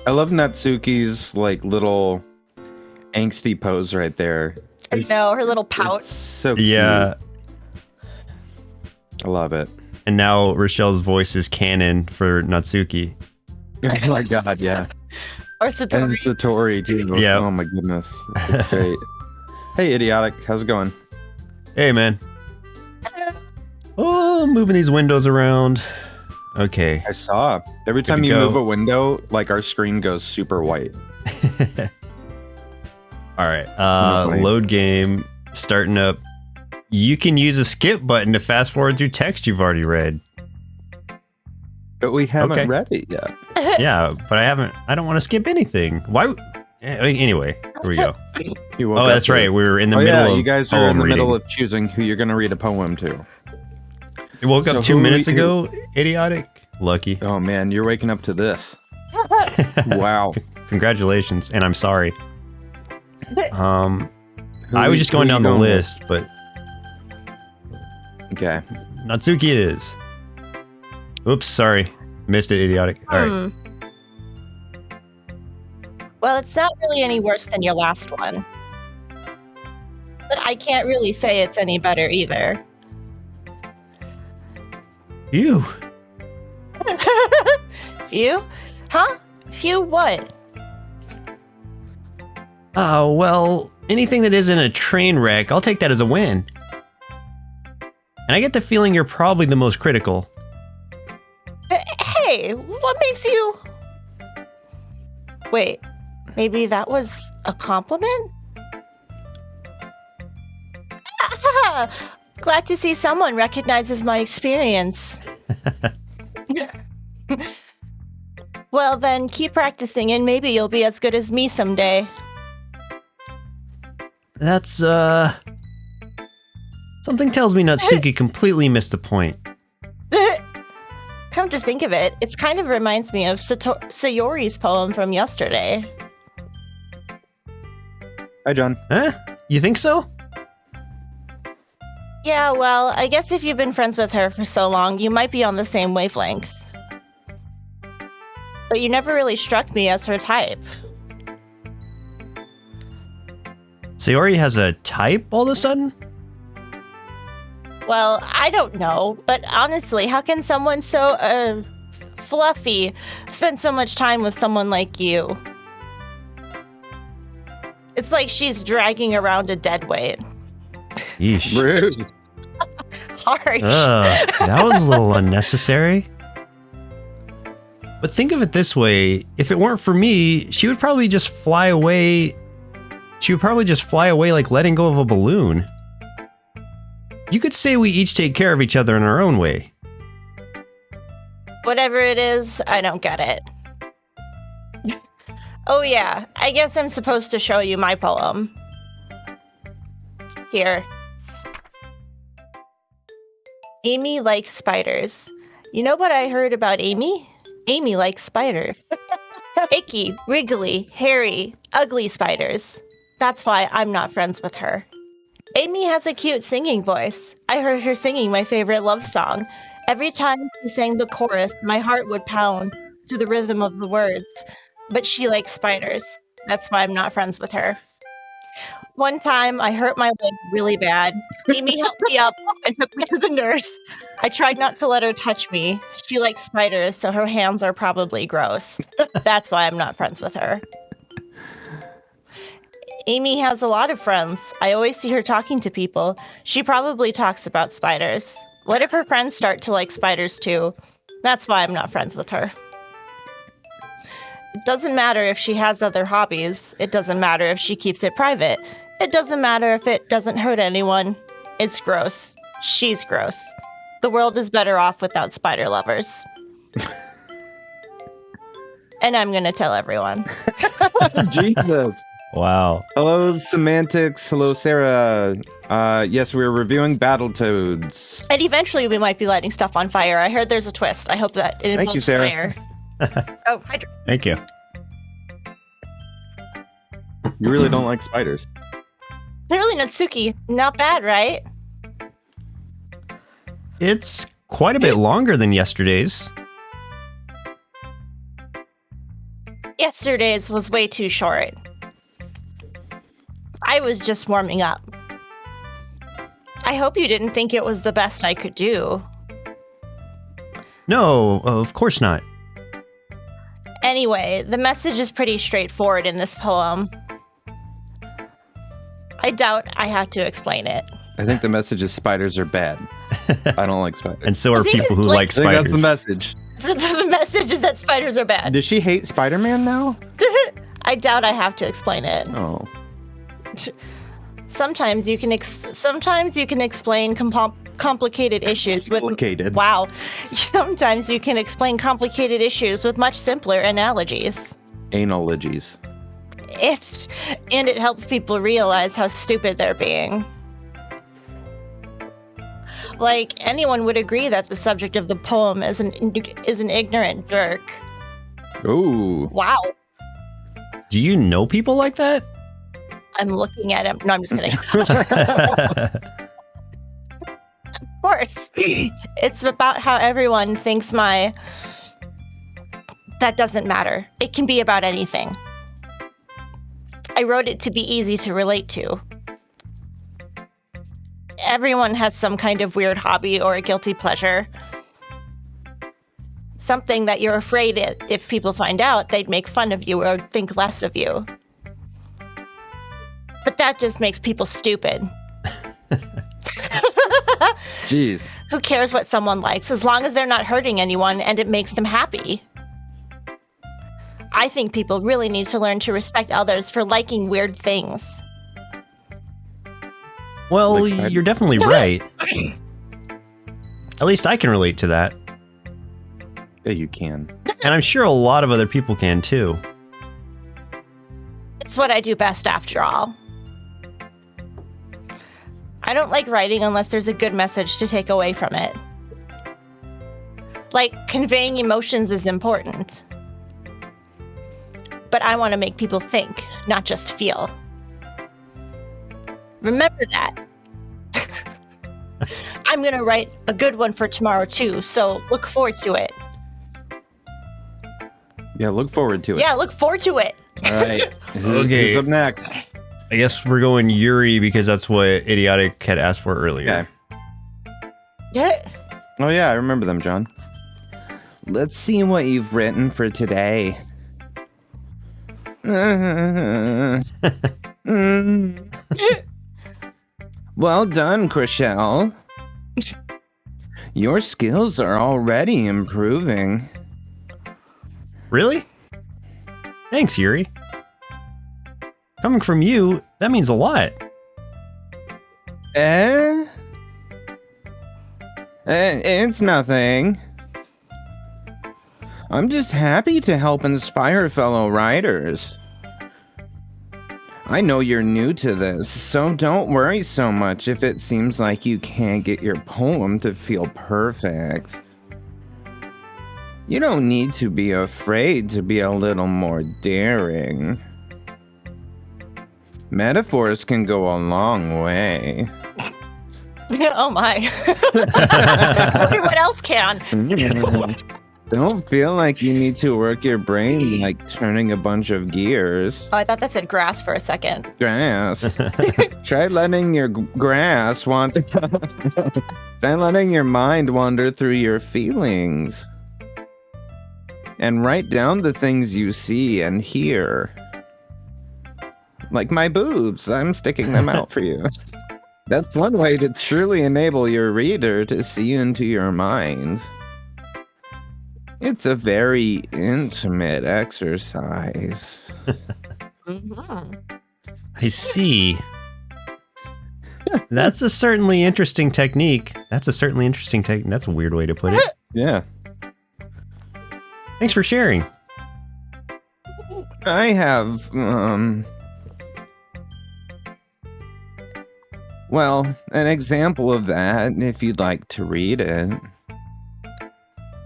I love Natsuki's like little angsty pose right there. I know, her little pout. It's so cute. Yeah. I love it. And now Rochelle's voice is canon for Natsuki. Oh my god, yeah. Or Satori. And Satori too. Yeah. Oh my goodness. It's great. Hey Idiotic, how's it going? Hey, man. Oh, moving these windows around. Okay. I saw. Every time you move a window, like our screen goes super white. All right. Load game. Starting up. You can use a skip button to fast forward through text you've already read. But we haven't read it yet. Yeah, but I don't want to skip anything. Why? Anyway, here we go. Oh, that's right. We were in the middle of you guys are in the middle of choosing who you're going to read a poem to. You woke up 2 minutes ago, Idiotic. Lucky. Oh man, you're waking up to this. Wow. Congratulations, and I'm sorry. I was just going down the list, but okay. Natsuki it is. Oops, sorry. Missed it, Idiotic. All right. Well, it's not really any worse than your last one. But I can't really say it's any better either. Phew. Phew? Huh? Phew what? Oh, well, anything that isn't a train wreck, I'll take that as a win. And I get the feeling you're probably the most critical. Hey, what makes you... Wait, maybe that was a compliment? Glad to see someone recognizes my experience. Well then, keep practicing and maybe you'll be as good as me someday. That's, something tells me Natsuki completely missed the point. Come to think of it, it kind of reminds me of Sayori's poem from yesterday. Hi, John. Huh? You think so? Yeah, well, I guess if you've been friends with her for so long, you might be on the same wavelength. But you never really struck me as her type. Sayori has a type all of a sudden? Well, I don't know, but honestly, how can someone so, fluffy spend so much time with someone like you? It's like she's dragging around a dead weight. Yeesh. Rude. Harsh. That was a little unnecessary. But think of it this way, if it weren't for me, she would probably just fly away. She would probably just fly away like letting go of a balloon. You could say we each take care of each other in our own way. Whatever it is, I don't get it. Oh yeah, I guess I'm supposed to show you my poem. Here. Amy likes spiders. You know what I heard about Amy? Amy likes spiders. Icky, wriggly, hairy, ugly spiders. That's why I'm not friends with her. Amy has a cute singing voice. I heard her singing my favorite love song. Every time she sang the chorus, my heart would pound to the rhythm of the words. But she likes spiders. That's why I'm not friends with her. One time, I hurt my leg really bad. Amy helped me up and took me to the nurse. I tried not to let her touch me. She likes spiders, so her hands are probably gross. That's why I'm not friends with her. Amy has a lot of friends. I always see her talking to people. She probably talks about spiders. What if her friends start to like spiders too? That's why I'm not friends with her. It doesn't matter if she has other hobbies. It doesn't matter if she keeps it private. It doesn't matter if it doesn't hurt anyone. It's gross. She's gross. The world is better off without spider lovers. And I'm gonna tell everyone. Jesus. Wow. Hello, Semantics. Hello, Sarah. Yes, we're reviewing Battletoads. And eventually we might be lighting stuff on fire. I heard there's a twist. I hope that it involves Thank you, Sarah. fire. Oh, Thank you. You really don't like spiders. Clearly Natsuki. Not bad, right? It's quite a bit longer than yesterday's. Yesterday's was way too short. I was just warming up. I hope you didn't think it was the best I could do. No, of course not. Anyway, the message is pretty straightforward in this poem. I doubt I have to explain it. I think the message is spiders are bad. I don't like spiders. And so are think people who it's like I think spiders. that's the message. The message is that spiders are bad. Does she hate Spider-Man now? I doubt I have to explain it. Oh. Sometimes you can explain complicated issues with Complicated. Wow. Sometimes you can explain complicated issues with much simpler analogies. Analogies. And it helps people realize how stupid they're being. Like, anyone would agree that the subject of the poem is an ignorant jerk. Ooh. Wow. Do you know people like that? I'm looking at him. No, I'm just kidding. Of course. It's about how everyone thinks that doesn't matter. It can be about anything. I wrote it to be easy to relate to. Everyone has some kind of weird hobby or a guilty pleasure. Something that you're afraid if people find out, they'd make fun of you or think less of you. But that just makes people stupid. Jeez. Who cares what someone likes as long as they're not hurting anyone and it makes them happy? I think people really need to learn to respect others for liking weird things. Well, Like spiders. you're definitely right. At least I can relate to that. Yeah, you can. And I'm sure a lot of other people can too. It's what I do best after all. I don't like writing unless there's a good message to take away from it. Like, conveying emotions is important. But I want to make people think, not just feel. Remember that. I'm going to write a good one for tomorrow too, so look forward to it. Yeah, look forward to it. Yeah, look forward to it. All right. Okay. Who's up next? I guess we're going Yuri because that's what Idiotic had asked for earlier. Okay. Yeah. Oh, yeah, I remember them, John. Let's see what you've written for today. Well done, Rochelle. Your skills are already improving. Really? Thanks, Yuri. Coming from you, that means a lot. It's nothing. I'm just happy to help inspire fellow writers. I know you're new to this, so don't worry so much if it seems like you can't get your poem to feel perfect. You don't need to be afraid to be a little more daring. Metaphors can go a long way. Oh my. Wonder what else can? Don't feel like you need to work your brain like turning a bunch of gears. Oh, I thought that said grass for a second. Grass. Try letting your grass wander. Try letting your mind wander through your feelings. And write down the things you see and hear. Like my boobs, I'm sticking them out for you. That's one way to truly enable your reader to see into your mind. It's a very intimate exercise. I see. That's a certainly interesting technique. That's a weird way to put it. Yeah. Thanks for sharing. I have, well, an example of that, if you'd like to read it.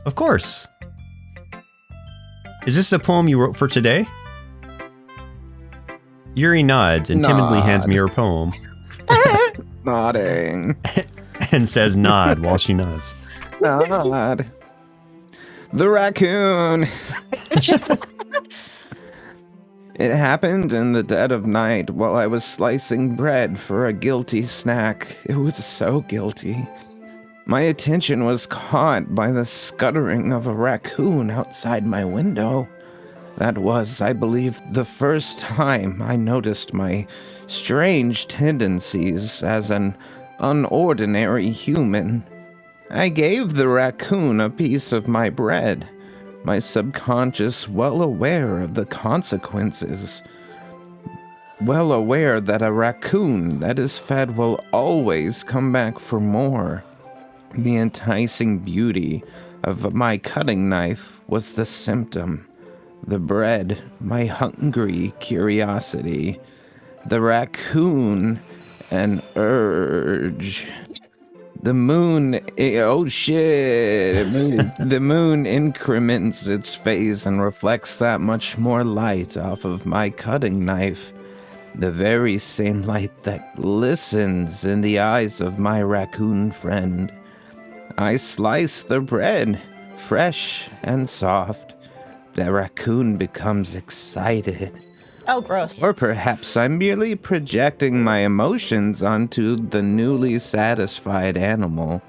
Of course. Is this the poem you wrote for today? Yuri nods and timidly hands me her poem Nodding. and says nod while she nods. Nod. The raccoon. It happened in the dead of night while I was slicing bread for a guilty snack. It was so guilty. My attention was caught by the scuttering of a raccoon outside my window. That was, I believe, the first time I noticed my strange tendencies as an unordinary human. I gave the raccoon a piece of my bread, my subconscious well aware of the consequences. Well aware that a raccoon that is fed will always come back for more. The enticing beauty of my cutting knife was the symptom. The bread, my hungry curiosity. The raccoon, an urge. The moon, oh shit, the moon increments its phase and reflects that much more light off of my cutting knife. The very same light that glistens in the eyes of my raccoon friend. I slice the bread, fresh and soft. The raccoon becomes excited. Oh, gross. Or perhaps I'm merely projecting my emotions onto the newly satisfied animal.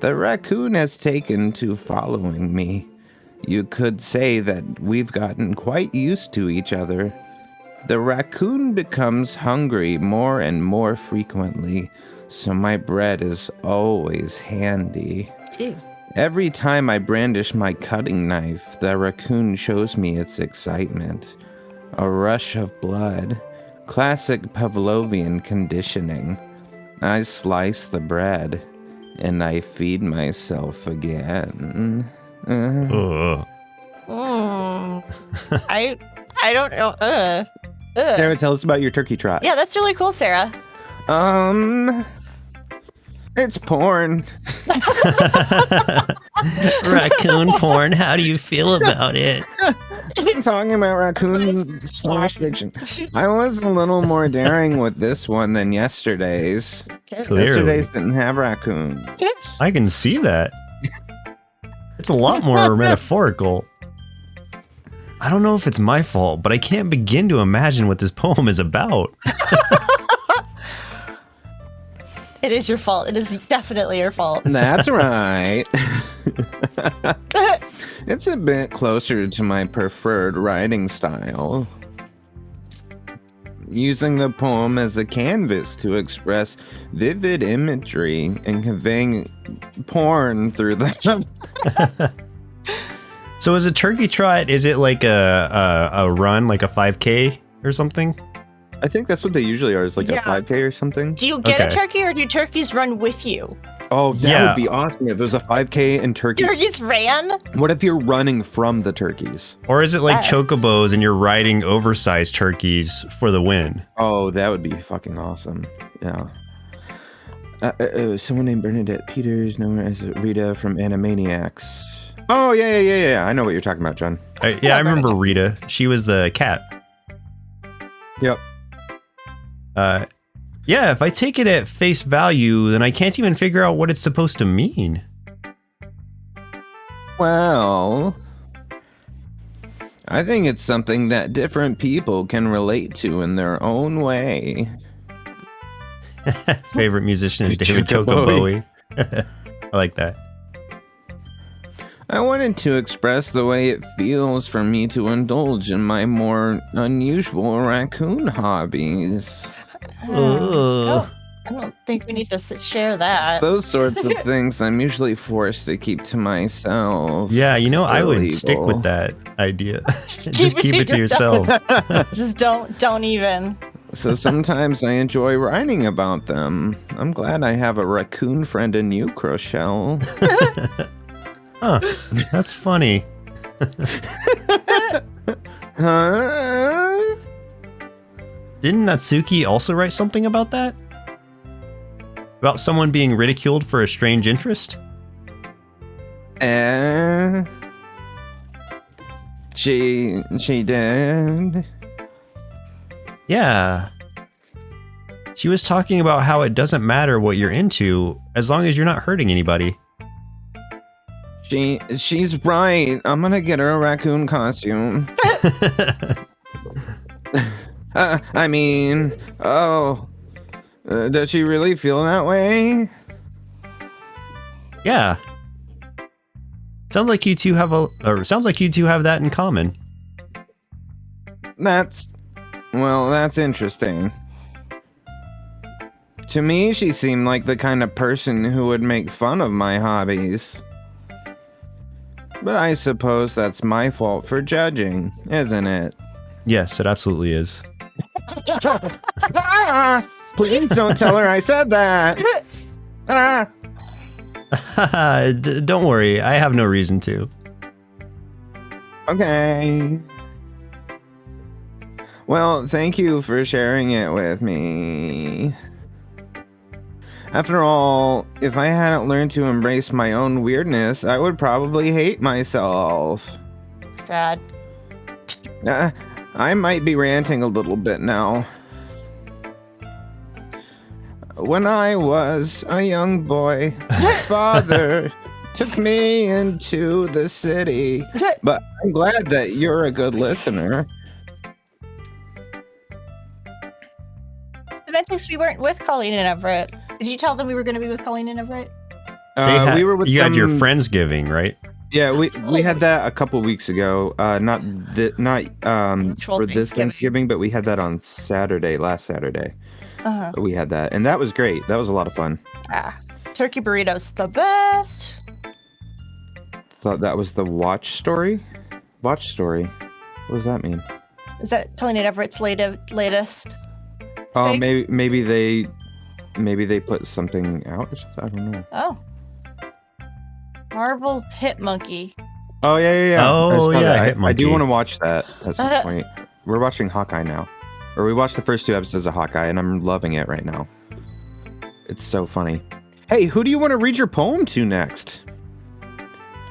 The raccoon has taken to following me. You could say that we've gotten quite used to each other. The raccoon becomes hungry more and more frequently, so my bread is always handy. Ew. Every time I brandish my cutting knife, the raccoon shows me its excitement. A rush of blood. Classic Pavlovian conditioning. I slice the bread, and I feed myself again. Ugh. I don't know. Sarah, tell us about your turkey trot. Yeah, that's really cool, Sarah. It's porn. Raccoon porn, how do you feel about it? I'm talking about raccoon slash fiction. I was a little more daring with this one than yesterday's. Clearly. Yesterday's didn't have raccoons. I can see that. It's a lot more metaphorical. I don't know if it's my fault, but I can't begin to imagine what this poem is about. It is your fault. It is definitely your fault. That's right. It's a bit closer to my preferred writing style. Using the poem as a canvas to express vivid imagery and conveying porn through the... So is a turkey trot, is it like a run, like a 5K or something? I think that's what they usually are, is like a 5K or something. Do you get a Okay. turkey or do turkeys run with you? Oh, that Yeah. would be awesome if there's a 5K and turkey. Turkeys ran? What if you're running from the turkeys? Or is it like chocobos and you're riding oversized turkeys for the win? Oh, that would be fucking awesome. Yeah. Someone named Bernadette Peters, known as Rita from Animaniacs. Oh, yeah. I know what you're talking about, John. I remember Rita. She was the cat. Yep. Yeah, if I take it at face value, then I can't even figure out what it's supposed to mean. Well, I think it's something that different people can relate to in their own way. Favorite musician is David Chocoboy. Chocoboy. I like that. I wanted to express the way it feels for me to indulge in my more unusual raccoon hobbies. Ugh. I don't think we need to share that. Those sorts of things I'm usually forced to keep to myself. Yeah, I would Illegal. stick with that idea. Just Just keep it to yourself. Just don't even. So sometimes I enjoy writing about them. I'm glad I have a raccoon friend in you, Rochelle. Huh, that's funny. Huh? Didn't Natsuki also write something about that? About someone being ridiculed for a strange interest? She did. Yeah. She was talking about how it doesn't matter what you're into as long as you're not hurting anybody. She's right. I'm gonna get her a raccoon costume. I mean, does she really feel that way? Yeah. Sounds like you two have that in common. That's interesting. To me, she seemed like the kind of person who would make fun of my hobbies. But I suppose that's my fault for judging, isn't it? Yes, it absolutely is. Please don't tell her I said that. Don't worry, I have no reason to. Okay. Well, thank you for sharing it with me. After all, if I hadn't learned to embrace my own weirdness, I would probably hate myself. Sad. I might be ranting a little bit now. When I was a young boy, my father took me into the city. But I'm glad that you're a good listener. Semantics, we weren't with Colleen and Everett. Did you tell them we were going to be with Colleen and Everett? We were with you them. had your Friendsgiving, right? Yeah, we had that a couple weeks ago. Not for this Thanksgiving, but we had that on last Saturday. We had that, and that was great. That was a lot of fun. Turkey burritos, the best. Thought that was the watch story. What does that mean? Is that Colleen and Everett's latest? Oh, thing? maybe they put something out or something. I don't know. Oh. Marvel's Hit Monkey. Oh yeah. Oh yeah, Hit Monkey. I do want to watch that at some point. We're watching Hawkeye now. Or we watched the first 2 episodes of Hawkeye, and I'm loving it right now. It's so funny. Hey, who do you want to read your poem to next?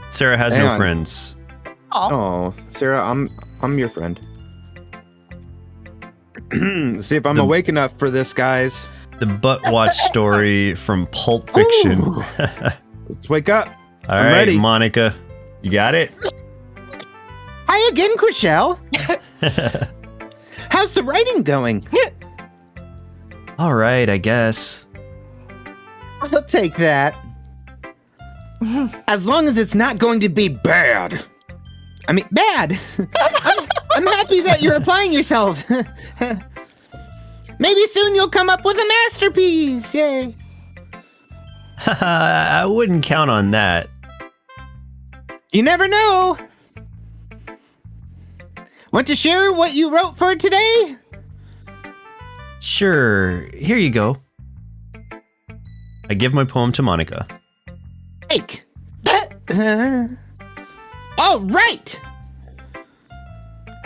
Sarah has no friends. Oh, Sarah, I'm your friend. See if I'm awake enough for this, guys. The butt watch story from Pulp Fiction. Let's wake up. All I'm right, ready. Monica, you got it? Hi again, Rochelle. How's the writing going? All right, I guess. I'll take that. As long as it's not going to be bad. I mean, bad. I'm happy that you're applying yourself. Maybe soon you'll come up with a masterpiece. Yay. I wouldn't count on that. You never know. Want to share what you wrote for today? Sure, here you go. I give my poem to Monica. Fake. All right.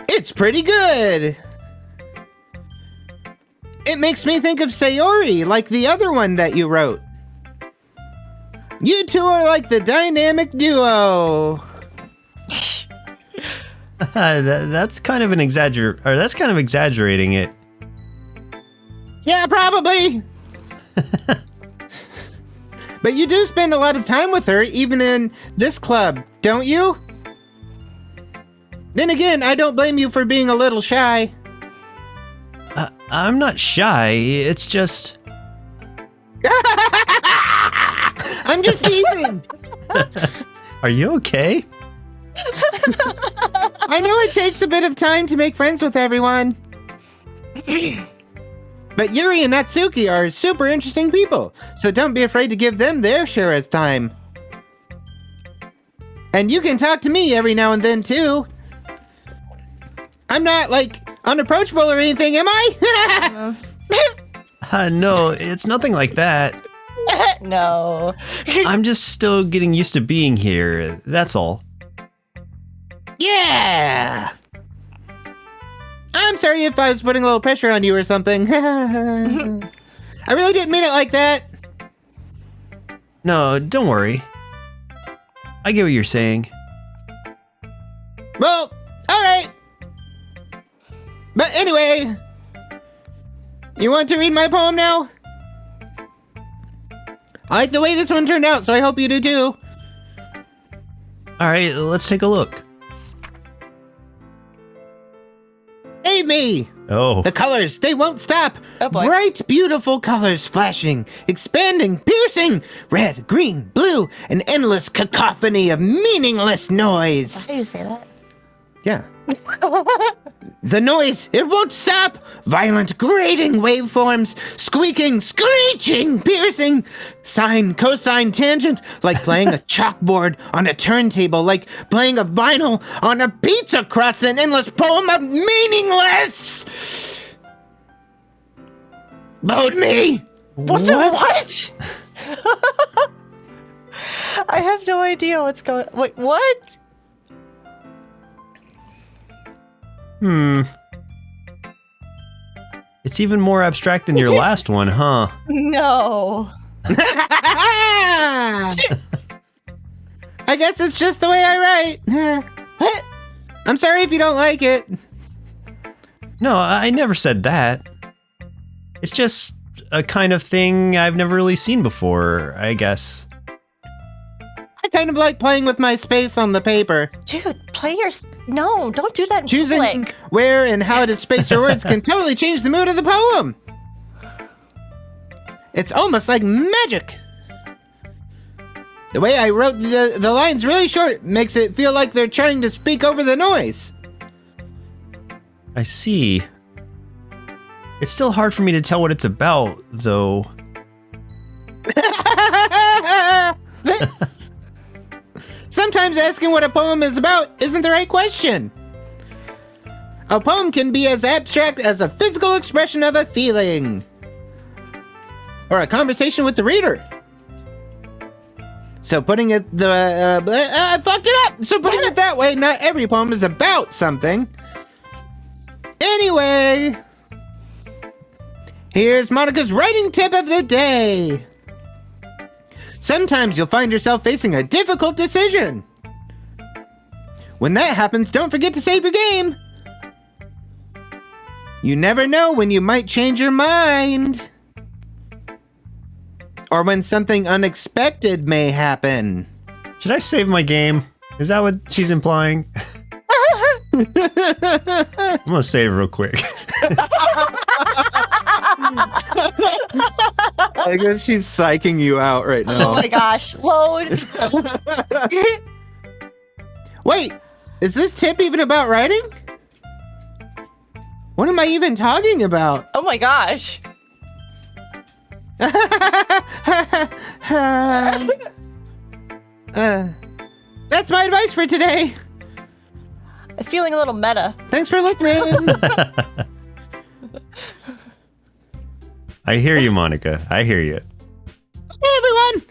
It's pretty good. It makes me think of Sayori, like the other one that you wrote. You two are like the dynamic duo. That's kind of exaggerating it. Yeah, probably. But you do spend a lot of time with her, even in this club, don't you? Then again, I don't blame you for being a little shy. I'm not shy, it's just... I'm just teasing. Are you okay? I know it takes a bit of time to make friends with everyone. But Yuri and Natsuki are super interesting people, so don't be afraid to give them their share of time. And you can talk to me every now and then, too. I'm not, like, unapproachable or anything, am I? No, it's nothing like that. No. I'm just still getting used to being here, that's all. Yeah! I'm sorry if I was putting a little pressure on you or something. I really didn't mean it like that. No, don't worry. I get what you're saying. Well, alright. But anyway, you want to read my poem now? I like the way this one turned out, so I hope you do too. Alright, let's take a look. Hey believe me! Oh. The colors, they won't stop. Oh, boy. Bright, beautiful colors flashing, expanding, piercing. Red, green, blue, an endless cacophony of meaningless noise. How do you say that? Yeah. The noise, it won't stop. Violent, grating waveforms, squeaking, screeching, piercing. Sine, cosine, tangent, like playing a chalkboard on a turntable, like playing a vinyl on a pizza crust, an endless poem of meaningless. Load me. What? I have no idea what's going. Wait, what? It's even more abstract than your last one, huh? No. I guess it's just the way I write. I'm sorry if you don't like it. No, I never said that. It's just a kind of thing I've never really seen before, I guess. I kind of like playing with my space on the paper. Dude, play your... No, don't do that in Choosing public. where and how to space your words can totally change the mood of the poem. It's almost like magic. The way I wrote the lines really short makes it feel like they're trying to speak over the noise. I see. It's still hard for me to tell what it's about, though. Sometimes asking what a poem is about isn't the right question. A poem can be as abstract as a physical expression of a feeling, or a conversation with the reader. So putting it I fucked it up. So putting it that way, not every poem is about something. Anyway, here's Monica's writing tip of the day. Sometimes you'll find yourself facing a difficult decision. When that happens, don't forget to save your game. You never know when you might change your mind. Or when something unexpected may happen. Should I save my game? Is that what she's implying? I'm gonna save real quick. I guess she's psyching you out right Oh now. my gosh, load. Wait, is this tip even about writing? What am I even talking about? Oh my gosh. That's my advice for today. I'm feeling a little meta. Thanks for listening. I hear you, Monica. I hear you. Hey, everyone.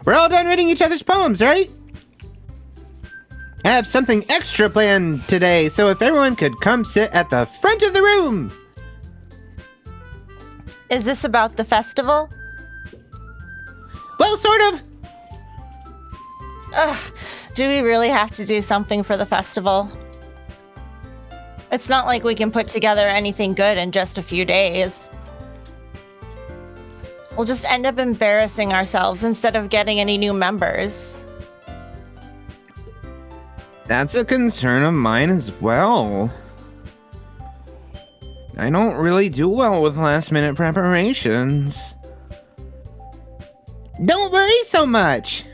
We're all done reading each other's poems, right? I have something extra planned today, so if everyone could come sit at the front of the room. Is this about the festival? Well, sort of. Ugh, do we really have to do something for the festival? It's not like we can put together anything good in just a few days. We'll just end up embarrassing ourselves instead of getting any new members. That's a concern of mine as well. I don't really do well with last-minute preparations. Don't worry so much.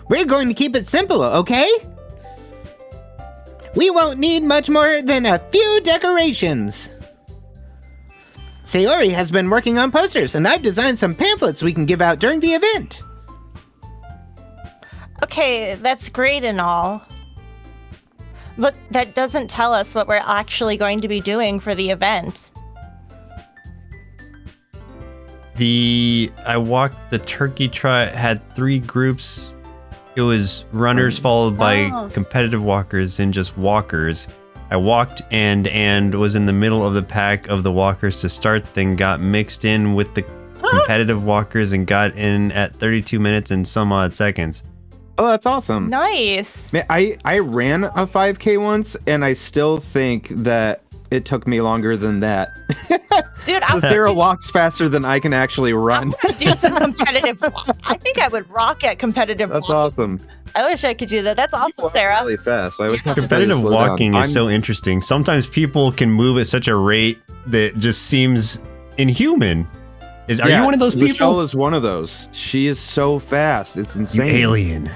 We're going to keep it simple, okay? We won't need much more than a few decorations. Sayori has been working on posters, and I've designed some pamphlets we can give out during the event. Okay, that's great and all. But that doesn't tell us what we're actually going to be doing for the event. I walked the turkey trot, had 3 groups. It was runners followed by competitive walkers and just walkers. I walked and was in the middle of the pack of the walkers to start, then got mixed in with the competitive walkers and got in at 32 minutes and some odd seconds. Oh, that's awesome. Nice. Man, I ran a 5K once, and I still think that it took me longer than that. Dude, So Sarah walks faster than I can actually run. I'm gonna do some competitive. I think I would rock at competitive. That's walking. awesome. I wish I could do that. That's awesome, walk Sarah. really fast. I would have to Competitive slow down. walking is so interesting. Sometimes people can move at such a rate that just seems inhuman. Are you one of those people? Rochelle is one of those. She is so fast. It's You insane. alien.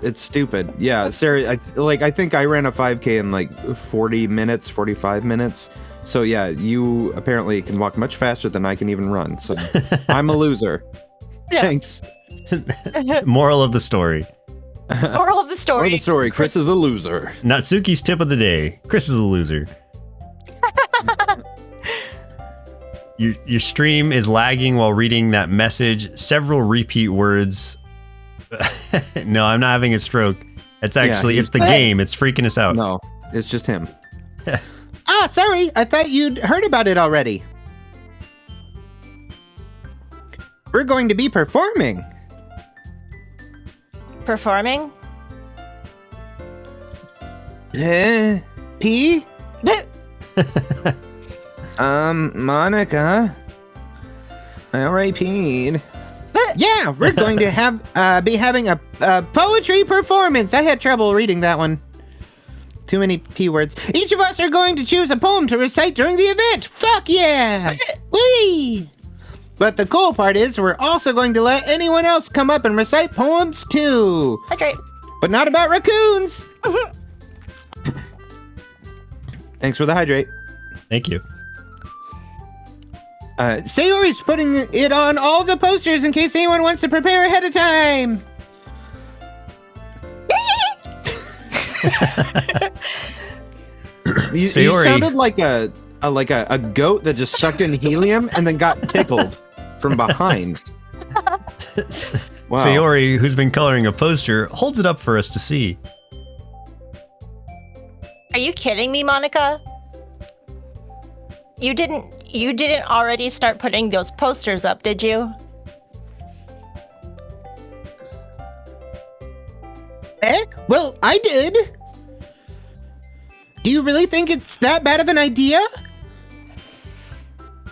It's stupid. Yeah, Sarah, I think I ran a 5K in like 40 minutes, 45 minutes. So yeah, you apparently can walk much faster than I can even run. So I'm a loser. Yeah. Thanks. Moral of the story. Moral of the story. Moral of the story, Chris is a loser. Natsuki's tip of the day. Chris is a loser. Your stream is lagging while reading that message. Several repeat words. No, I'm not having a stroke. It's actually, it's the game. It's freaking us out. No, it's just him. Sorry. I thought you'd heard about it already. We're going to be performing. Performing? P? Monica. I already peed. Yeah, we're going to be having a poetry performance. I had trouble reading that one. Too many P words. Each of us are going to choose a poem to recite during the event. Fuck yeah! Whee! But the cool part is we're also going to let anyone else come up and recite poems too. Hydrate. But not about raccoons. Thanks for the hydrate. Thank you. Sayori's putting it on all the posters in case anyone wants to prepare ahead of time. You Sayori. sounded like a goat that just sucked in helium and then got tickled from behind. Wow. Sayori, who's been coloring a poster, holds it up for us to see. Are you kidding me, Monica? You didn't already start putting those posters up, did you? Well, I did. Do you really think it's that bad of an idea?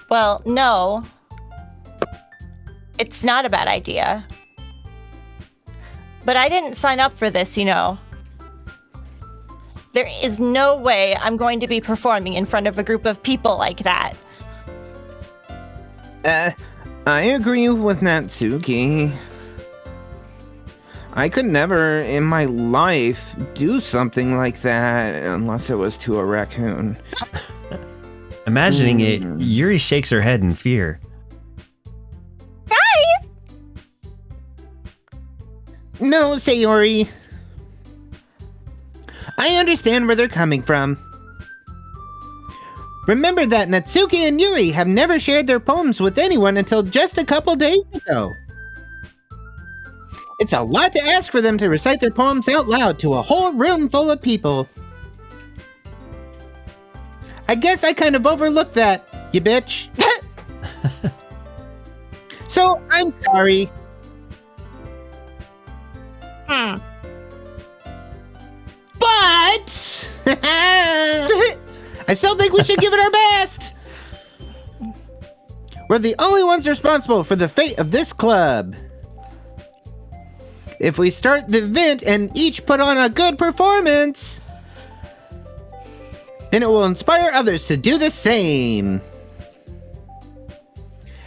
Well, no. It's not a bad idea. But I didn't sign up for this, you know. There is no way I'm going to be performing in front of a group of people like that. I agree with Natsuki. I could never in my life do something like that unless it was to a raccoon. Imagining it, Yuri shakes her head in fear. Guys! No, Sayori. I understand where they're coming from. Remember that Natsuki and Yuri have never shared their poems with anyone until just a couple days ago. It's a lot to ask for them to recite their poems out loud to a whole room full of people. I guess I kind of overlooked that, you bitch. So, I'm sorry. But I still think we should give it our best. We're the only ones responsible for the fate of this club. If we start the event and each put on a good performance, then it will inspire others to do the same.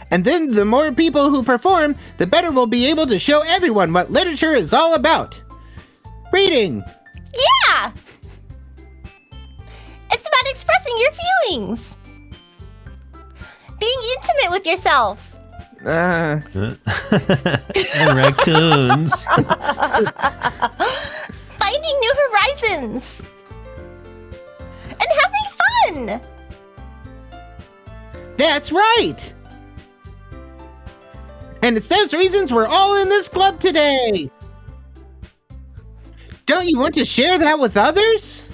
And then the more people who perform, the better we'll be able to show everyone what literature is all about. Reading. Yeah! It's about expressing your feelings. Being intimate with yourself. And raccoons. Finding new horizons. And having fun. That's right. And it's those reasons we're all in this club today. Don't you want to share that with others?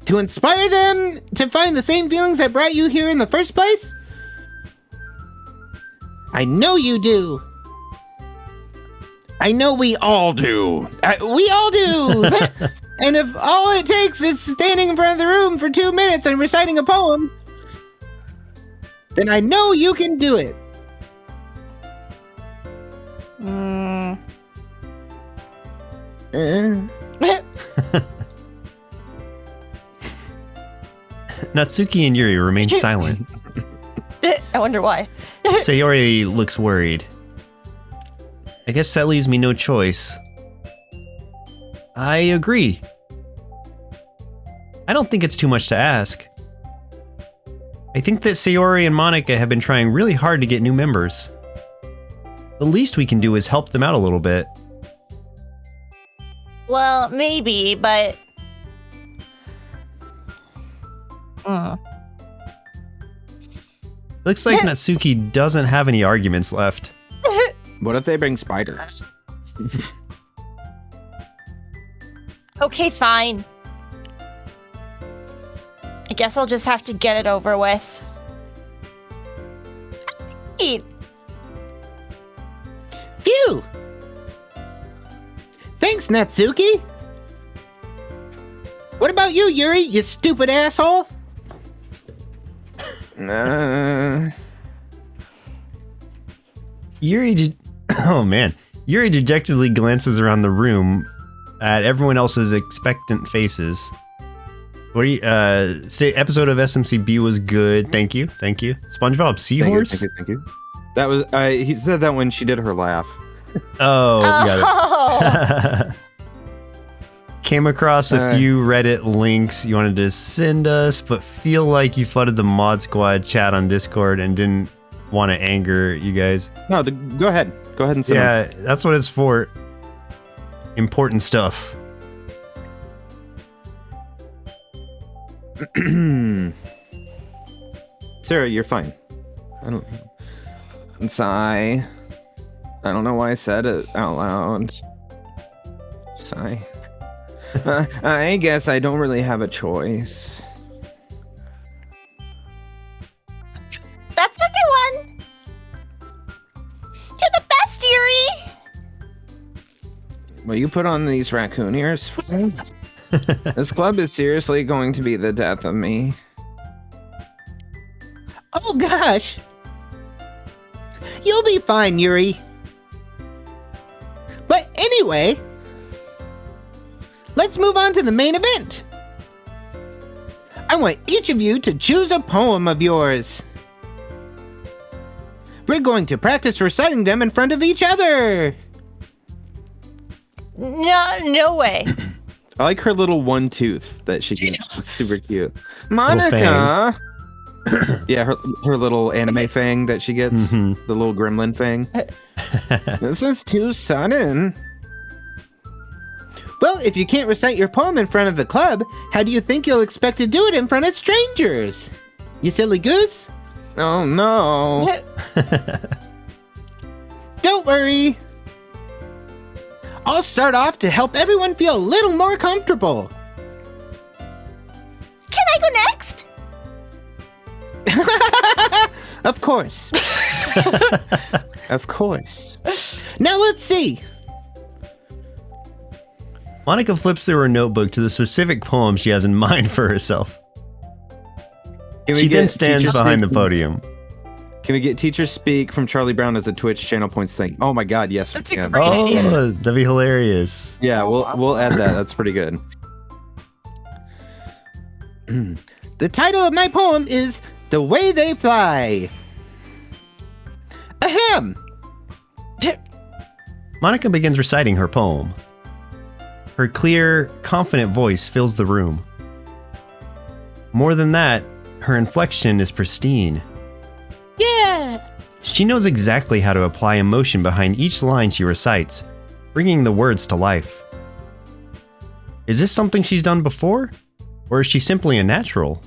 To inspire them to find the same feelings that brought you here in the first place? I know you do. I know we all do. We all do. And if all it takes is standing in front of the room for 2 minutes and reciting a poem, then I know you can do it. Natsuki and Yuri remain silent. I wonder why. Sayori looks worried. I guess that leaves me no choice. I agree. I don't think it's too much to ask. I think that Sayori and Monica have been trying really hard to get new members. The least we can do is help them out a little bit. Well, maybe, but... Looks like Natsuki doesn't have any arguments left. What if they bring spiders? Okay, fine. I guess I'll just have to get it over with. Eat. Phew! Thanks, Natsuki! What about you, Yuri, you stupid asshole? Yuri Yuri dejectedly glances around the room at everyone else's expectant faces. What are you, today's episode of SMCB was good. Thank you. SpongeBob Seahorse? Thank you. That was, he said that when she did her laugh. Oh, got it. Came across a few Reddit links you wanted to send us, but feel like you flooded the Mod Squad chat on Discord and didn't want to anger you guys. No, go ahead. Go ahead and send them. Yeah, that's what it's for. Important stuff. Sarah, you're fine. I don't. Sigh. I don't know why I said it out loud. Sigh. I guess I don't really have a choice. That's everyone! You're the best, Yuri! Will you put on these raccoon ears? This club is seriously going to be the death of me. Oh gosh! You'll be fine, Yuri. But anyway, let's move on to the main event. I want each of you to choose a poem of yours. We're going to practice reciting them in front of each other. No way. I like her little one tooth that she gets. It's super cute. Monica! Yeah, her little anime fang that she gets. The little gremlin fang. This is too sudden. Well, if you can't recite your poem in front of the club, how do you think you'll expect to do it in front of strangers? You silly goose? Oh no. Don't worry. I'll start off to help everyone feel a little more comfortable. Can I go next? Of course. Of course. Now let's see. Monica flips through her notebook to the specific poem she has in mind for herself. She then stands behind the podium. Can we get Teacher Speak from Charlie Brown as a Twitch channel points thing? Oh my god, yes. That's a great idea. Oh, that'd be hilarious. Yeah, we'll add that. That's pretty good. The title of my poem is The Way They Fly. Ahem! Monica begins reciting her poem. Her clear, confident voice fills the room. More than that, her inflection is pristine. Yeah! She knows exactly how to apply emotion behind each line she recites, bringing the words to life. Is this something she's done before? Or is she simply a natural?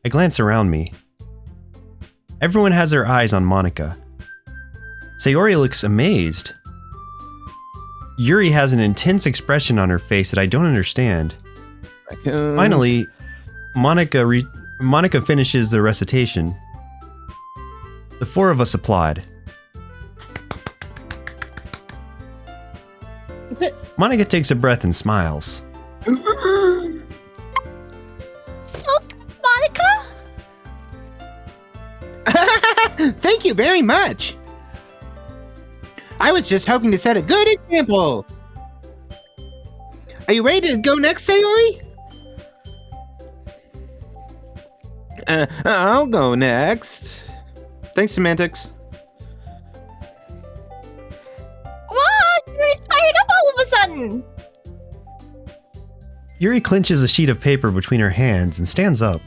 I glance around me. Everyone has their eyes on Monica. Sayori looks amazed. Yuri has an intense expression on her face that I don't understand. Finally, Monica finishes the recitation. The four of us applaud. Monica takes a breath and smiles. So, Monica? Thank you very much. I was just hoping to set a good example. Are you ready to go next, Sayori? I'll go next. Thanks, Semantics. What? You're fired up all of a sudden. Yuri clenches a sheet of paper between her hands and stands up.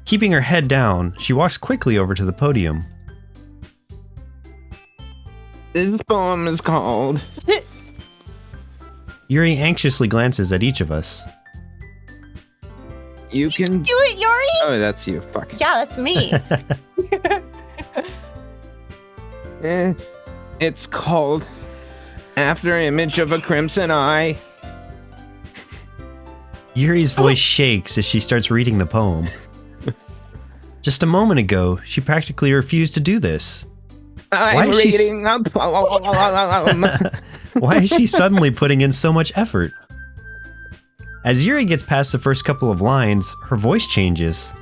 Keeping her head down, she walks quickly over to the podium. This poem is called... Yuri anxiously glances at each of us. You can... Do it, Yuri? Oh, that's you. Fuck. Yeah, that's me. It's called After Image of a Crimson Eye. Yuri's voice shakes as she starts reading the poem. Just a moment ago, she practically refused to do this. I'm is she reading a poem. Why is she suddenly putting in so much effort? As Yuri gets past the first couple of lines, her voice changes.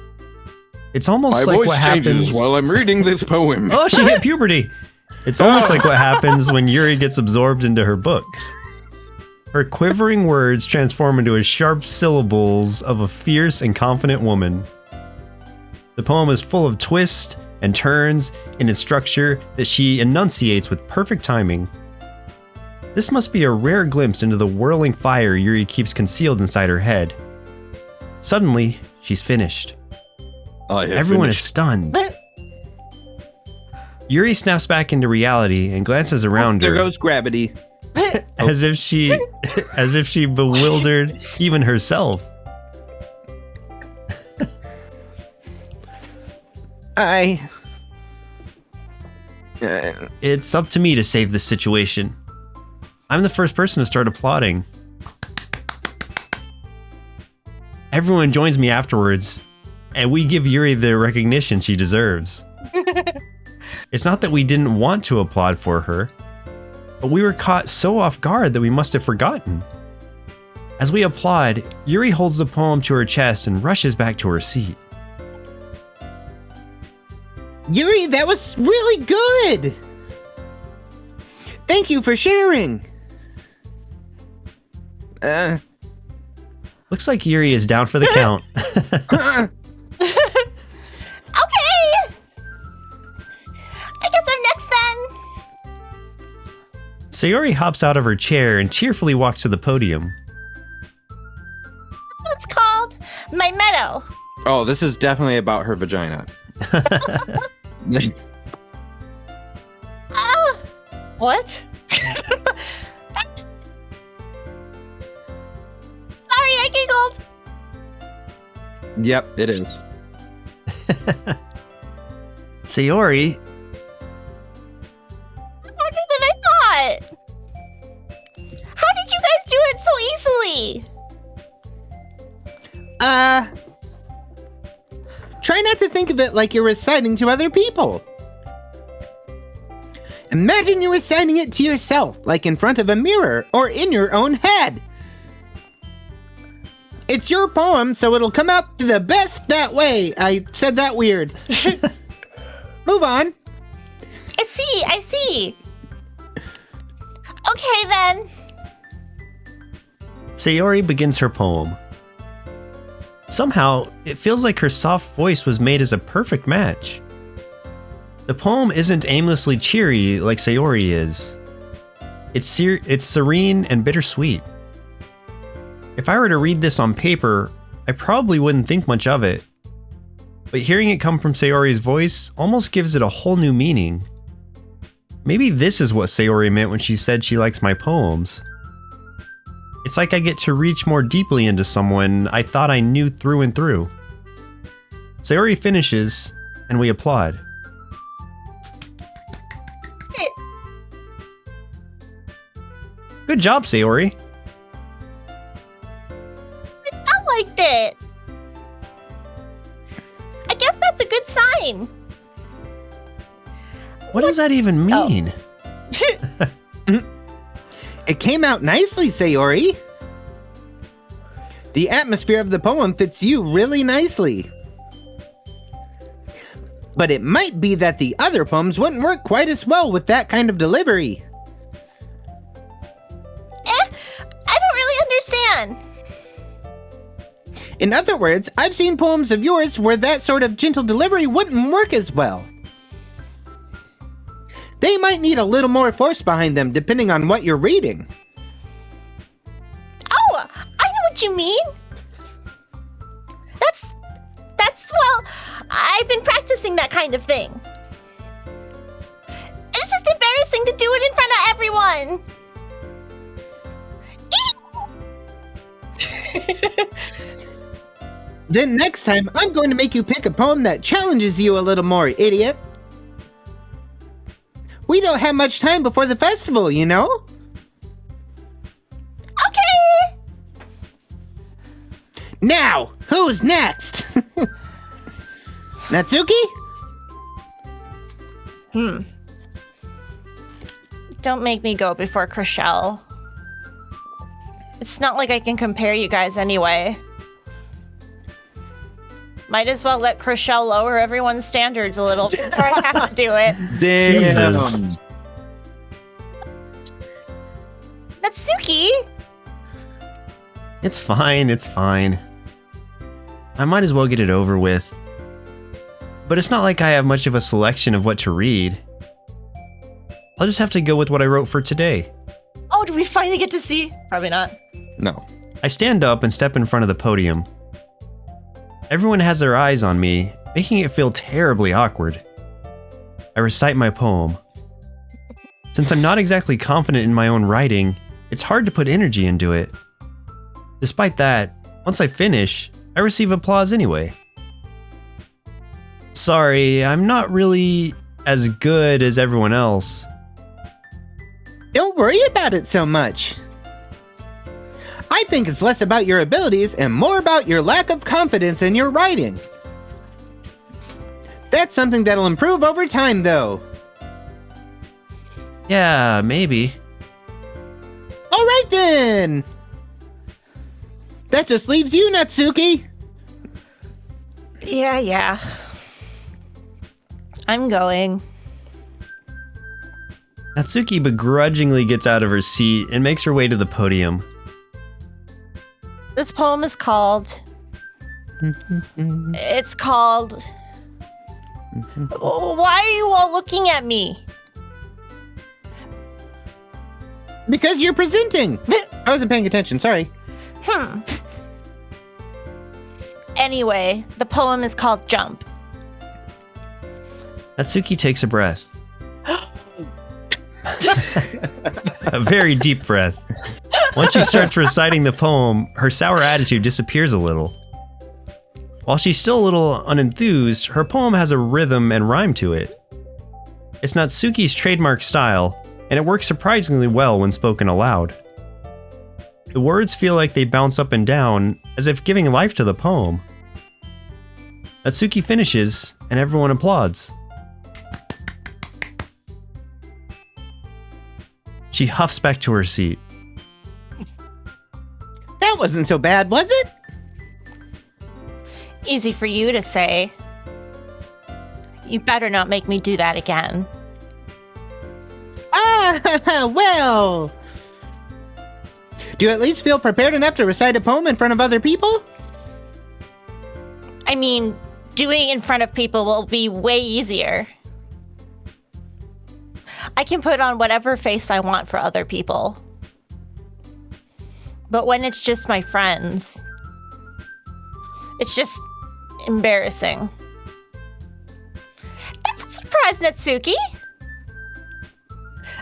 It's almost My like voice what changes happens while I'm reading this poem. Oh, she hit puberty. It's almost like what happens when Yuri gets absorbed into her books. Her quivering words transform into a sharp syllables of a fierce and confident woman. The poem is full of twists and turns in its structure that she enunciates with perfect timing. This must be a rare glimpse into the whirling fire Yuri keeps concealed inside her head. Suddenly, she's finished. Everyone is stunned. Yuri snaps back into reality and glances around There her goes gravity. as if she bewildered even herself. It's up to me to save this situation. I'm the first person to start applauding. Everyone joins me afterwards, and we give Yuri the recognition she deserves. It's not that we didn't want to applaud for her, but we were caught so off guard that we must have forgotten. As we applaud, Yuri holds the poem to her chest and rushes back to her seat. Yuri, that was really good. Thank you for sharing. Looks like Yuri is down for the count. Okay. I guess I'm next then. Sayori hops out of her chair and cheerfully walks to the podium. It's called My Meadow. Oh, this is definitely about her vagina. What? Sorry, I giggled. Yep, it is. Sayori, Harder than I thought. How did you guys do it so easily? Try not to think of it like you're reciting to other people. Imagine you're reciting it to yourself, like in front of a mirror or in your own head. It's your poem, so it'll come out the best that way. I said that weird. Move on. I see. Okay then. Sayori begins her poem. Somehow, it feels like her soft voice was made as a perfect match. The poem isn't aimlessly cheery like Sayori is. It's serene and bittersweet. If I were to read this on paper, I probably wouldn't think much of it. But hearing it come from Sayori's voice almost gives it a whole new meaning. Maybe this is what Sayori meant when she said she likes my poems. It's like I get to reach more deeply into someone I thought I knew through and through. Sayori finishes, and we applaud. Good job, Sayori. I liked it. I guess that's a good sign. What does that even mean? It came out nicely, Sayori. The atmosphere of the poem fits you really nicely. But it might be that the other poems wouldn't work quite as well with that kind of delivery. I don't really understand. In other words, I've seen poems of yours where that sort of gentle delivery wouldn't work as well. They might need a little more force behind them depending on what you're reading. Oh, I know what you mean. Well, I've been practicing that kind of thing. It's just embarrassing to do it in front of everyone. Then next time, I'm going to make you pick a poem that challenges you a little more, idiot. We don't have much time before the festival, you know? Okay. Now, who's next? Natsuki? Don't make me go before Rochelle. It's not like I can compare you guys anyway. Might as well let Rochelle lower everyone's standards a little before I have to do it. Jesus. Natsuki! It's fine, it's fine. I might as well get it over with. But it's not like I have much of a selection of what to read. I'll just have to go with what I wrote for today. Oh, do we finally get to see? Probably not. No. I stand up and step in front of the podium. Everyone has their eyes on me, making it feel terribly awkward. I recite my poem. Since I'm not exactly confident in my own writing, it's hard to put energy into it. Despite that, once I finish, I receive applause anyway. Sorry, I'm not really as good as everyone else. Don't worry about it so much. I think it's less about your abilities and more about your lack of confidence in your writing. That's something that'll improve over time, though. Yeah, maybe. All right, then. That just leaves you, Natsuki. Yeah. I'm going. Natsuki begrudgingly gets out of her seat and makes her way to the podium. This poem is called... It's called... Why are you all looking at me? Because you're presenting. I wasn't paying attention, sorry. Anyway, the poem is called Jump. Natsuki takes a breath. A very deep breath. Once she starts reciting the poem, her sour attitude disappears a little. While she's still a little unenthused, her poem has a rhythm and rhyme to it. It's Natsuki's trademark style, and it works surprisingly well when spoken aloud. The words feel like they bounce up and down, as if giving life to the poem. Natsuki finishes, and everyone applauds. She huffs back to her seat. That wasn't so bad, was it? Easy for you to say. You better not make me do that again. Well. Do you at least feel prepared enough to recite a poem in front of other people? I mean, doing it in front of people will be way easier. I can put on whatever face I want for other people. But when it's just my friends, it's just embarrassing. That's a surprise, Natsuki.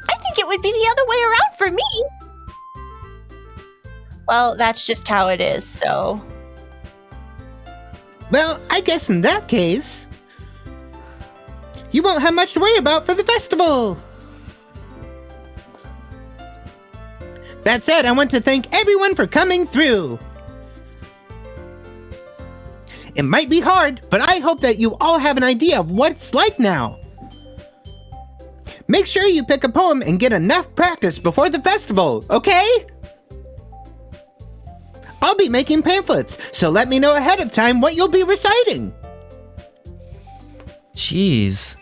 I think it would be the other way around for me. Well, that's just how it is, so... Well, I guess in that case, you won't have much to worry about for the festival. That said, I want to thank everyone for coming through. It might be hard, but I hope that you all have an idea of what it's like now. Make sure you pick a poem and get enough practice before the festival, okay? I'll be making pamphlets, so let me know ahead of time what you'll be reciting. Jeez.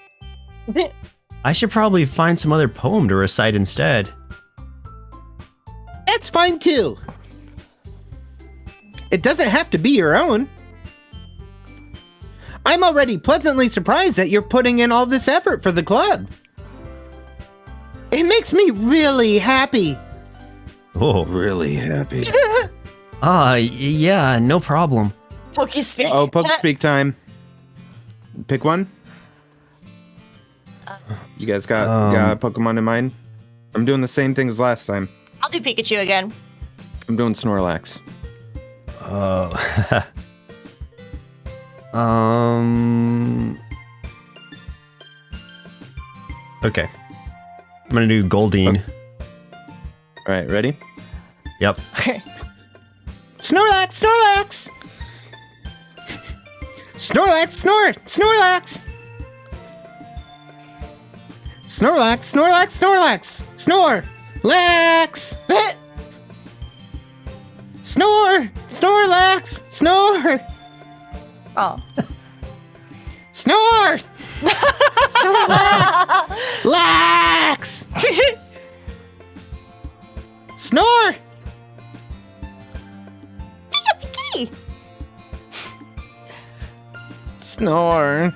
I should probably find some other poem to recite instead. That's fine too. It doesn't have to be your own. I'm already pleasantly surprised that you're putting in all this effort for the club. It makes me really happy. Oh. Really happy. Yeah, no problem. Pokey speak. Oh, poke speak time. Pick one. You guys got a Pokemon in mind? I'm doing the same thing as last time. I'll do Pikachu again. I'm doing Snorlax. Okay. I'm gonna do Goldeen. All right, ready? Yep. Snorlax, Snorlax! Snorlax, Snorlax! Snorlax, Snorlax, Snorlax! Snore-lax! Snore! Snorlax! Snore! Oh. Snore! Snorlax! Lax! Snore! Piki! Snorlax.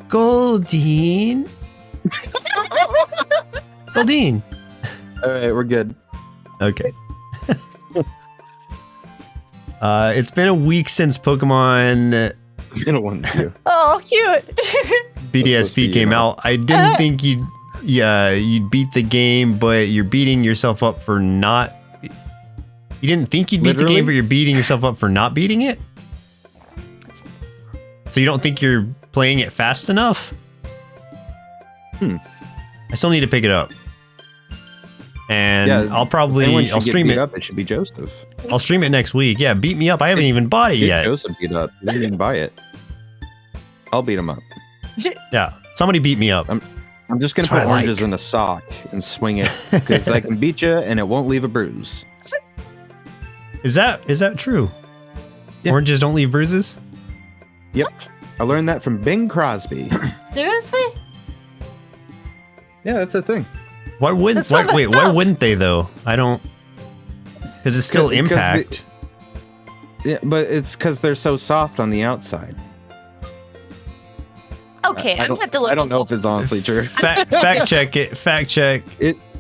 Goldeen. Goldeen. All right, we're good. Okay. It's been a week since Pokemon Been a one too. Oh, cute. BDSP came out. I didn't think you'd beat the game, but you're beating yourself up for not. You didn't think you'd beat the Literally? game, but you're beating yourself up for not beating it? So you don't think you're playing it fast enough? I still need to pick it up. And I'll stream it. Up, it should be Joseph. I'll stream it next week. Yeah, beat me up. I haven't even bought it Get yet. Joseph beat up. You didn't buy it. I'll beat him up. Yeah, somebody beat me up. I'm just gonna That's what put I like. oranges in a sock and swing it because I can beat you and it won't leave a bruise. Is that true? Yeah. Oranges don't leave bruises? Yep. I learned that from Bing Crosby. Seriously? Yeah, that's a thing. Why wouldn't? That's so Why, wait, messed why up. wouldn't they though? I don't. Because it's still 'Cause the- impact. Yeah, but it's because they're so soft on the outside. Okay, I'm gonna have to look. I don't know if it's honestly true. Fact check it. Fact check.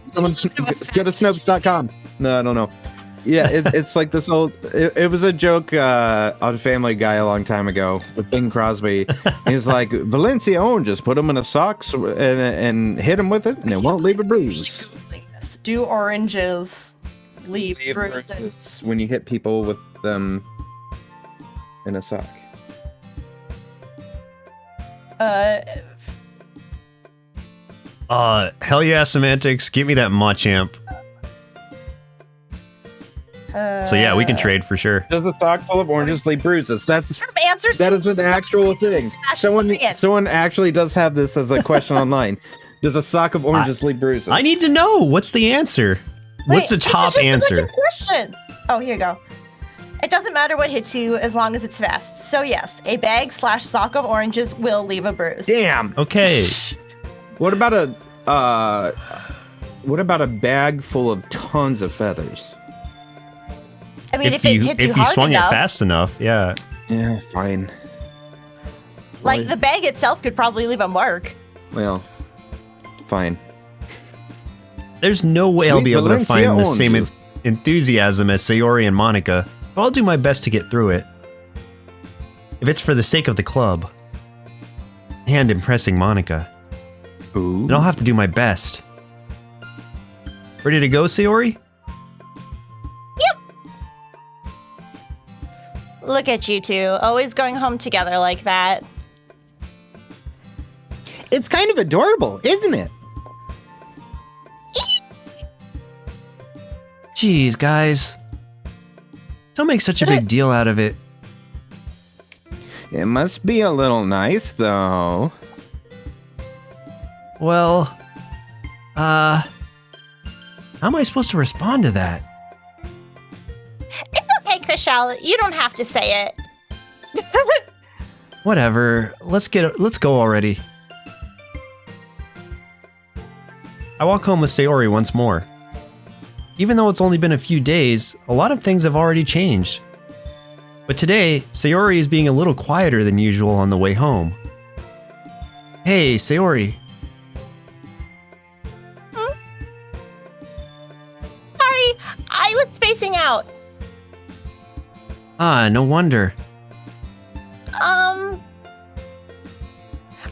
Someone's go to Snopes.com. No, I don't know. Yeah, it's like this old. It was a joke on Family Guy a long time ago with Bing Crosby. He's like, Valencia oranges, put them in a socks and hit them with it, and it won't leave a bruise. Do oranges leave bruises? When you hit people with them in a sock. Hell yeah, semantics. Give me that Machamp. So yeah, we can trade for sure. Does a sock full of oranges leave bruises? That is an actual thing. Science. Someone actually does have this as a question online. Does a sock of oranges leave bruises? I need to know. What's the answer? What's the top answer? Question. Oh, here you go. It doesn't matter what hits you as long as it's fast. So yes, a bag/sock of oranges will leave a bruise. Damn. Okay. What about a bag full of tons of feathers? I mean, if it hits you if you hard swung enough, it fast enough, yeah. Yeah, fine. like the bag itself could probably leave a mark. Well, fine. There's no way I'll Sweet be able to Valencia find the same oranges. enthusiasm as Sayori and Monica, but I'll do my best to get through it. If it's for the sake of the club and impressing Monica, Ooh. then I'll have to do my best. Ready to go, Sayori? Look at you two, always going home together like that. It's kind of adorable, isn't it? Jeez, guys. Don't make such a big deal out of it. It must be a little nice, though. Well, how am I supposed to respond to that? It's okay, Rochelle. You don't have to say it. Whatever. Let's go already. I walk home with Sayori once more. Even though it's only been a few days, a lot of things have already changed. But today, Sayori is being a little quieter than usual on the way home. Hey, Sayori. Sorry, I was spacing out. Ah, no wonder. I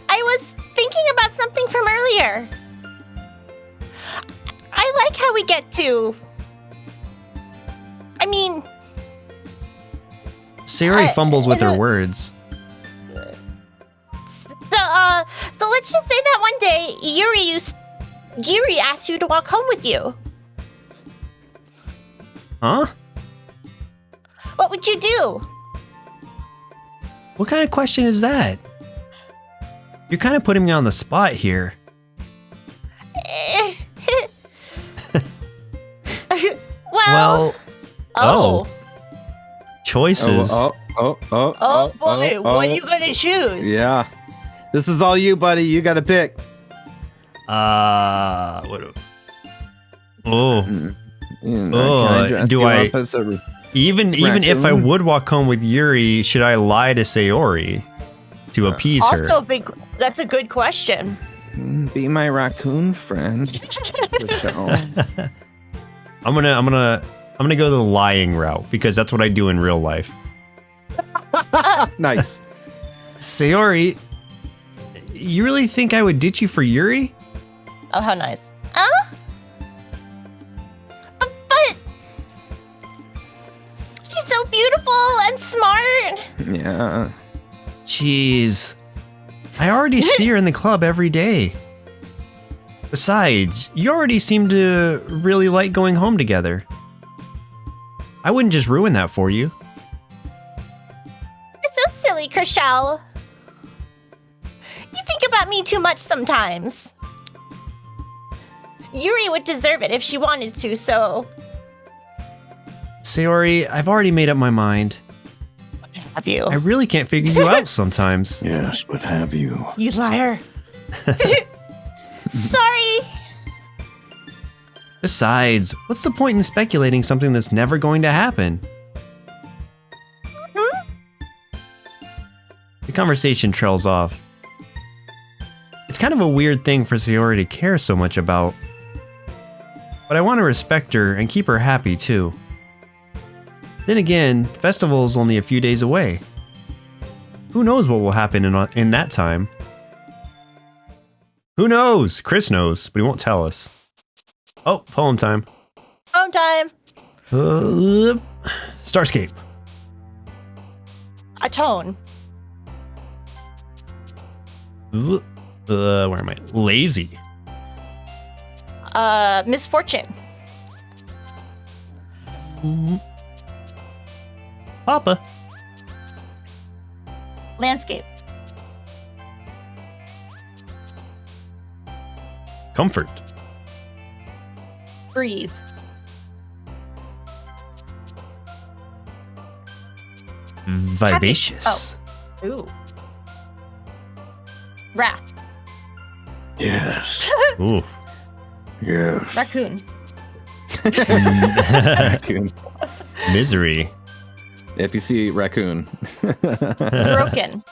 was thinking about something from earlier. I like how we get to... I mean... Sayori fumbles with her words. So let's just say that one day, Yuri asked you to walk home with you. Huh? What would you do? What kind of question is that? You're kind of putting me on the spot here. Well... Oh. Choices. Oh boy, what are you gonna choose? Yeah. This is all you, buddy. You gotta pick. What? Oh. Even if I would walk home with Yuri, should I lie to Sayori to appease her? Also, that's a good question. Be my raccoon friend. Rochelle. I'm gonna go the lying route because that's what I do in real life. Nice. Sayori, you really think I would ditch you for Yuri? Oh, how nice. But she's so beautiful and smart. Yeah. Jeez. I already see her in the club every day. Besides, you already seem to really like going home together. I wouldn't just ruin that for you. You're so silly, Rochelle. You think about me too much sometimes. Yuri would deserve it if she wanted to, so... Sayori, I've already made up my mind. Have you? I really can't figure you out sometimes. Yes, but have you? You liar. Sorry. Besides, what's the point in speculating something that's never going to happen? The conversation trails off. It's kind of a weird thing for Sayori to care so much about. But I want to respect her and keep her happy too. Then again, the festival is only a few days away. Who knows what will happen in that time? Who knows? Chris knows, but he won't tell us. Oh, poem time. Poem time. Starscape. Atone. Where am I? Lazy. Misfortune. Papa. Landscape. Comfort. Breathe. Vivacious. Ooh. Wrath. Yes. Ooh. Yes. Raccoon. Raccoon. Misery. If you see raccoon. Broken.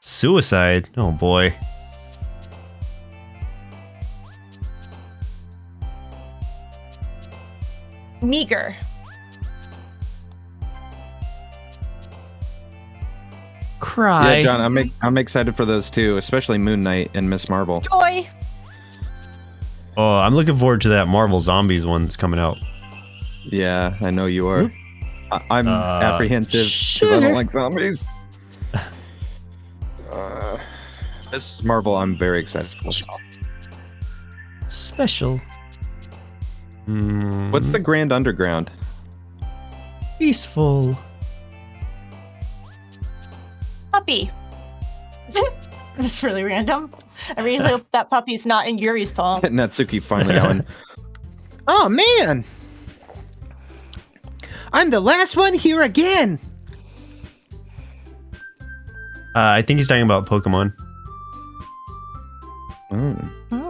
Suicide. Oh boy. Meager. Cry. Yeah, John, I'm excited for those too, especially Moon Knight and Miss Marvel. Joy. Oh, I'm looking forward to that Marvel Zombies one that's coming out. Yeah, I know you are. I'm apprehensive because I don't like zombies. Miss Marvel, I'm very excited for. Special. What's the Grand Underground? Be peaceful. Puppy. That's really random. I really hope that puppy's not in Yuri's poem. Natsuki finally going, Oh, man. I'm the last one here again. I think he's talking about Pokemon.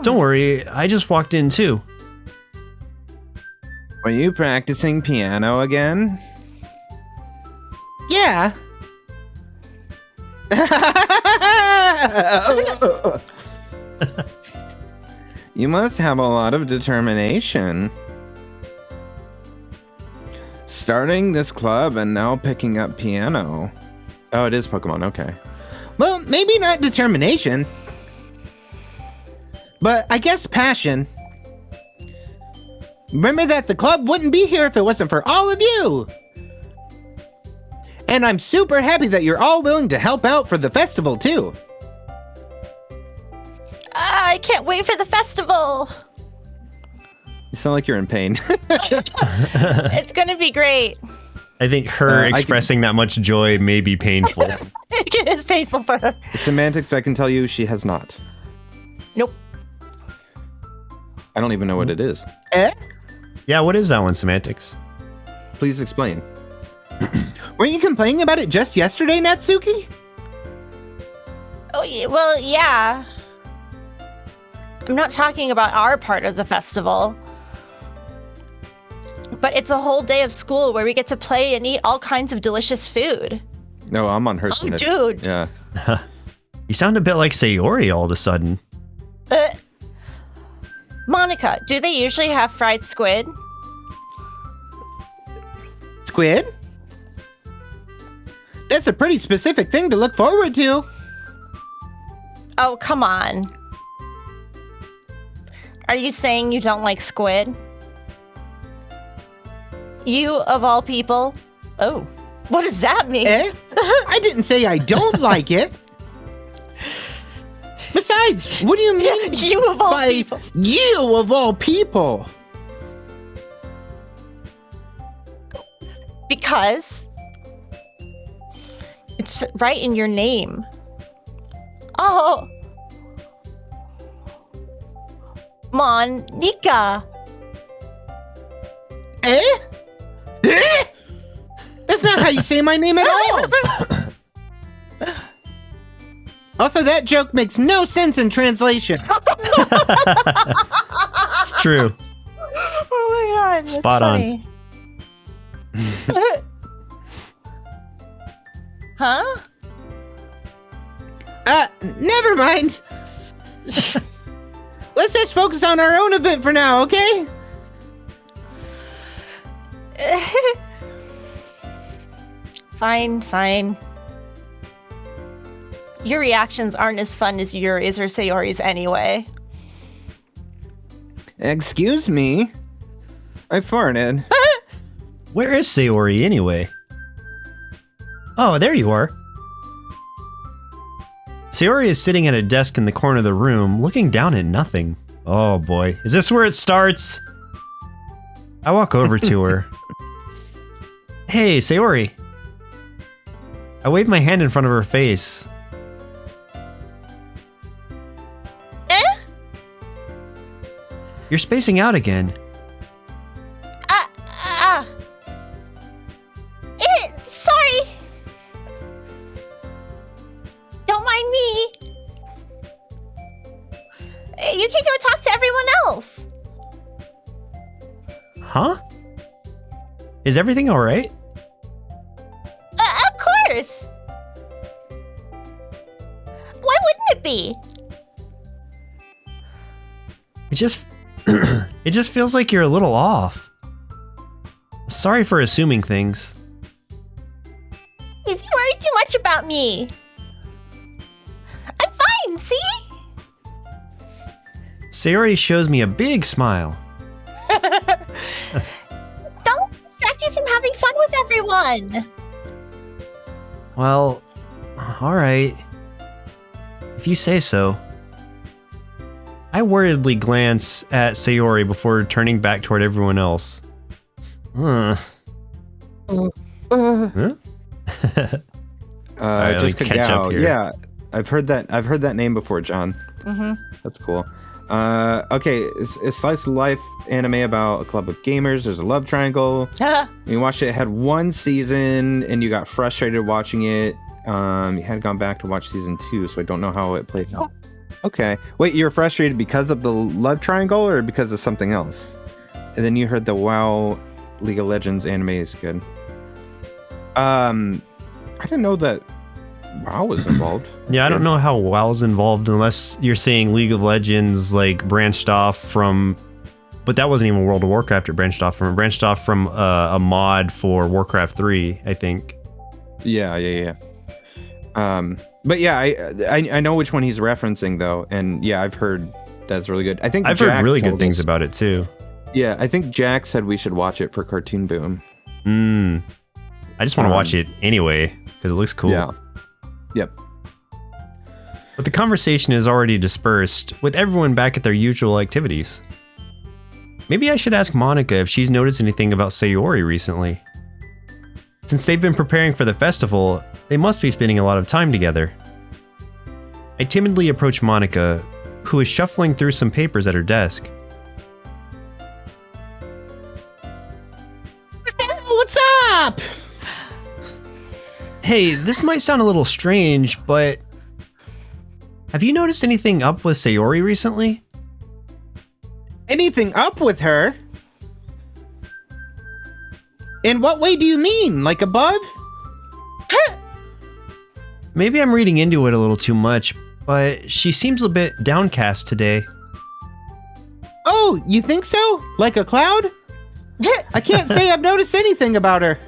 Don't worry, I just walked in too. were you practicing piano again? Yeah. You must have a lot of determination. Starting this club and now picking up piano. Oh, it is Pokemon, okay. Well, maybe not determination, but I guess passion. Remember that the club wouldn't be here if it wasn't for all of you. And I'm super happy that you're all willing to help out for the festival, too. I can't wait for the festival. You sound like you're in pain. It's gonna be great. I think her expressing that much joy may be painful. It is painful for her. Semantics, I can tell you she has not. Nope. I don't even know what it is. Yeah, what is that one, Semantics? Please explain. Weren't you complaining about it just yesterday, Natsuki? Oh, well, yeah. I'm not talking about our part of the festival. But it's a whole day of school where we get to play and eat all kinds of delicious food. No, I'm on her Oh, side. dude. Yeah. You sound a bit like Sayori all of a sudden. Monica, do they usually have fried squid? Squid? That's a pretty specific thing to look forward to. Oh, come on. Are you saying you don't like squid? You, of all people? Oh, what does that mean? I didn't say I don't like it. Besides, what do you mean You of all by people. you of all people? Because it's right in your name. Oh. Monica. That's not how you say my name at all. Also, that joke makes no sense in translation. It's true. Oh my god. That's Spot on. funny. Huh? Never mind. Let's just focus on our own event for now, okay? Fine. Your reactions aren't as fun as Yuri's or Sayori's anyway. Excuse me. I farted. Where is Sayori anyway? Oh, there you are. Sayori is sitting at a desk in the corner of the room, looking down at nothing. Oh boy, is this where it starts? I walk over to her. Hey, Sayori. I wave my hand in front of her face. You're spacing out again. Sorry. Don't mind me. You can go talk to everyone else. Huh? Is everything alright? Of course. Why wouldn't it be? It just feels like you're a little off. Sorry for assuming things. You worry too much about me. I'm fine, see? Sayori shows me a big smile. Don't distract you from having fun with everyone. Well, alright. If you say so. I worriedly glance at Sayori before turning back toward everyone else. Huh? right, let me Jessica catch up Gao. here. Yeah, I've heard that name before, John. Mm-hmm. That's cool. Okay, it's a slice of life anime about a club of gamers. There's a love triangle. You watched it. It had one season, and you got frustrated watching it. You had gone back to watch season 2, so I don't know how it plays out. Okay. Wait, you're frustrated because of the love triangle or because of something else? And then you heard the WoW League of Legends anime is good. I didn't know that WoW was involved. Yeah, I don't know how WoW's involved unless you're saying League of Legends like branched off from, but that wasn't even World of Warcraft. It branched off from a mod for Warcraft 3, I think. Yeah. But yeah, I know which one he's referencing though, and yeah, I've heard that's really good. I think I've Jack heard really good told things us- about it too. Yeah, I think Jack said we should watch it for Cartoon Boom. I just want to watch it anyway because it looks cool. Yeah. Yep. But the conversation is already dispersed, with everyone back at their usual activities. Maybe I should ask Monica if she's noticed anything about Sayori recently. Since they've been preparing for the festival, they must be spending a lot of time together. I timidly approach Monica, who is shuffling through some papers at her desk. What's up? Hey, this might sound a little strange, but have you noticed anything up with Sayori recently? Anything up with her? In what way do you mean? Like above? Maybe I'm reading into it a little too much, but she seems a bit downcast today. Oh, you think so? Like a cloud? I can't say I've noticed anything about her.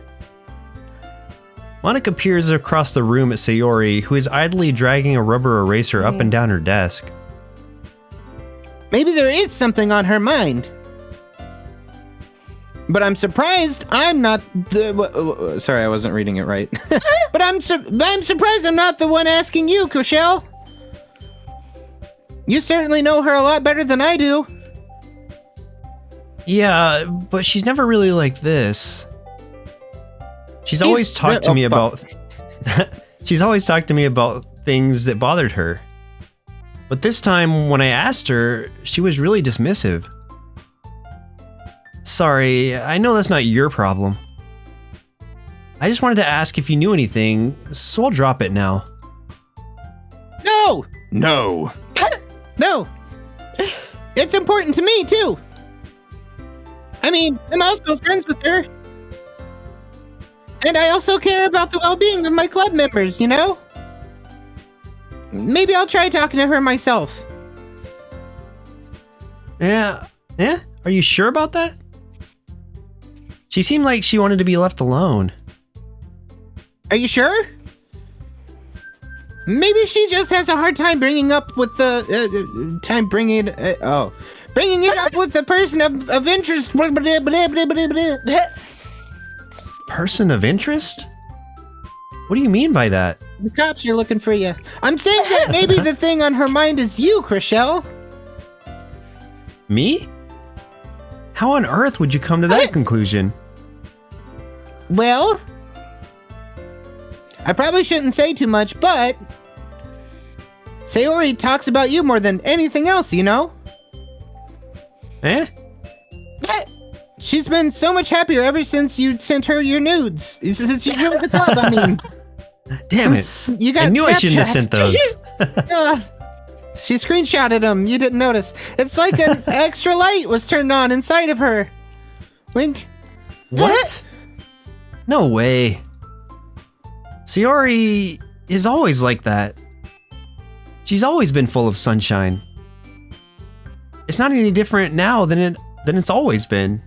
Monica peers across the room at Sayori, who is idly dragging a rubber eraser up and down her desk. Maybe there is something on her mind. But I'm surprised I'm not the... Sorry, I wasn't reading it right. But I'm surprised I'm not the one asking you, Rochelle. You certainly know her a lot better than I do. Yeah, but she's never really like this. She's always talked to me about... She's always talked to me about things that bothered her. But this time, when I asked her, she was really dismissive. Sorry, I know that's not your problem. I just wanted to ask if you knew anything, so I'll drop it now. No! No. No! It's important to me, too. I mean, I'm also friends with her. And I also care about the well-being of my club members, you know? Maybe I'll try talking to her myself. Yeah? Are you sure about that? She seemed like she wanted to be left alone. Are you sure? Maybe she just has a hard time bringing up with the bringing it up with the person of interest. Person of interest? What do you mean by that? The cops are looking for you. I'm saying that maybe the thing on her mind is you, Rochelle. Me? How on earth would you come to that conclusion? Well, I probably shouldn't say too much, but Sayori talks about you more than anything else, you know? Eh? She's been so much happier ever since you sent her your nudes. Since you joined the club, I mean. Damn it. Since you got I knew I shouldn't have Snapchat. sent those. She screenshotted them. You didn't notice. It's like an extra light was turned on inside of her. Wink. What? No way. Sayori is always like that. She's always been full of sunshine. It's not any different now than it's always been.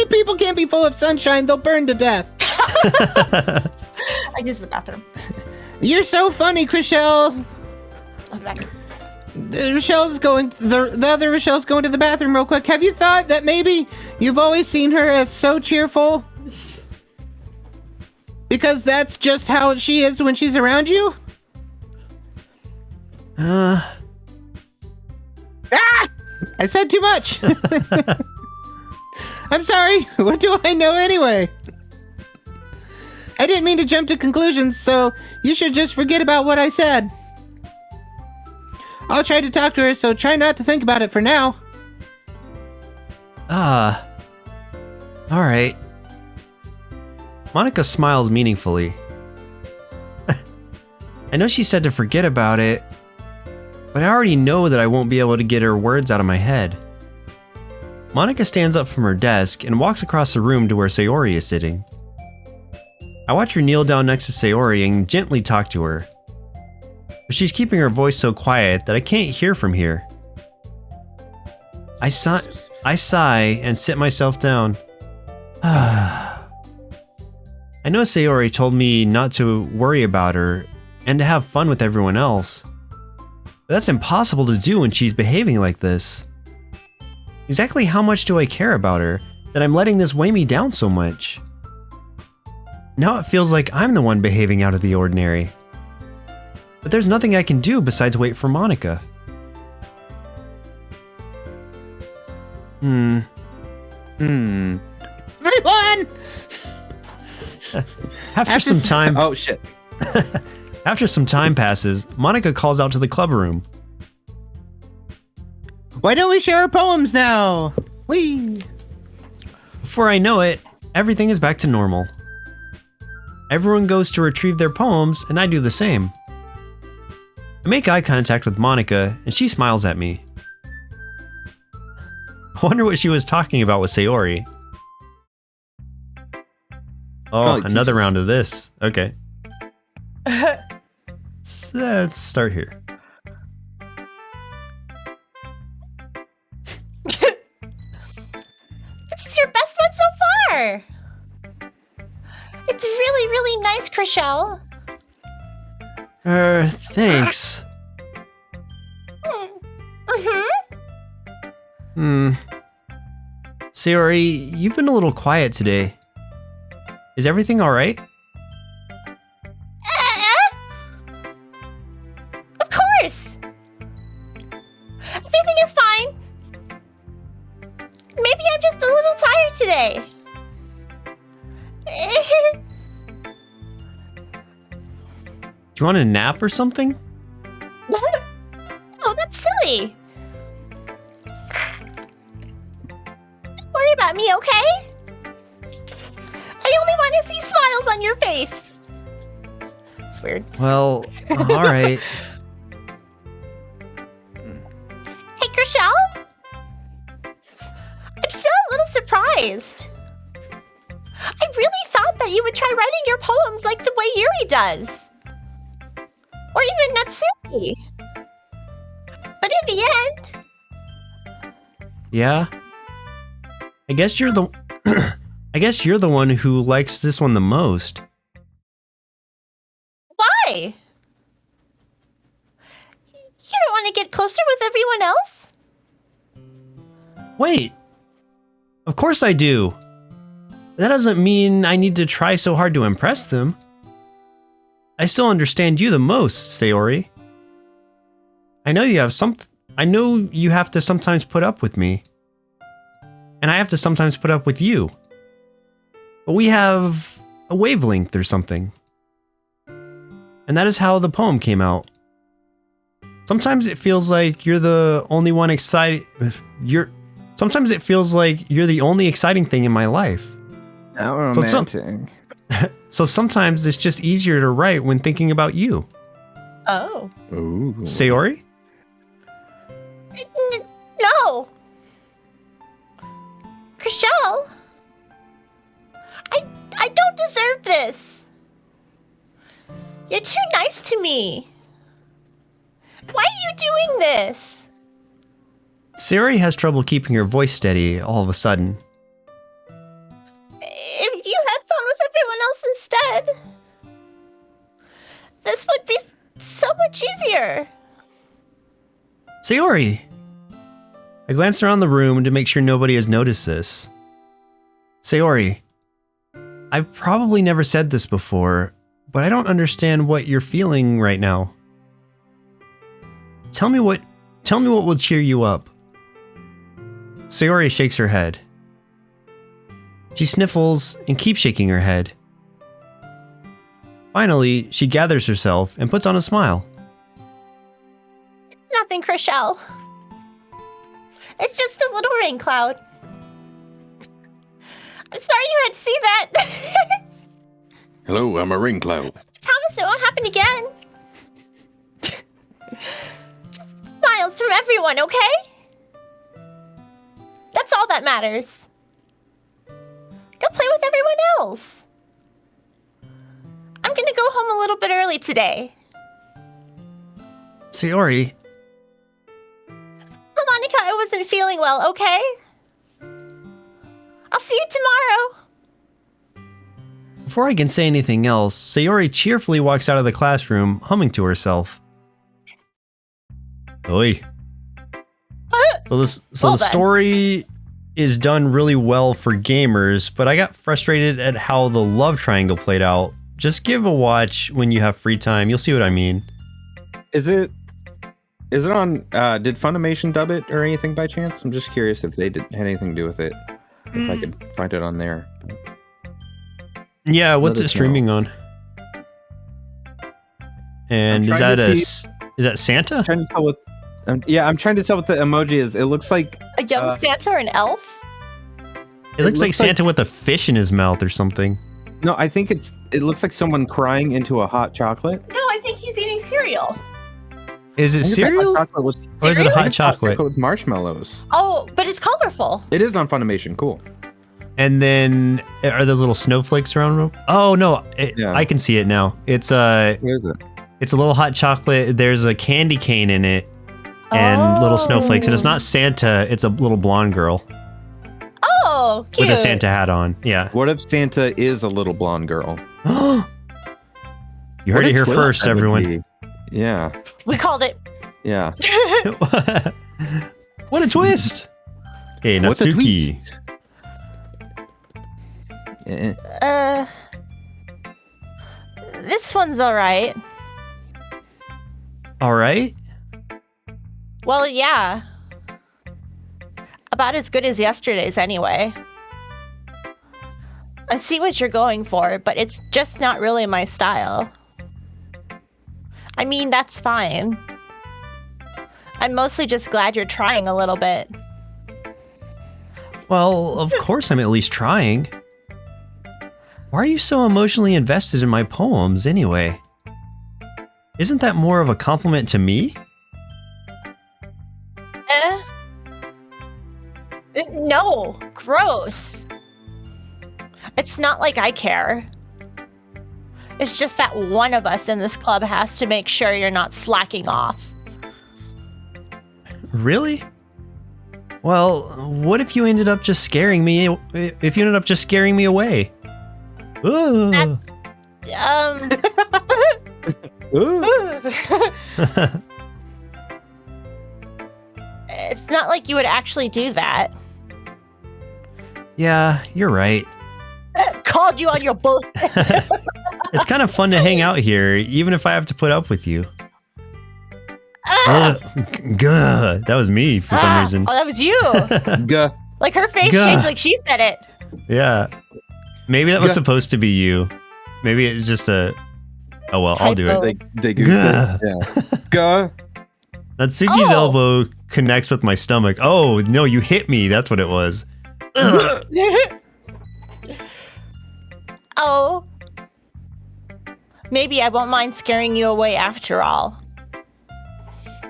People can't be full of sunshine. They'll burn to death. I use the bathroom. You're so funny, Rochelle. I'm back. The other Rochelle's going to the bathroom real quick. Have you thought that maybe you've always seen her as so cheerful? Because that's just how she is when she's around you? Ah! I said too much. I'm sorry. What do I know anyway? I didn't mean to jump to conclusions, so you should just forget about what I said. I'll try to talk to her, so try not to think about it for now. Alright. Monica smiles meaningfully. I know she said to forget about it, but I already know that I won't be able to get her words out of my head. Monica stands up from her desk and walks across the room to where Sayori is sitting. I watch her kneel down next to Sayori and gently talk to her. But she's keeping her voice so quiet that I can't hear from here. I sigh and sit myself down. I know Sayori told me not to worry about her and to have fun with everyone else. But that's impossible to do when she's behaving like this. Exactly how much do I care about her that I'm letting this weigh me down so much? Now it feels like I'm the one behaving out of the ordinary. But there's nothing I can do besides wait for Monica. Everyone! After some time... Oh, shit. After some time passes, Monica calls out to the club room. Why don't we share our poems now? Whee! Before I know it, everything is back to normal. Everyone goes to retrieve their poems, and I do the same. I make eye contact with Monica, and she smiles at me. I wonder what she was talking about with Sayori. Oh, another round of this. Okay. So let's start here. This is your best one so far. It's really, really nice, Rochelle. Thanks. Sayori, you've been a little quiet today. Is everything alright? Of course. Everything is fine. Maybe I'm just a little tired today. Do you want a nap or something? Oh, that's silly. Don't worry about me, okay? I only want to see smiles on your face. It's weird. Well, alright. Hey, Rochelle? I'm still a little surprised. I really thought that you would try writing your poems like the way Yuri does. Or even Natsumi. But in the end... Yeah? I guess you're the one who likes this one the most. Why? You don't want to get closer with everyone else? Wait. Of course I do. That doesn't mean I need to try so hard to impress them. I still understand you the most, Sayori. I know you have to sometimes put up with me. And I have to sometimes put up with you. But we have a wavelength or something. And that is how the poem came out. Sometimes it feels like you're the only one excited. Sometimes it feels like you're the only exciting thing in my life. How romantic. So sometimes it's just easier to write when thinking about you. Oh. Ooh. Sayori? No. Rochelle. I don't deserve this. You're too nice to me. Why are you doing this? Sayori has trouble keeping her voice steady all of a sudden. If you had fun with everyone else instead, this would be so much easier. Sayori! I glanced around the room to make sure nobody has noticed this. Sayori, I've probably never said this before, but I don't understand what you're feeling right now. Tell me what will cheer you up. Sayori shakes her head. She sniffles and keeps shaking her head. Finally, she gathers herself and puts on a smile. It's nothing, Rochelle. It's just a little rain cloud. I'm sorry you had to see that. Hello, I'm a ring cloud. I promise it won't happen again. Just smiles from everyone, okay? That's all that matters. Go play with everyone else. I'm gonna go home a little bit early today. Sayori, Monica, I wasn't feeling well, okay? I'll see you tomorrow. before I can say anything else, Sayori cheerfully walks out of the classroom, humming to herself. Oi. So Well the then. story is done really well for gamers, but I got frustrated at how the love triangle played out. Just give a watch when you have free time. You'll see what I mean. Is it on, did Funimation dub it or anything by chance? I'm just curious if they had anything to do with it. If I could find it on there. Yeah, what's Let it us streaming on? And I'm is trying that to is that Santa? I'm trying to tell what, I'm trying to tell what the emoji is. It looks like, A young Santa or an elf? It looks like looks like- Santa with a fish in his mouth or something. no, I think it looks like someone crying into a hot chocolate. No, I think he's eating cereal. Is it I think that cereal? hot chocolate was- Or is it a Cereal? hot chocolate? with marshmallows. Oh, but it's colorful. It is on Funimation. Cool. And then are those little snowflakes around them? Oh no, Yeah. I can see it now. It's What is it? a little hot chocolate. There's a candy cane in it and little snowflakes, and it's not Santa. It's a little blonde girl Oh, cute. with a Santa hat on. Yeah. What if Santa is a little blonde girl? You heard What it a here twist first, that would everyone. be. Yeah. We called it. Yeah. What a twist! Hey, What a Natsuki. twist. Eh. This one's alright. All right. Well, yeah. About as good as yesterday's, anyway. I see what you're going for, but it's just not really my style. I mean, that's fine. I'm mostly just glad you're trying a little bit. Well, of course I'm at least trying. Why are you so emotionally invested in my poems anyway? Isn't that more of a compliment to me? No, gross. It's not like I care. It's just that one of us in this club has to make sure you're not slacking off. Really? Well, what if you ended up just scaring me? If you ended up just scaring me away? Ooh. Ooh. It's not like you would actually do that. Yeah, you're right. Called you on your bull. It's kind of fun to hang out here, even if I have to put up with you. Ah! Gah, that was me for some reason. Oh, that was you. Gah. Like her face Gah. changed like she said it. Yeah. Maybe that was Gah. supposed to be you. Maybe it's just a... Oh well, I'll do Typo. it. They Gah. Yeah. Gah. Natsuki's Oh. elbow connects with my stomach. Oh, no, you hit me. That's what it was. Ugh. Oh. Maybe I won't mind scaring you away after all.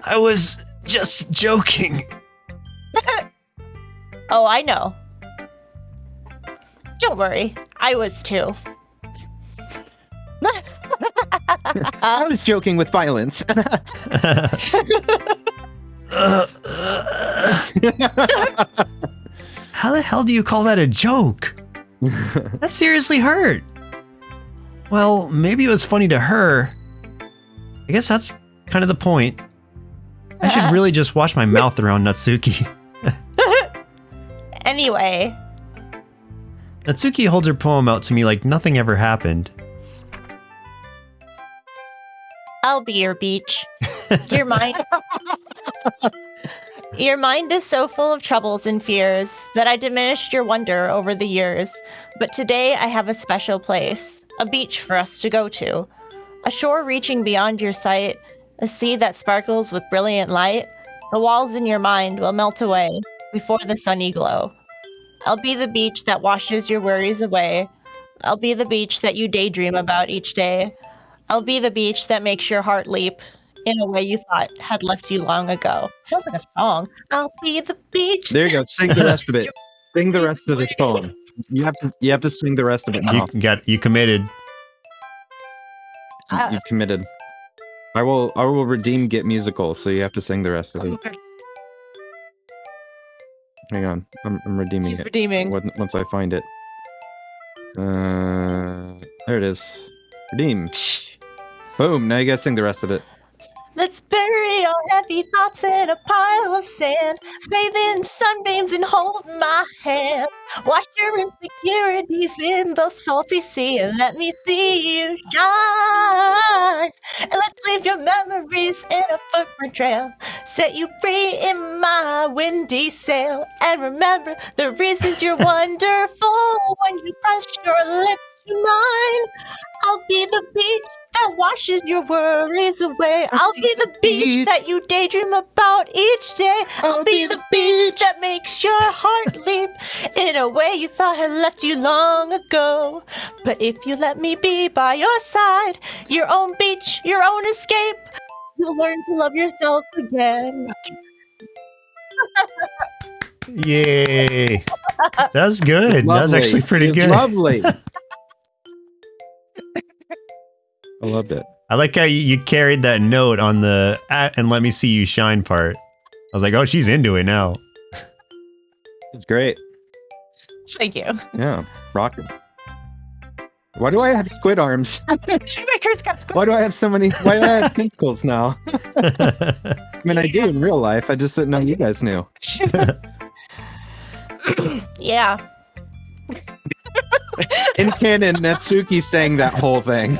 I was just joking. Oh, I know. Don't worry. I was too. I was joking with violence. How the hell do you call that a joke? That seriously hurt. Well, maybe it was funny to her. I guess that's kind of the point. I should really just watch my mouth around Natsuki. Anyway, Natsuki holds her poem out to me like nothing ever happened. I'll be your beach. Your mind. Your mind is so full of troubles and fears that I diminished your wonder over the years. But today I have a special place, a beach for us to go to, a shore reaching beyond your sight, a sea that sparkles with brilliant light. The walls in your mind will melt away before the sunny glow. I'll be the beach that washes your worries away. I'll be the beach that you daydream about each day. I'll be the beach that makes your heart leap in a way you thought had left you long ago. Sounds like a song. I'll be the beach. There you go. Sing the rest of it. Sing the rest of this poem. You have to sing the rest of it now. You committed. You've committed. I will redeem Get Musical, so you have to sing the rest of it. Okay. Hang on. I'm redeeming He's it. redeeming. Once I find it. There it is. Redeem. Boom. Now you gotta sing the rest of it. Let's bury our heavy thoughts in a pile of sand, bathe in sunbeams and hold my hand. Wash your insecurities in the salty sea and let me see you shine. And let's leave your memories in a footprint trail, set you free in my windy sail. And remember the reasons you're wonderful when you press your lips to mine. I'll be the beach that washes your worries away. I'll be the beach that you daydream about each day. I'll be the beach that makes your heart leap in a way you thought had left you long ago. But if you let me be by your side, your own beach, your own escape, you'll learn to love yourself again. Yay. That's good. That's actually pretty good. Lovely. I loved it. I like how you carried that note on the at and let me see you shine part. I was like, oh, she's into it now. It's great. Thank you. Yeah. Rocking. Why do I have squid arms? Shoemaker's got squid. Why do I have so many? Why do I have tentacles now? I mean, I do in real life. I just didn't know you guys knew. Yeah. In canon, Natsuki sang that whole thing.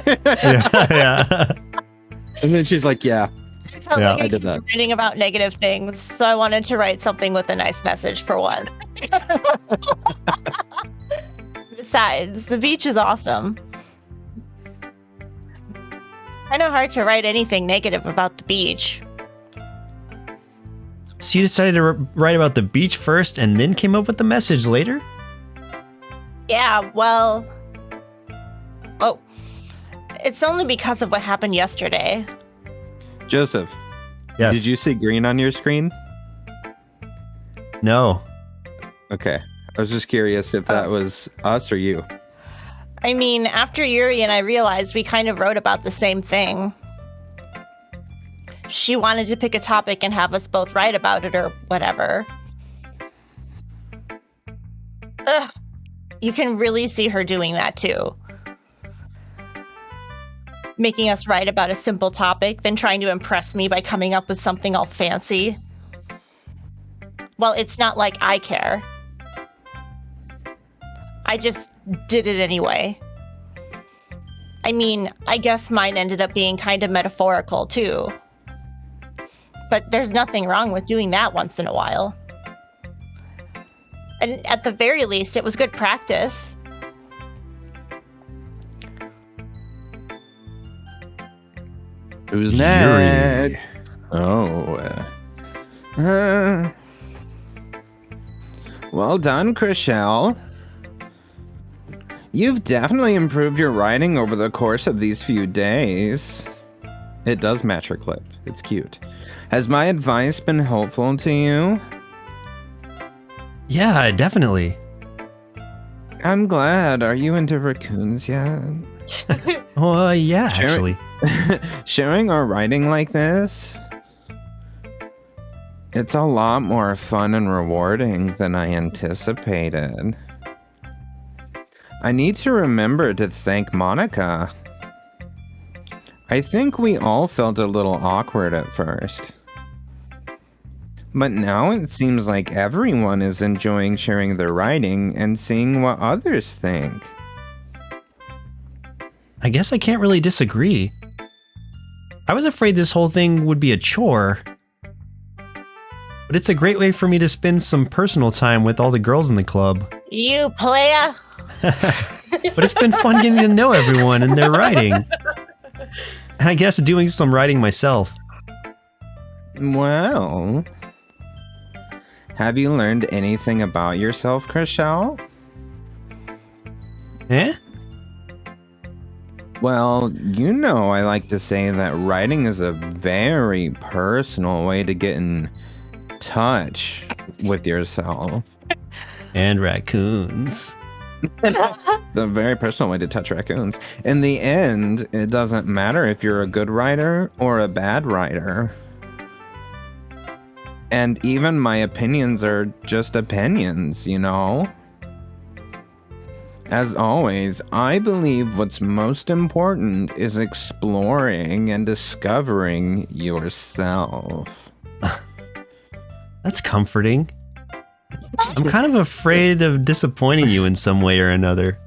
yeah. And then she's like, yeah. I felt Yeah, like I I did keep that. writing about negative things, so I wanted to write something with a nice message for once. Besides, the beach is awesome. Kind of hard to write anything negative about the beach. So you decided to write about the beach first and then came up with the message later? Yeah, well... Oh. It's only because of what happened yesterday. Joseph, Yes. did you see green on your screen? No. Okay. I was just curious if that was us or you. I mean, after Yuri and I realized we kind of wrote about the same thing. She wanted to pick a topic and have us both write about it or whatever. Ugh. You can really see her doing that too. Making us write about a simple topic, then trying to impress me by coming up with something all fancy. Well, it's not like I care. I just did it anyway. I mean, I guess mine ended up being kind of metaphorical too. But there's nothing wrong with doing that once in a while. And at the very least, it was good practice. Who's Yuri. next? Oh. Well done, Rochelle. You've definitely improved your writing over the course of these few days. It does match her clip. It's cute. Has my advice been helpful to you? Yeah, definitely. I'm glad. Are you into raccoons yet? Yeah, Sure. actually. Sharing our writing like this, it's a lot more fun and rewarding than I anticipated. I need to remember to thank Monica. I think we all felt a little awkward at first. But now it seems like everyone is enjoying sharing their writing and seeing what others think. I guess I can't really disagree. I was afraid this whole thing would be a chore. But it's a great way for me to spend some personal time with all the girls in the club. You playa. But it's been fun getting to know everyone and their writing. And I guess doing some writing myself. Well, have you learned anything about yourself, Rochelle? Eh? Well, you know I like to say that writing is a very personal way to get in touch with yourself. And raccoons. The very personal way to touch raccoons. In the end, it doesn't matter if you're a good writer or a bad writer. And even my opinions are just opinions, you know? As always, I believe what's most important is exploring and discovering yourself. That's comforting. I'm kind of afraid of disappointing you in some way or another.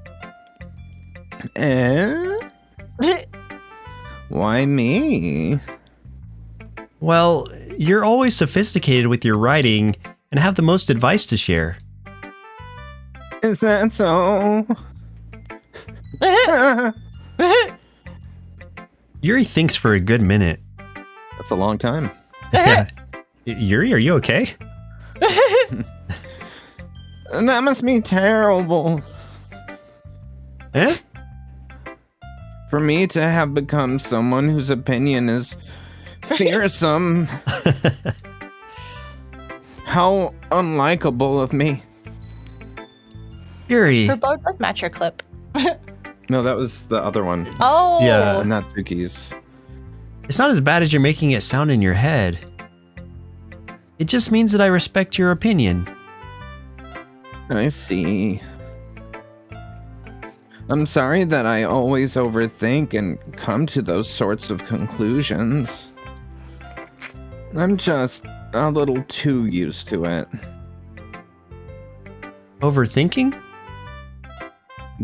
Eh? Why me? Well, you're always sophisticated with your writing and have the most advice to share. Is that so? Yuri thinks for a good minute. That's a long time. Yeah. Yuri, are you okay? That must be terrible. Eh? For me to have become someone whose opinion is fearsome. How unlikable of me. Yuri. Her bow does match your clip. No, that was the other one. Oh. Yeah. And that's Suki's. It's not as bad as you're making it sound in your head. It just means that I respect your opinion. I see. I'm sorry that I always overthink and come to those sorts of conclusions. I'm just a little too used to it. Overthinking?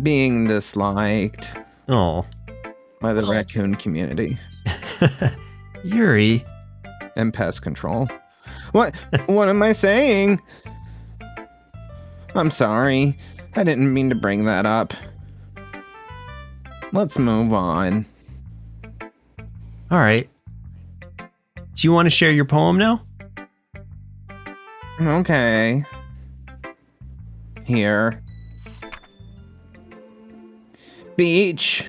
Being disliked Oh. by the raccoon community Yuri. and pest control. What am I saying? I'm sorry. I didn't mean to bring that up. Let's move on. All right. Do you want to share your poem now? Okay. Here. Beach.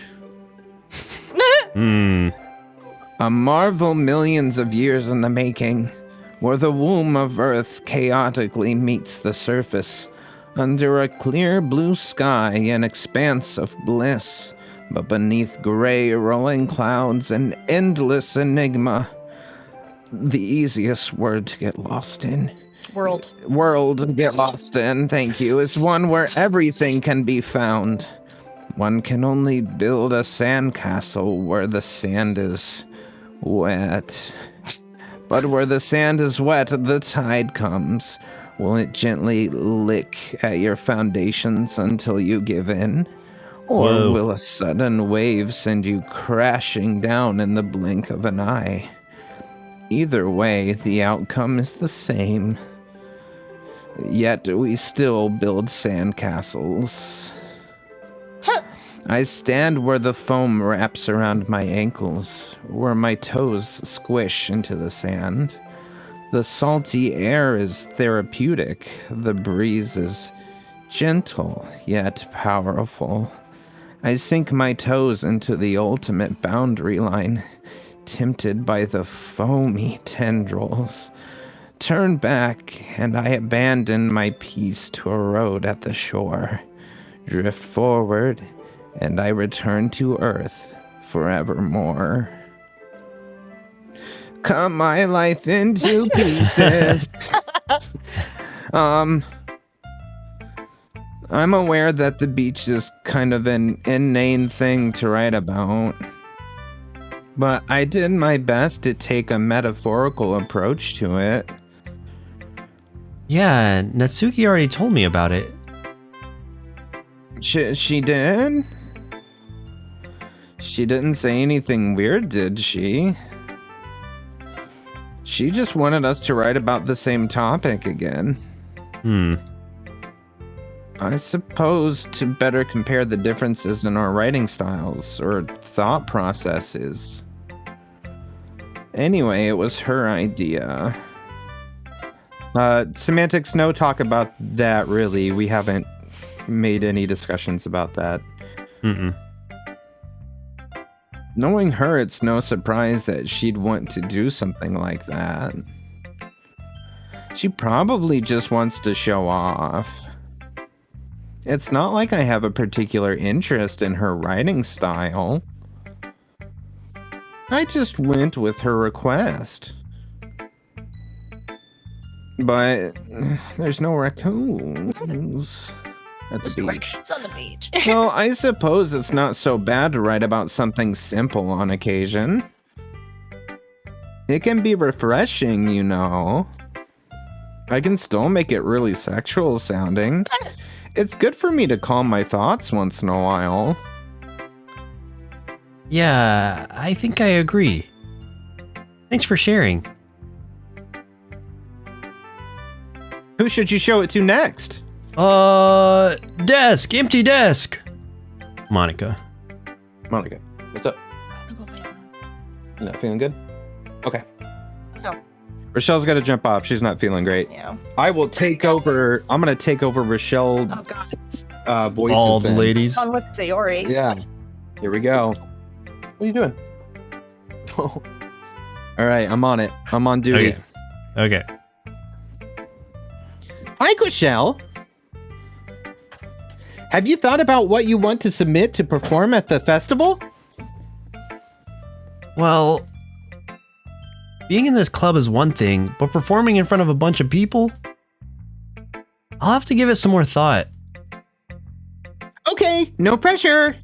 A marvel millions of years in the making, where the womb of Earth chaotically meets the surface, under a clear blue sky, an expanse of bliss, but beneath gray rolling clouds, an endless enigma. The easiest word to get lost in. World. World to get lost in, thank you, is one where everything can be found. One can only build a sandcastle where the sand is wet. But where the sand is wet, the tide comes. Will it gently lick at your foundations until you give in? Or Whoa. will a sudden wave send you crashing down in the blink of an eye? Either way, the outcome is the same. Yet we still build sandcastles. I stand where the foam wraps around my ankles, where my toes squish into the sand. The salty air is therapeutic. The breeze is gentle yet powerful. I sink my toes into the ultimate boundary line, tempted by the foamy tendrils. Turn back, and I abandon my peace to a road at the shore. Drift forward, and I return to Earth forevermore. Cut my life into pieces. I'm aware that the beach is kind of an inane thing to write about. But I did my best to take a metaphorical approach to it. Yeah, Natsuki already told me about it. She did? She didn't say anything weird, did she? She just wanted us to write about the same topic again. I suppose to better compare the differences in our writing styles or thought processes. Anyway, it was her idea. Semantics, no talk about that, really. We haven't made any discussions about that. Mm-mm. Knowing her, it's no surprise that she'd want to do something like that. She probably just wants to show off. It's not like I have a particular interest in her writing style. I just went with her request. But there's no raccoons at the beach. It's on the beach. Well, I suppose it's not so bad to write about something simple on occasion. It can be refreshing, you know. I can still make it really sexual sounding. It's good for me to calm my thoughts once in a while. Yeah, I think I agree. Thanks for sharing. Who should you show it to next? Desk, empty desk. Monica. Monica, what's up? You not feeling good? Okay. No. Rochelle's got to jump off. She's not feeling great. Yeah. I will take over. I'm going to take over Rochelle Oh god. voices. All the then. ladies. On with Sayori. Yeah. Here we go. What are you doing? All right, I'm on it. I'm on duty. Okay. Hi, Rochelle. Have you thought about what you want to submit to perform at the festival? Well, being in this club is one thing, but performing in front of a bunch of people? I'll have to give it some more thought. Okay, no pressure.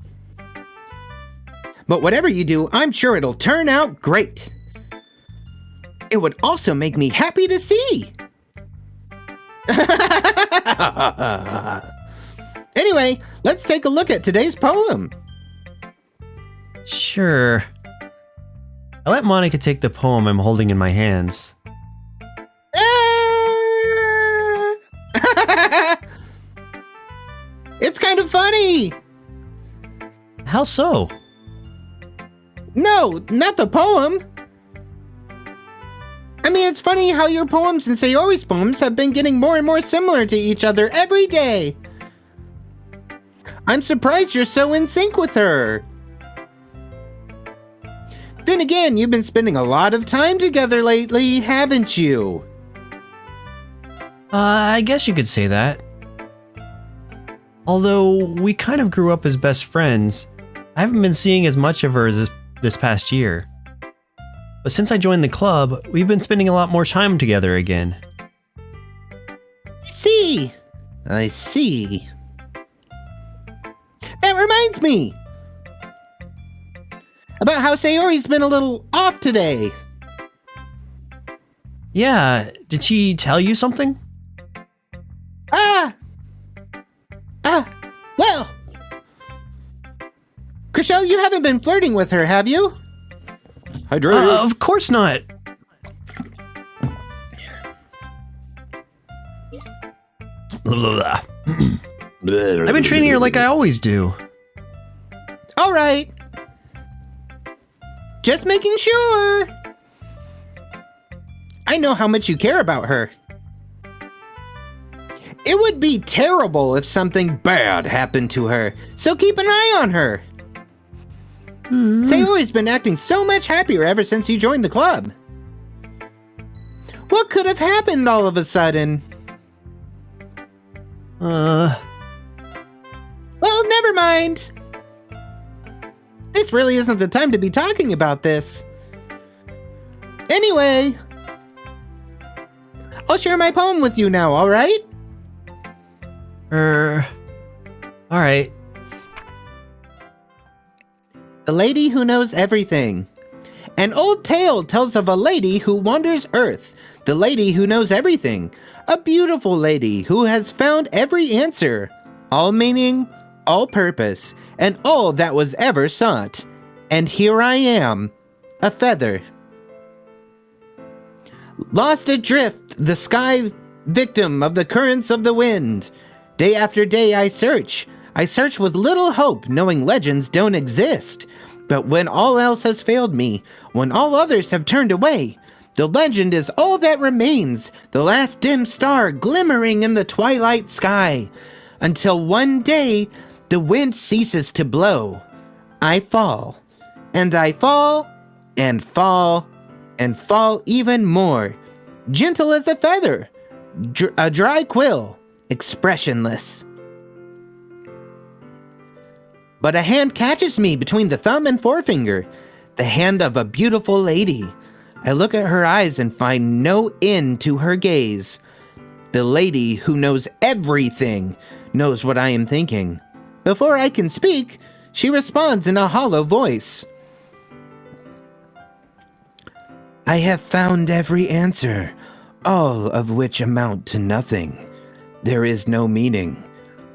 But whatever you do, I'm sure it'll turn out great. It would also make me happy to see. Anyway, let's take a look at today's poem. Sure. I let Monica take the poem I'm holding in my hands. It's kind of funny. How so? No, not the poem. I mean, it's funny how your poems and Sayori's poems have been getting more and more similar to each other every day. I'm surprised you're so in sync with her. Then again, you've been spending a lot of time together lately, haven't you? I guess you could say that. Although we kind of grew up as best friends, I haven't been seeing as much of her as this past year. But since I joined the club, we've been spending a lot more time together again. I see. That reminds me about how Sayori's been a little off today. Yeah, did she tell you something? Well. Rochelle, you haven't been flirting with her, have you? Hydrated. Of course not. I've been treating her like I always do. All right. Just making sure. I know how much you care about her. It would be terrible if something bad happened to her, so keep an eye on her. Sayori's been acting so much happier ever since you joined the club. What could have happened all of a sudden? Well, never mind. This really isn't the time to be talking about this. Anyway, I'll share my poem with you now, all right? All right. The Lady Who Knows Everything. An old tale tells of a lady who wanders Earth. The lady who knows everything. A beautiful lady who has found every answer. All meaning, all purpose, and all that was ever sought. And here I am, a feather. Lost adrift, the sky victim of the currents of the wind. Day after day I search. I search with little hope, knowing legends don't exist. But when all else has failed me, when all others have turned away, the legend is all that remains, the last dim star glimmering in the twilight sky. Until one day, the wind ceases to blow. I fall, and I fall, and fall, and fall even more. Gentle as a feather, a dry quill, expressionless. But a hand catches me between the thumb and forefinger, the hand of a beautiful lady. I look at her eyes and find no end to her gaze. The lady who knows everything knows what I am thinking. Before I can speak, she responds in a hollow voice. I have found every answer, all of which amount to nothing. There is no meaning,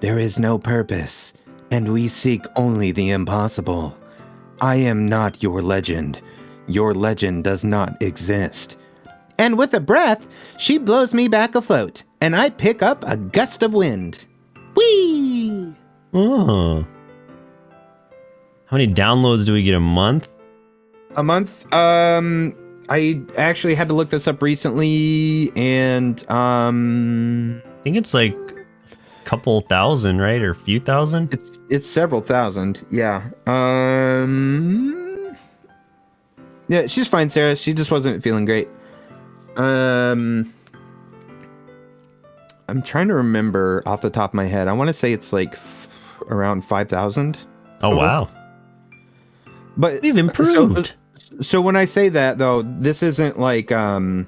there is no purpose, and we seek only the impossible. I am not your legend. Your legend does not exist. And with a breath, she blows me back afloat, and I pick up a gust of wind. Whee! Oh. How many downloads do we get a month? A month? I actually had to look this up recently, and I think it's like a couple thousand, right? Or a few thousand? it's several thousand. Yeah. Yeah, she's fine, Sarah. She just wasn't feeling great. I'm trying to remember off the top of my head. I want to say it's like around 5,000. Oh, wow. But We've improved. So when I say that, though, this isn't like Per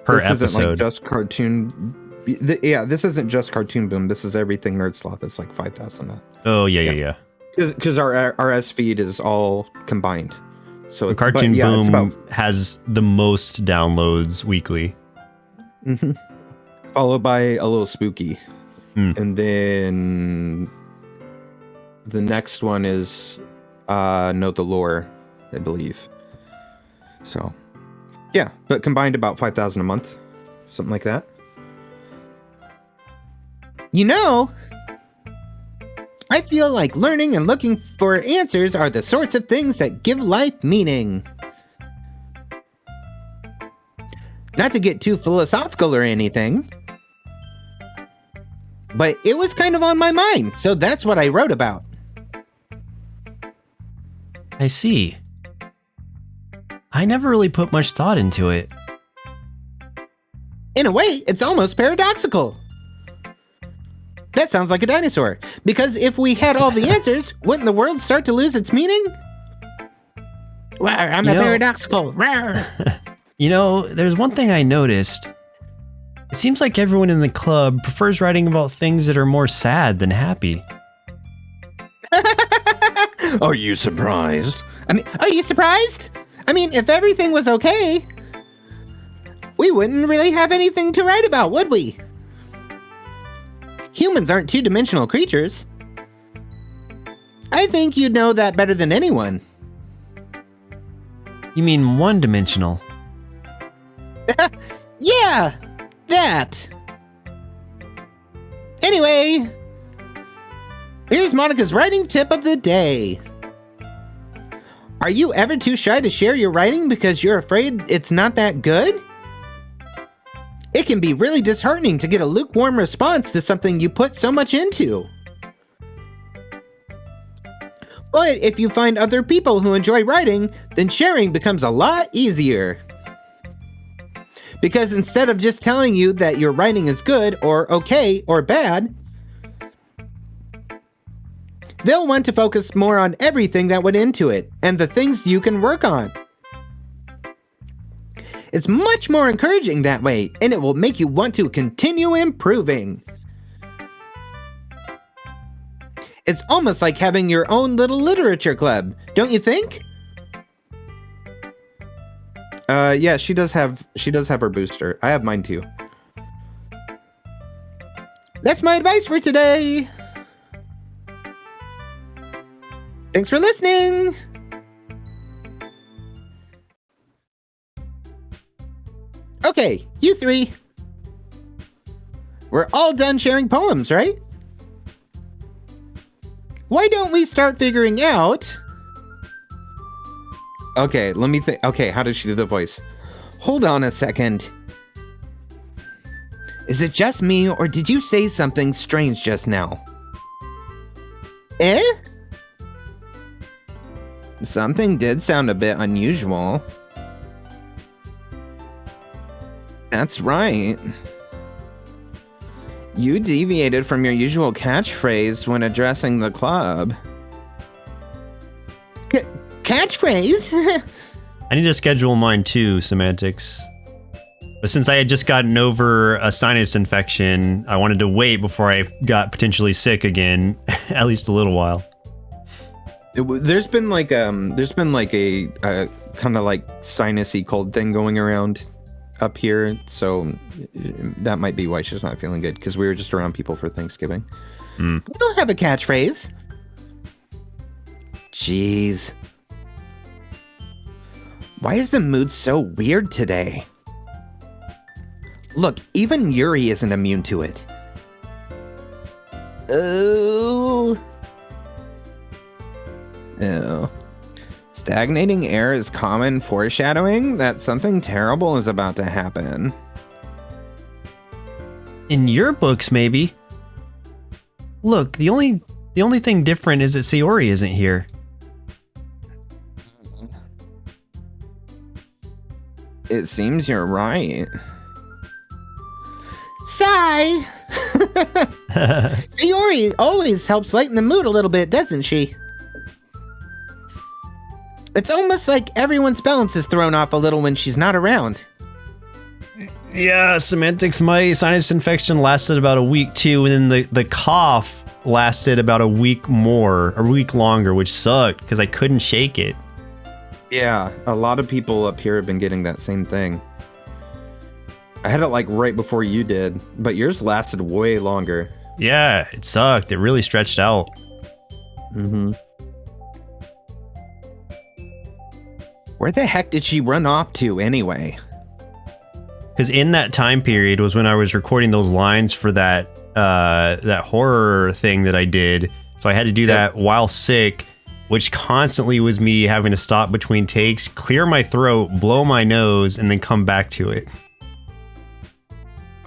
this episode. isn't like just cartoon. Yeah, this isn't just Cartoon Boom. This is everything NerdSloth. It's like 5,000. Oh, yeah. Because our RS feed is all combined. So The Cartoon but, yeah, it's Boom about, has the most downloads weekly. followed by a little spooky, Hmm. and then the next one is Know the Lore, I believe. So yeah, but combined about 5,000 a month, something like that. You know, I feel like learning and looking for answers are the sorts of things that give life meaning. Not to get too philosophical or anything, but it was kind of on my mind, so that's what I wrote about. I see. I never really put much thought into it. In a way, it's almost paradoxical. That sounds like a dinosaur, because if we had all the answers, wouldn't the world start to lose its meaning? Rawr, I'm You a know- paradoxical. Rawr. You know, there's one thing I noticed. It seems like everyone in the club prefers writing about things that are more sad than happy. Are you surprised? I mean, are you surprised? I mean, if everything was okay, we wouldn't really have anything to write about, would we? Humans aren't two-dimensional creatures. I think you'd know that better than anyone. You mean one-dimensional? Yeah, that. Anyway, here's Monica's writing tip of the day. Are you ever too shy to share your writing because you're afraid it's not that good? It can be really disheartening to get a lukewarm response to something you put so much into. But if you find other people who enjoy writing, then sharing becomes a lot easier. Because instead of just telling you that your writing is good or okay or bad, they'll want to focus more on everything that went into it and the things you can work on. It's much more encouraging that way, and it will make you want to continue improving. It's almost like having your own little literature club, don't you think? Yeah, she does have her booster. I have mine too. That's my advice for today. Thanks for listening. Okay, you three. We're all done sharing poems, right? why don't we start figuring out... Okay, let me think. Okay, how did she do the voice? Hold on a second. Is it just me, or did you say something strange just now? Eh? Something did sound a bit unusual. That's right. You deviated from your usual catchphrase when addressing the club. Catchphrase? I need to schedule mine too, Semantics. But since I had just gotten over a sinus infection, I wanted to wait before I got potentially sick again, at least a little while. There's been like a kind of like sinusy cold thing going around up here, so that might be why she's not feeling good, because we were just around people for Thanksgiving. We don't have a catchphrase. Jeez. Why is the mood so weird today? Look, even Yuri isn't immune to it. Oh. Ew. Stagnating air is common foreshadowing that something terrible is about to happen. In your books, maybe. Look, the only thing different is that Sayori isn't here. It seems you're right. Sigh! Sayori always helps lighten the mood a little bit, doesn't she? It's almost like everyone's balance is thrown off a little when she's not around. Yeah, Semantics, my sinus infection lasted about a week too, and then the cough lasted about a week longer, which sucked because I couldn't shake it. Yeah, a lot of people up here have been getting that same thing. I had it like right before you did, but yours lasted way longer. Yeah, it sucked. It really stretched out. Mm-hmm. Where the heck did she run off to anyway? Because in that time period was when I was recording those lines for that horror thing that I did. So I had to do that while sick, which constantly was me having to stop between takes, clear my throat, blow my nose, and then come back to it.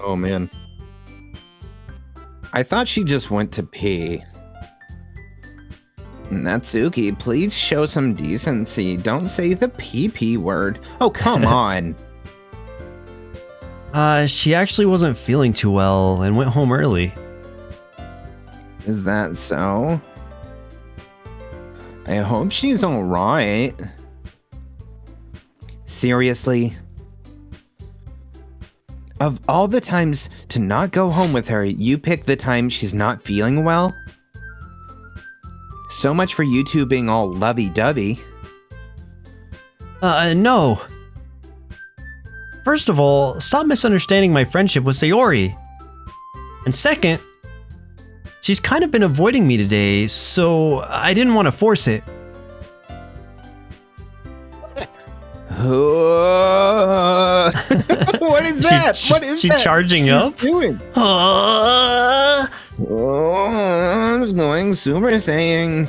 Oh man. I thought she just went to pee. Natsuki, please show some decency. Don't say the pee word. Oh, come on. She actually wasn't feeling too well and went home early. Is that so? I hope she's alright. Seriously? Of all the times to not go home with her, you pick the time she's not feeling well? So much for you two being all lovey-dovey. No. First of all, stop misunderstanding my friendship with Sayori. And second, she's kind of been avoiding me today, so I didn't want to force it. What is that? What is she that? charging up? Doing? Oh, I'm going Super Saiyan.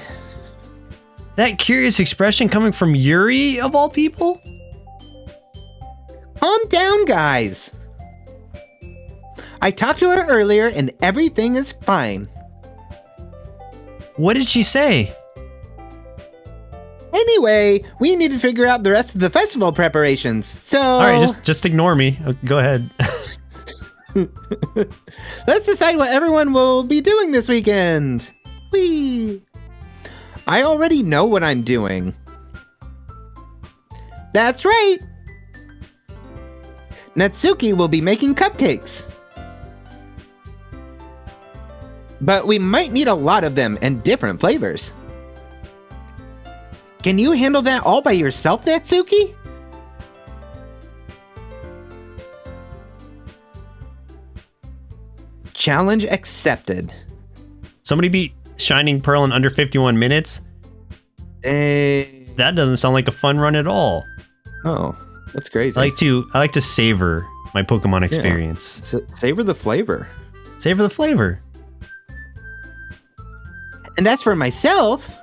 That curious expression coming from Yuri, of all people? Calm down, guys. I talked to her earlier and everything is fine. What did she say? Anyway, we need to figure out the rest of the festival preparations, so... Alright, just ignore me. Go ahead. Let's decide what everyone will be doing this weekend. Whee! I already know what I'm doing. That's right! Natsuki will be making cupcakes. But we might need a lot of them and different flavors. Can you handle that all by yourself, Natsuki? Challenge accepted. Somebody beat Shining Pearl in under 51 minutes? That doesn't sound like a fun run at all. Oh, that's crazy. I like to savor my Pokemon experience. Savor the flavor. Savor the flavor. And as for myself,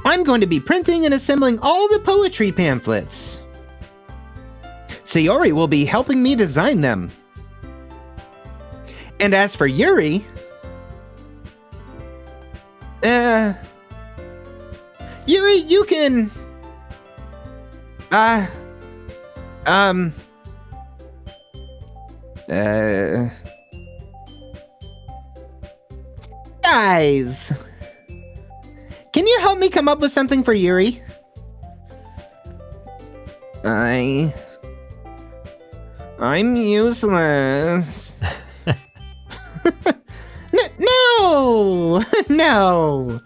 I'm going to be printing and assembling all the poetry pamphlets. Sayori will be helping me design them. And as for Yuri, Yuri, you can, guys, can you help me come up with something for Yuri? I'm useless. No, no,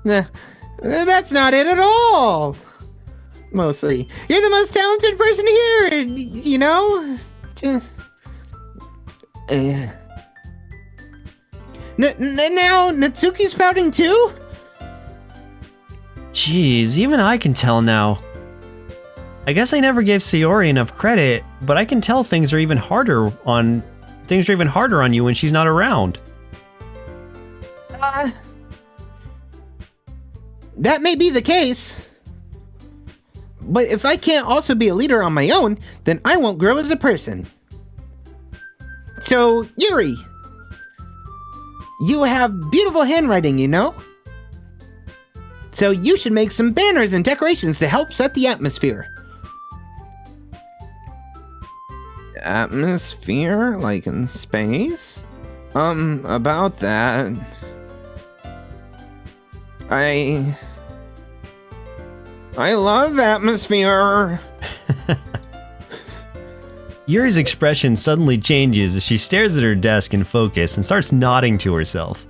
that's not it at all. Mostly, you're the most talented person here. You know. Now Natsuki's pouting too. Jeez, even I can tell now. I guess I never gave Sayori enough credit, but I can tell things are even harder on you when she's not around. That may be the case. But if I can't also be a leader on my own, then I won't grow as a person. So, Yuri, you have beautiful handwriting, you know? So you should make some banners and decorations to help set the atmosphere. Atmosphere? Like in space? About that... I love atmosphere. Yuri's expression suddenly changes as she stares at her desk in focus and starts nodding to herself.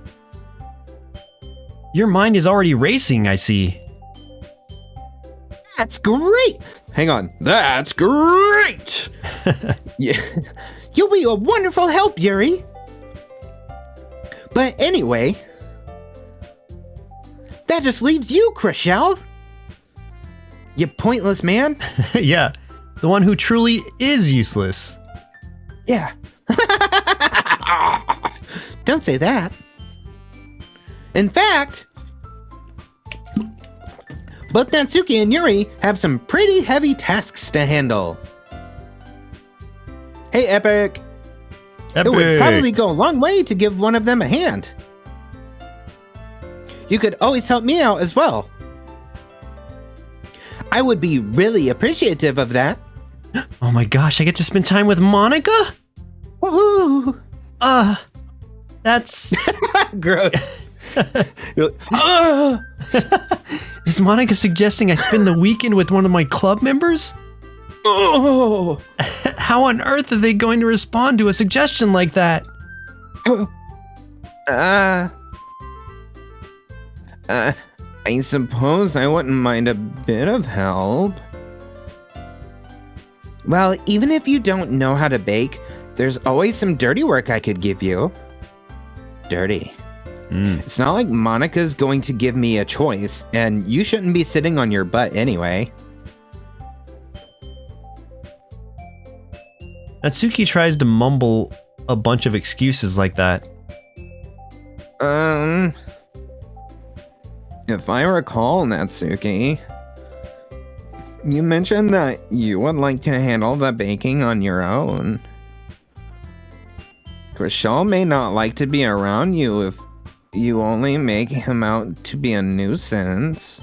Your mind is already racing, I see. That's great! Hang on. That's great! Yeah. You'll be a wonderful help, Yuri. But anyway, that just leaves you, Rochelle. You pointless man. Yeah, the one who truly is useless. Yeah. Don't say that. In fact, both Natsuki and Yuri have some pretty heavy tasks to handle. Hey, Epic. It would probably go a long way to give one of them a hand. You could always help me out as well. I would be really appreciative of that. Oh my gosh, I get to spend time with Monica? Woohoo! That's... Gross. Is Monica suggesting I spend the weekend with one of my club members? Oh! How on earth are they going to respond to a suggestion like that? I suppose I wouldn't mind a bit of help. Well, even if you don't know how to bake, there's always some dirty work I could give you. Dirty. It's not like Monica's going to give me a choice, and you shouldn't be sitting on your butt anyway. Natsuki tries to mumble a bunch of excuses like that. If I recall, Natsuki, you mentioned that you would like to handle the baking on your own. Rochelle may not like to be around you if you only make him out to be a nuisance.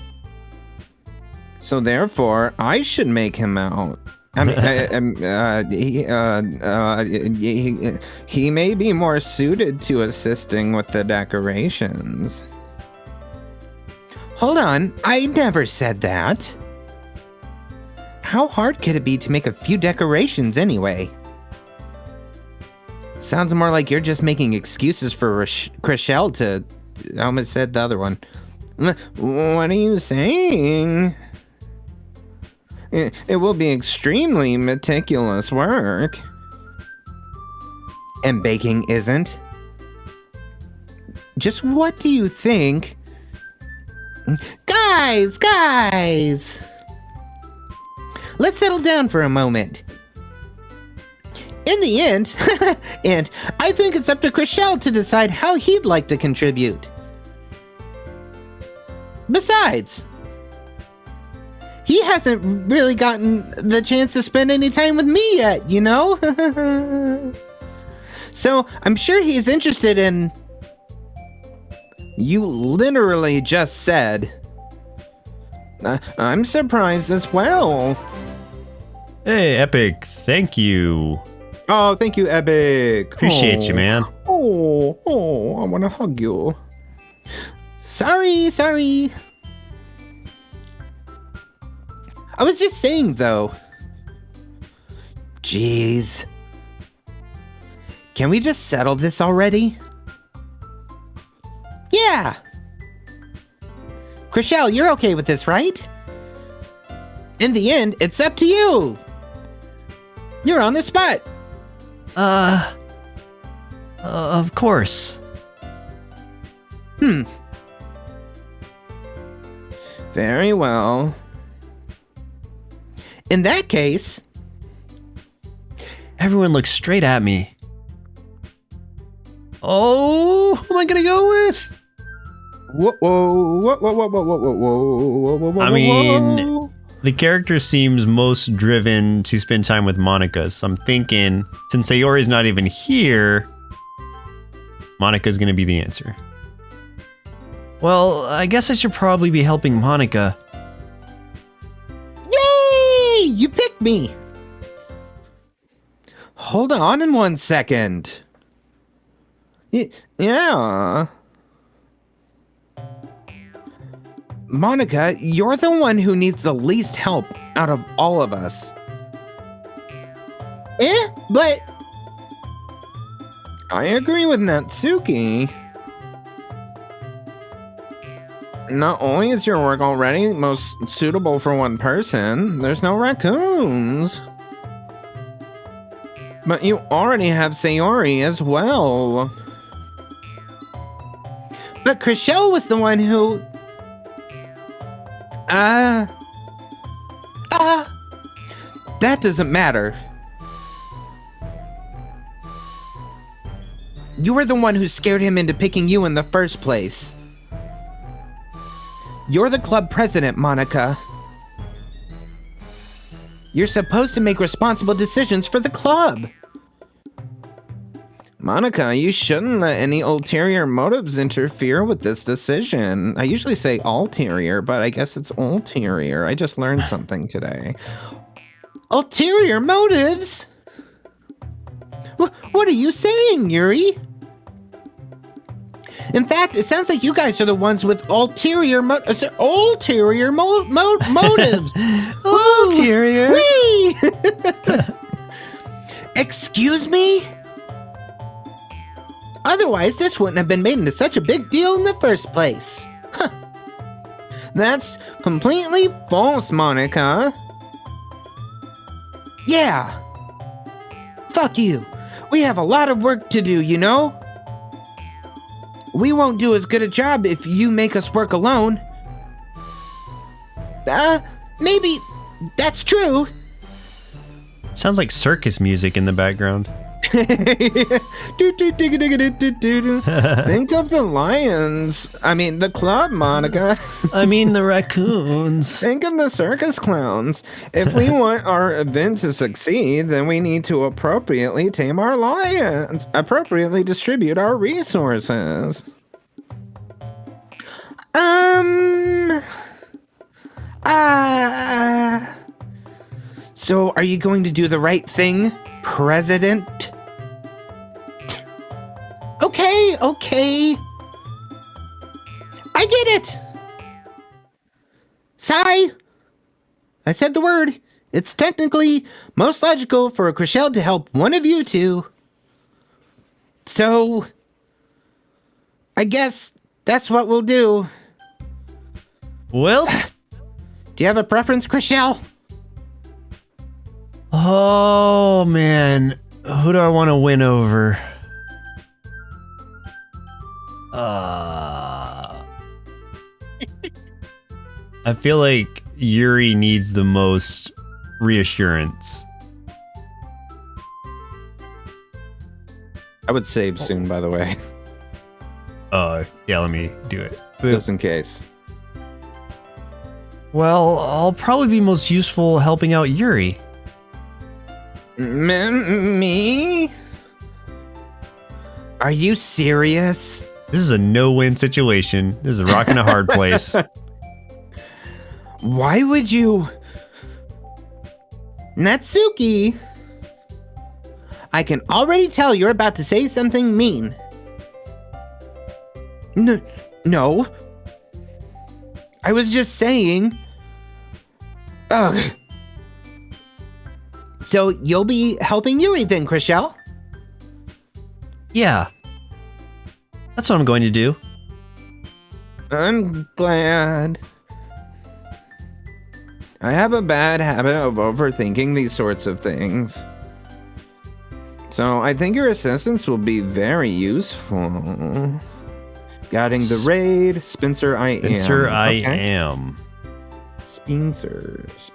So therefore, I should make him out. I mean, he may be more suited to assisting with the decorations. Hold on, I never said that. How hard could it be to make a few decorations anyway? Sounds more like you're just making excuses for Rochelle to... I almost said the other one. What are you saying? It will be extremely meticulous work. And baking isn't? Just what do you think? Guys! Let's settle down for a moment. In the end, and I think it's up to Rochelle to decide how he'd like to contribute. Besides, he hasn't really gotten the chance to spend any time with me yet, you know? So I'm sure he's interested in... You literally just said... I'm surprised as well. Hey, Epic, thank you. Oh, thank you, Epic. Appreciate you, man. I want to hug you. Sorry. I was just saying, though. Jeez. Can we just settle this already? Yeah. Rochelle, you're okay with this, right? In the end, it's up to you. You're on the spot. Of course. Very well. In that case... Everyone looks straight at me. Oh, who am I gonna go with? Whoa. I mean, the character seems most driven to spend time with Monica, so I'm thinking, since Sayori's not even here, Monica's gonna be the answer. Well, I guess I should probably be helping Monica. Yay! You picked me. Hold on in 1 second. Yeah. Monica, you're the one who needs the least help out of all of us. But... I agree with Natsuki. Not only is your work already most suitable for one person, there's no raccoons. But you already have Sayori as well. But Rochelle was the one who... That doesn't matter. You were the one who scared him into picking you in the first place. You're the club president, Monica. You're supposed to make responsible decisions for the club. Monica, you shouldn't let any ulterior motives interfere with this decision. I usually say ulterior, but I guess it's ulterior. I just learned something today. Ulterior motives? What are you saying, Yuri? In fact, it sounds like you guys are the ones with ulterior motives. Ulterior. Whee! Excuse me? Otherwise, this wouldn't have been made into such a big deal in the first place. Huh. That's completely false, Monica. Yeah. Fuck you. We have a lot of work to do, you know? We won't do as good a job if you make us work alone. Maybe that's true. Sounds like circus music in the background. Think of the lions. I mean, the club, Monica. I mean the raccoons. Think of the circus clowns. If we want our event to succeed, then we need to appropriately tame our lions, appropriately distribute our resources. So are you going to do the right thing, President? Okay. I get it. Sigh. I said the word. It's technically most logical for Rochelle to help one of you two. So, I guess that's what we'll do. Well, do you have a preference, Rochelle? Oh man, who do I want to win over? I feel like Yuri needs the most reassurance. I would save soon, by the way. Yeah, let me do it. Just in case. Well, I'll probably be most useful helping out Yuri. Me? Are you serious? This is a no-win situation. This is a rock and a hard place. Why would you... Natsuki! I can already tell you're about to say something mean. No. I was just saying... Ugh. So you'll be helping Yuri then, Rochelle? Yeah. That's what I'm going to do. I'm glad. I have a bad habit of overthinking these sorts of things. So I think your assistance will be very useful. Guiding the raid, Spencer I am. Spencer I Okay. am. Spencer's.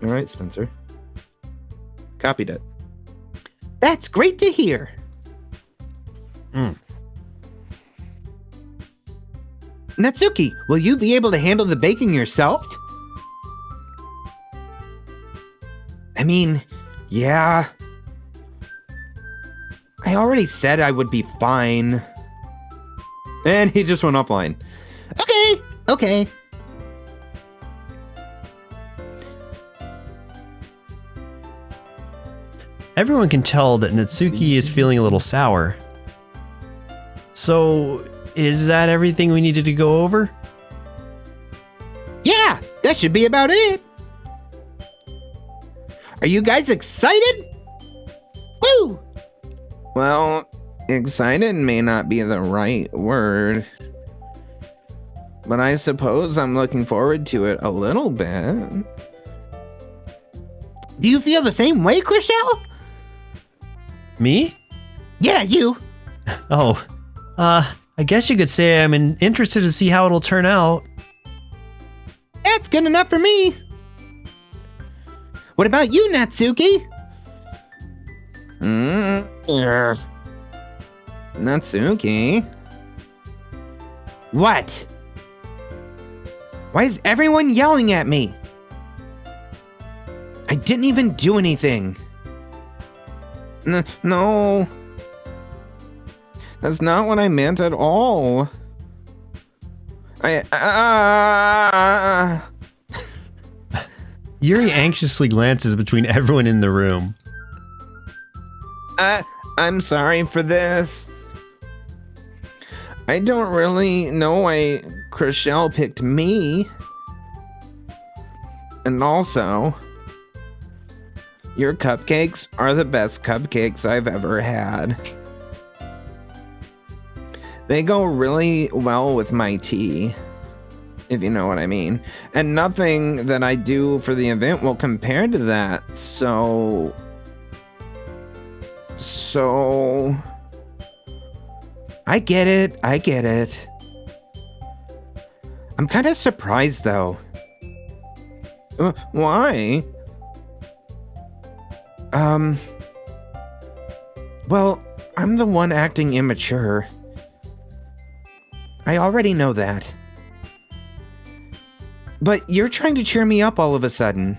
All right, Spencer. Copied it. That's great to hear. Natsuki, will you be able to handle the baking yourself? I mean, yeah. I already said I would be fine. And he just went offline. Okay. Everyone can tell that Natsuki is feeling a little sour. So, is that everything we needed to go over? Yeah, that should be about it. Are you guys excited? Woo! Well, excited may not be the right word. But I suppose I'm looking forward to it a little bit. Do you feel the same way, Rochelle? Me? Yeah, you. Oh, I guess you could say I'm interested to see how it'll turn out. That's good enough for me. What about you, Natsuki? Natsuki? What? Why is everyone yelling at me? I didn't even do anything. No. That's not what I meant at all. Yuri anxiously glances between everyone in the room. I'm sorry for this. I don't really know why Rochelle picked me. And also, your cupcakes are the best cupcakes I've ever had. They go really well with my tea, if you know what I mean. And nothing that I do for the event will compare to that. So I get it. I'm kind of surprised though. Why? Well, I'm the one acting immature. I already know that. But you're trying to cheer me up all of a sudden.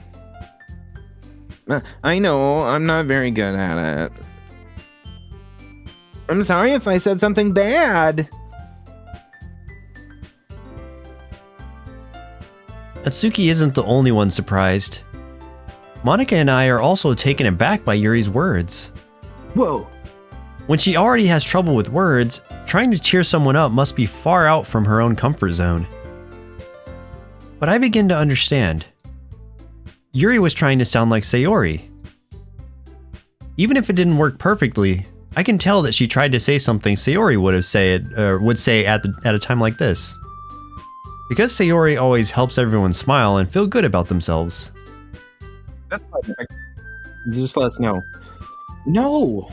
I know, I'm not very good at it. I'm sorry if I said something bad. Natsuki isn't the only one surprised. Monica and I are also taken aback by Yuri's words. Whoa. When she already has trouble with words, trying to cheer someone up must be far out from her own comfort zone. But I begin to understand. Yuri was trying to sound like Sayori. Even if it didn't work perfectly, I can tell that she tried to say something Sayori would say at a time like this. Because Sayori always helps everyone smile and feel good about themselves. That's fine. Just let us know. No.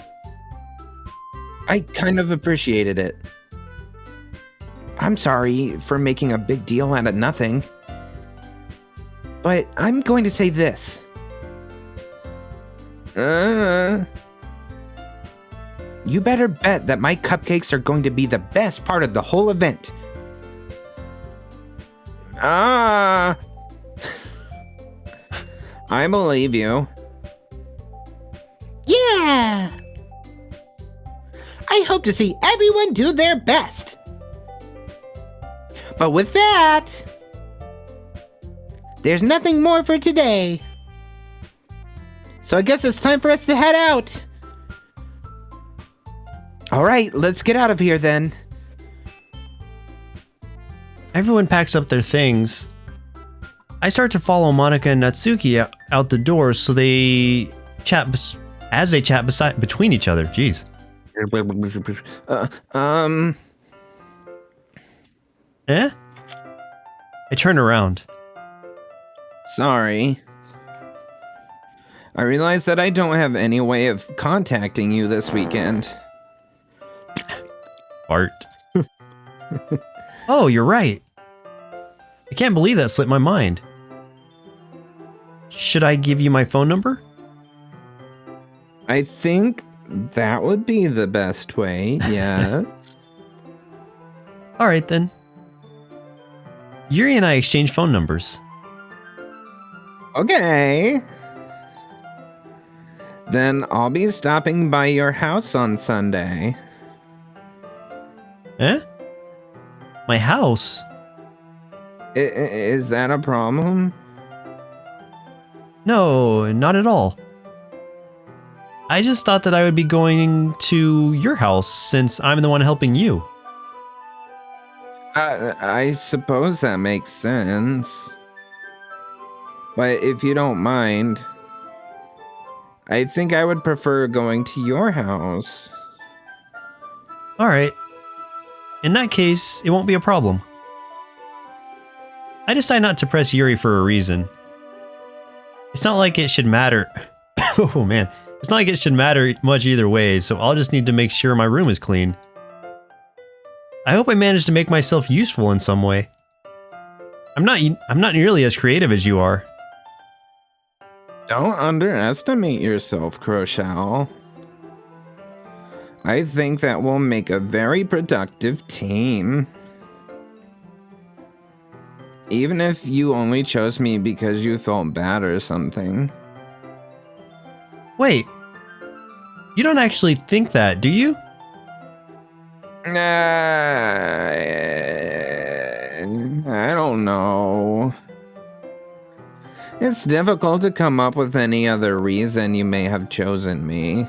I kind of appreciated it. I'm sorry for making a big deal out of nothing. But I'm going to say this. You better bet that my cupcakes are going to be the best part of the whole event. I believe you. Yeah! I hope to see everyone do their best. But with that, there's nothing more for today. So I guess it's time for us to head out. All right, let's get out of here then. Everyone packs up their things. I start to follow Monica and Natsuki out the door so they chat between each other. Jeez. Eh? I turn around. Sorry. I realize that I don't have any way of contacting you this weekend. Art. Oh, you're right. I can't believe that slipped my mind. Should I give you my phone number? I think that would be the best way, yes. All right, then. Yuri and I exchange phone numbers. Okay. Then I'll be stopping by your house on Sunday. Eh? My house? Is that a problem? No, not at all. I just thought that I would be going to your house since I'm the one helping you. I suppose that makes sense. But if you don't mind, I think I would prefer going to your house. All right. In that case, it won't be a problem. I decide not to press Yuri for a reason. It's not like it should matter. Oh man. It's not like it should matter much either way, so I'll just need to make sure my room is clean. I hope I managed to make myself useful in some way. I'm not nearly as creative as you are. Don't underestimate yourself, Rochelle. I think that will make a very productive team. Even if you only chose me because you felt bad or something. Wait. You don't actually think that, do you? I don't know. It's difficult to come up with any other reason you may have chosen me.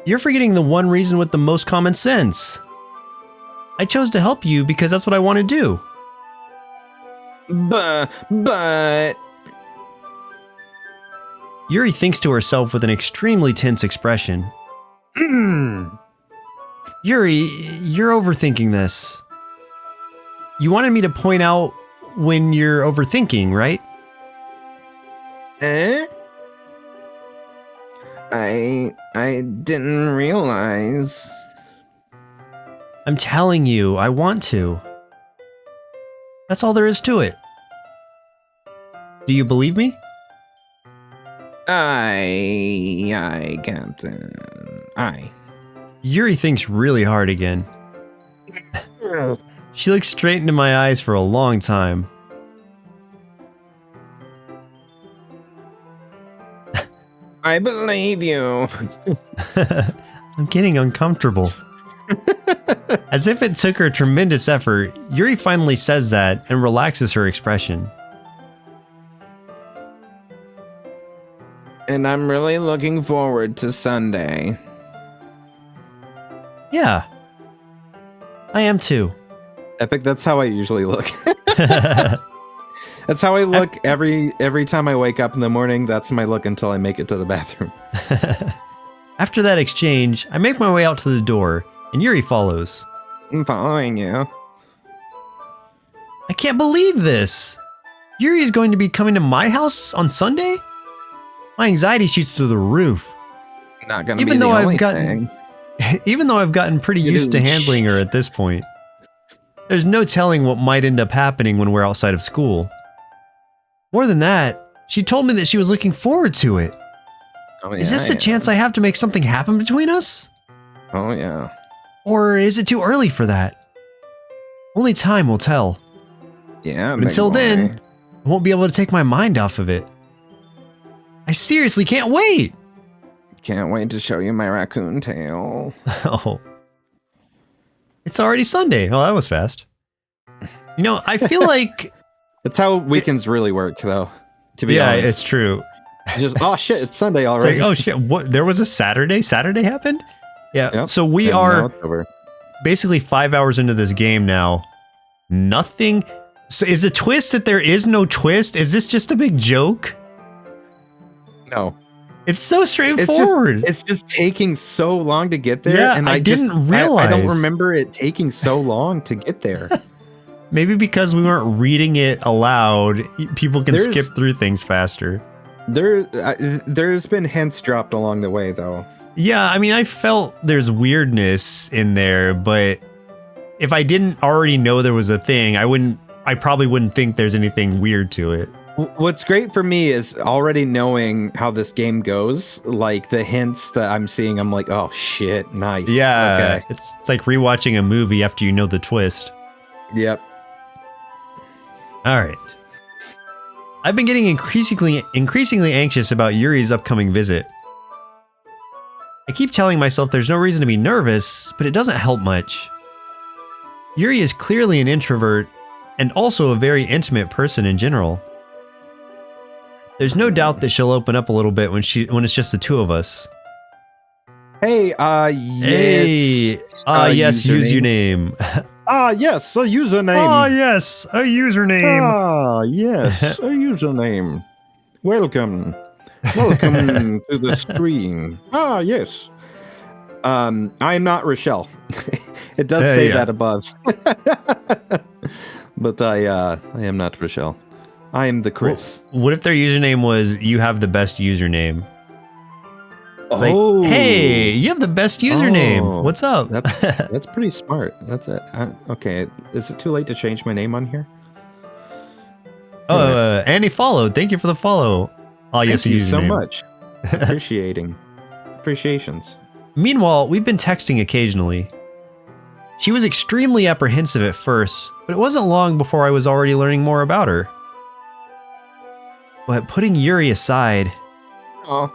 You're forgetting the one reason with the most common sense. I chose to help you because that's what I want to do. But... Yuri thinks to herself with an extremely tense expression. Yuri, you're overthinking this. You wanted me to point out when you're overthinking, right? Eh? I didn't realize. I'm telling you, I want to. That's all there is to it. Do you believe me? Aye, Captain. Aye. Yuri thinks really hard again. She looks straight into my eyes for a long time. I believe you. I'm getting uncomfortable. As if it took her tremendous effort, Yuri finally says that and relaxes her expression. And I'm really looking forward to Sunday. Yeah. I am too. Epic, that's how I usually look. That's how I look every time I wake up in the morning. That's my look until I make it to the bathroom. After that exchange, I make my way out to the door, and Yuri follows. I'm following you. I can't believe this! Yuri is going to be coming to my house on Sunday? My anxiety shoots through the roof. Not gonna be the only thing. Even though I've gotten pretty used to handling her at this point. There's no telling what might end up happening when we're outside of school. More than that, she told me that she was looking forward to it. Oh, yeah, Is this a chance I have to make something happen between us? Oh, yeah. Or is it too early for that? Only time will tell. Yeah, But until then, I won't be able to take my mind off of it. I seriously can't wait. Can't wait to show you my raccoon tail. Oh. It's already Sunday. Oh, that was fast. You know, I feel like... That's how weekends really work, though, to be honest. Yeah, it's true. It's just, oh shit, it's Sunday It's already. like, oh shit, what? There was a Saturday? Saturday happened? Yeah, Yep. so we And now are it's over. basically 5 hours into this game now. Nothing... So is the twist that there is no twist? Is this just a big joke? No. It's so straightforward. It's just taking so long to get there. Yeah, and I didn't realize. I don't remember it taking so long to get there. Maybe because we weren't reading it aloud, people can There's- skip through things faster. There's been hints dropped along the way, though. Yeah, I mean, I felt there's weirdness in there, but if I didn't already know there was a thing, I probably wouldn't think there's anything weird to it. What's great for me is already knowing how this game goes. Like the hints that I'm seeing, I'm like, oh shit, nice. Yeah, Okay. it's like rewatching a movie after you know the twist. Yep. All right. I've been getting increasingly anxious about Yuri's upcoming visit. I keep telling myself there's no reason to be nervous, but it doesn't help much. Yuri is clearly an introvert and also a very intimate person in general. There's no doubt that she'll open up a little bit when it's just the two of us. Hey, Hey, yes, username. Yes, a username. Yes, a username. Yes, a username. Welcome to the stream. Yes. I'm not Rochelle. It does say that above. But I am not Rochelle. I am the Chris. What if their username was "You have the best username"? It's Oh. like, hey, you have the best username. Oh. What's up? That's pretty smart. That's it. Okay, is it too late to change my name on here? Oh, Annie followed. Thank you for the follow. Oh, yes, Thank a you so username. much. Appreciations. Meanwhile, we've been texting occasionally. She was extremely apprehensive at first, but it wasn't long before I was already learning more about her. But putting Yuri aside, Oh,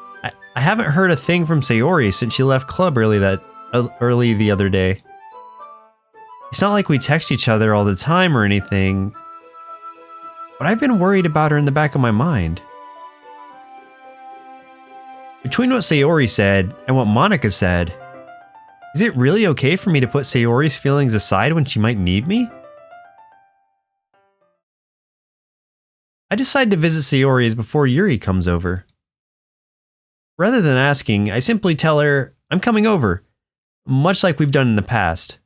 I haven't heard a thing from Sayori since she left club early the other day. It's not like we text each other all the time or anything, but I've been worried about her in the back of my mind. Between what Sayori said and what Monica said, is it really okay for me to put Sayori's feelings aside when she might need me? I decide to visit Sayori's before Yuri comes over. Rather than asking, I simply tell her I'm coming over, much like we've done in the past.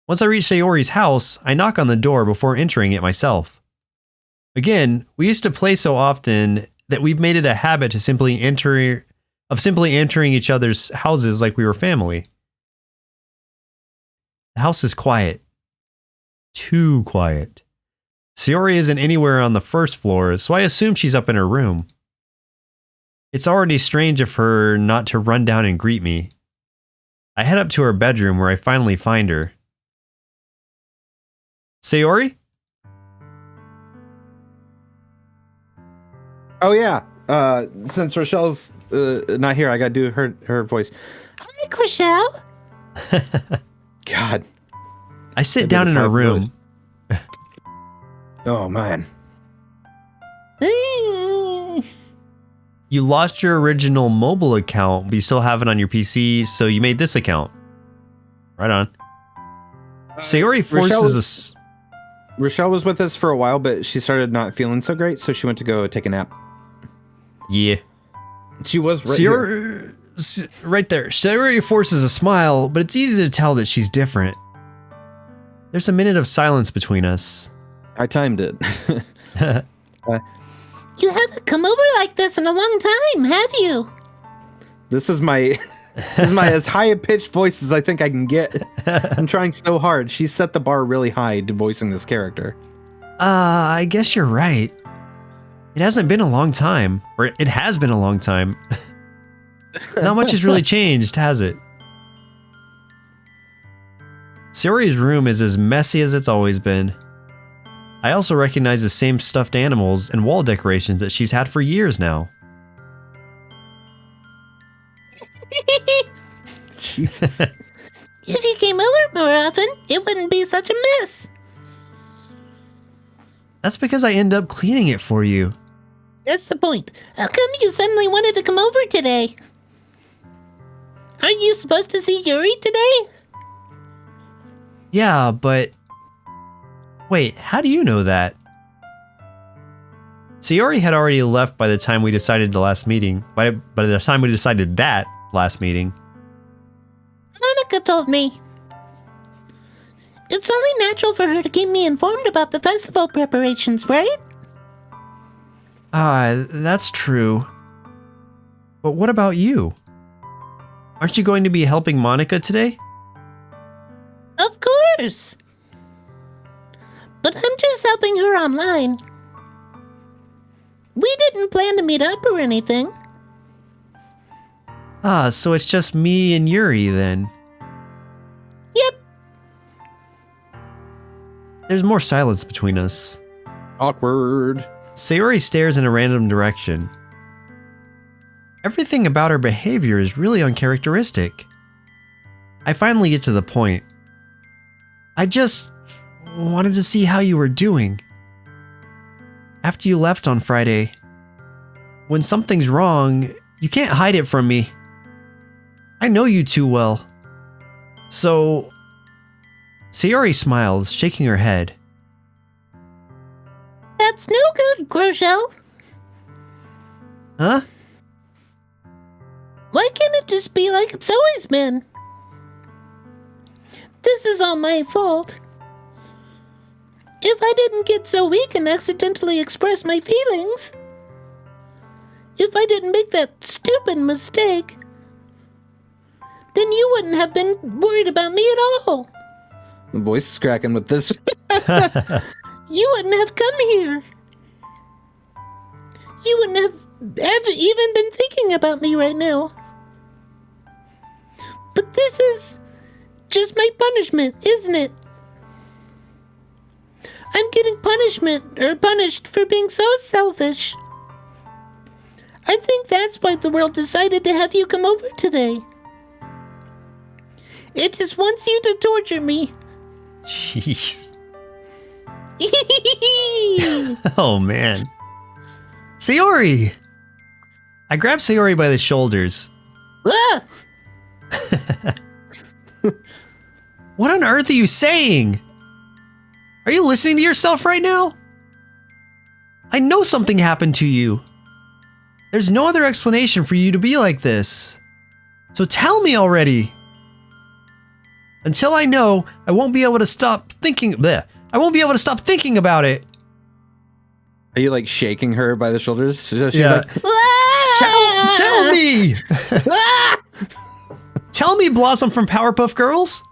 Once I reach Sayori's house, I knock on the door before entering it myself. Again, we used to play so often that we've made it a habit to simply entering each other's houses like we were family. The house is quiet. Too quiet. Sayori isn't anywhere on the first floor, so I assume she's up in her room. It's already strange of her not to run down and greet me. I head up to her bedroom where I finally find her. Sayori? Oh yeah. Since Rochelle's not here, I gotta do her voice. Hi, Rochelle. God. I sit Maybe down the in her side room. Oh man. You lost your original mobile account, but you still have it on your PC, so you made this account. Right on. Sayori forces Rochelle was with us for a while, but she started not feeling so great, so she went to go take a nap. Yeah. She was right here. Right there. Sayori forces a smile, but it's easy to tell that she's different. There's a minute of silence between us. I timed it. You haven't come over like this in a long time, have you? This is my as high a pitched voice as I think I can get. I'm trying so hard. She set the bar really high to voicing this character. I guess you're right. It hasn't been a long time. Or it has been a long time. Not much has really changed, has it? Sayori's room is as messy as it's always been. I also recognize the same stuffed animals and wall decorations that she's had for years now. Jesus. If you came over more often, it wouldn't be such a mess. That's because I end up cleaning it for you. That's the point. How come you suddenly wanted to come over today? Aren't you supposed to see Yuri today? Yeah, but... Wait, how do you know that? Sayori had already left by the time we decided the last meeting. By the time we decided that last meeting. Monica told me. It's only natural for her to keep me informed about the festival preparations, right? That's true. But what about you? Aren't you going to be helping Monica today? Of course. But I'm just helping her online. We didn't plan to meet up or anything. So it's just me and Yuri then. Yep. There's more silence between us. Awkward. Sayori stares in a random direction. Everything about her behavior is really uncharacteristic. I finally get to the point. I just wanted to see how you were doing. After you left on Friday, when something's wrong, you can't hide it from me. I know you too well. So... Sayori smiles, shaking her head. That's no good, Rochelle. Huh? Why can't it just be like it's always been? This is all my fault. If I didn't get so weak and accidentally express my feelings, if I didn't make that stupid mistake, then you wouldn't have been worried about me at all. The voice is cracking with this. You wouldn't have come here. You wouldn't have even been thinking about me right now. But this is just my punishment, isn't it? I'm getting punished for being so selfish. I think that's why the world decided to have you come over today. It just wants you to torture me. Jeez. Oh man. Sayori! I grab Sayori by the shoulders. Ah! What on earth are you saying? Are you listening to yourself right now? I know something happened to you. There's no other explanation for you to be like this. So tell me already. Until I know, I won't be able to stop thinking. Bleh. I won't be able to stop thinking about it. Are you like shaking her by the shoulders? She's Yeah. like, Tell me! Tell me, Blossom from Powerpuff Girls?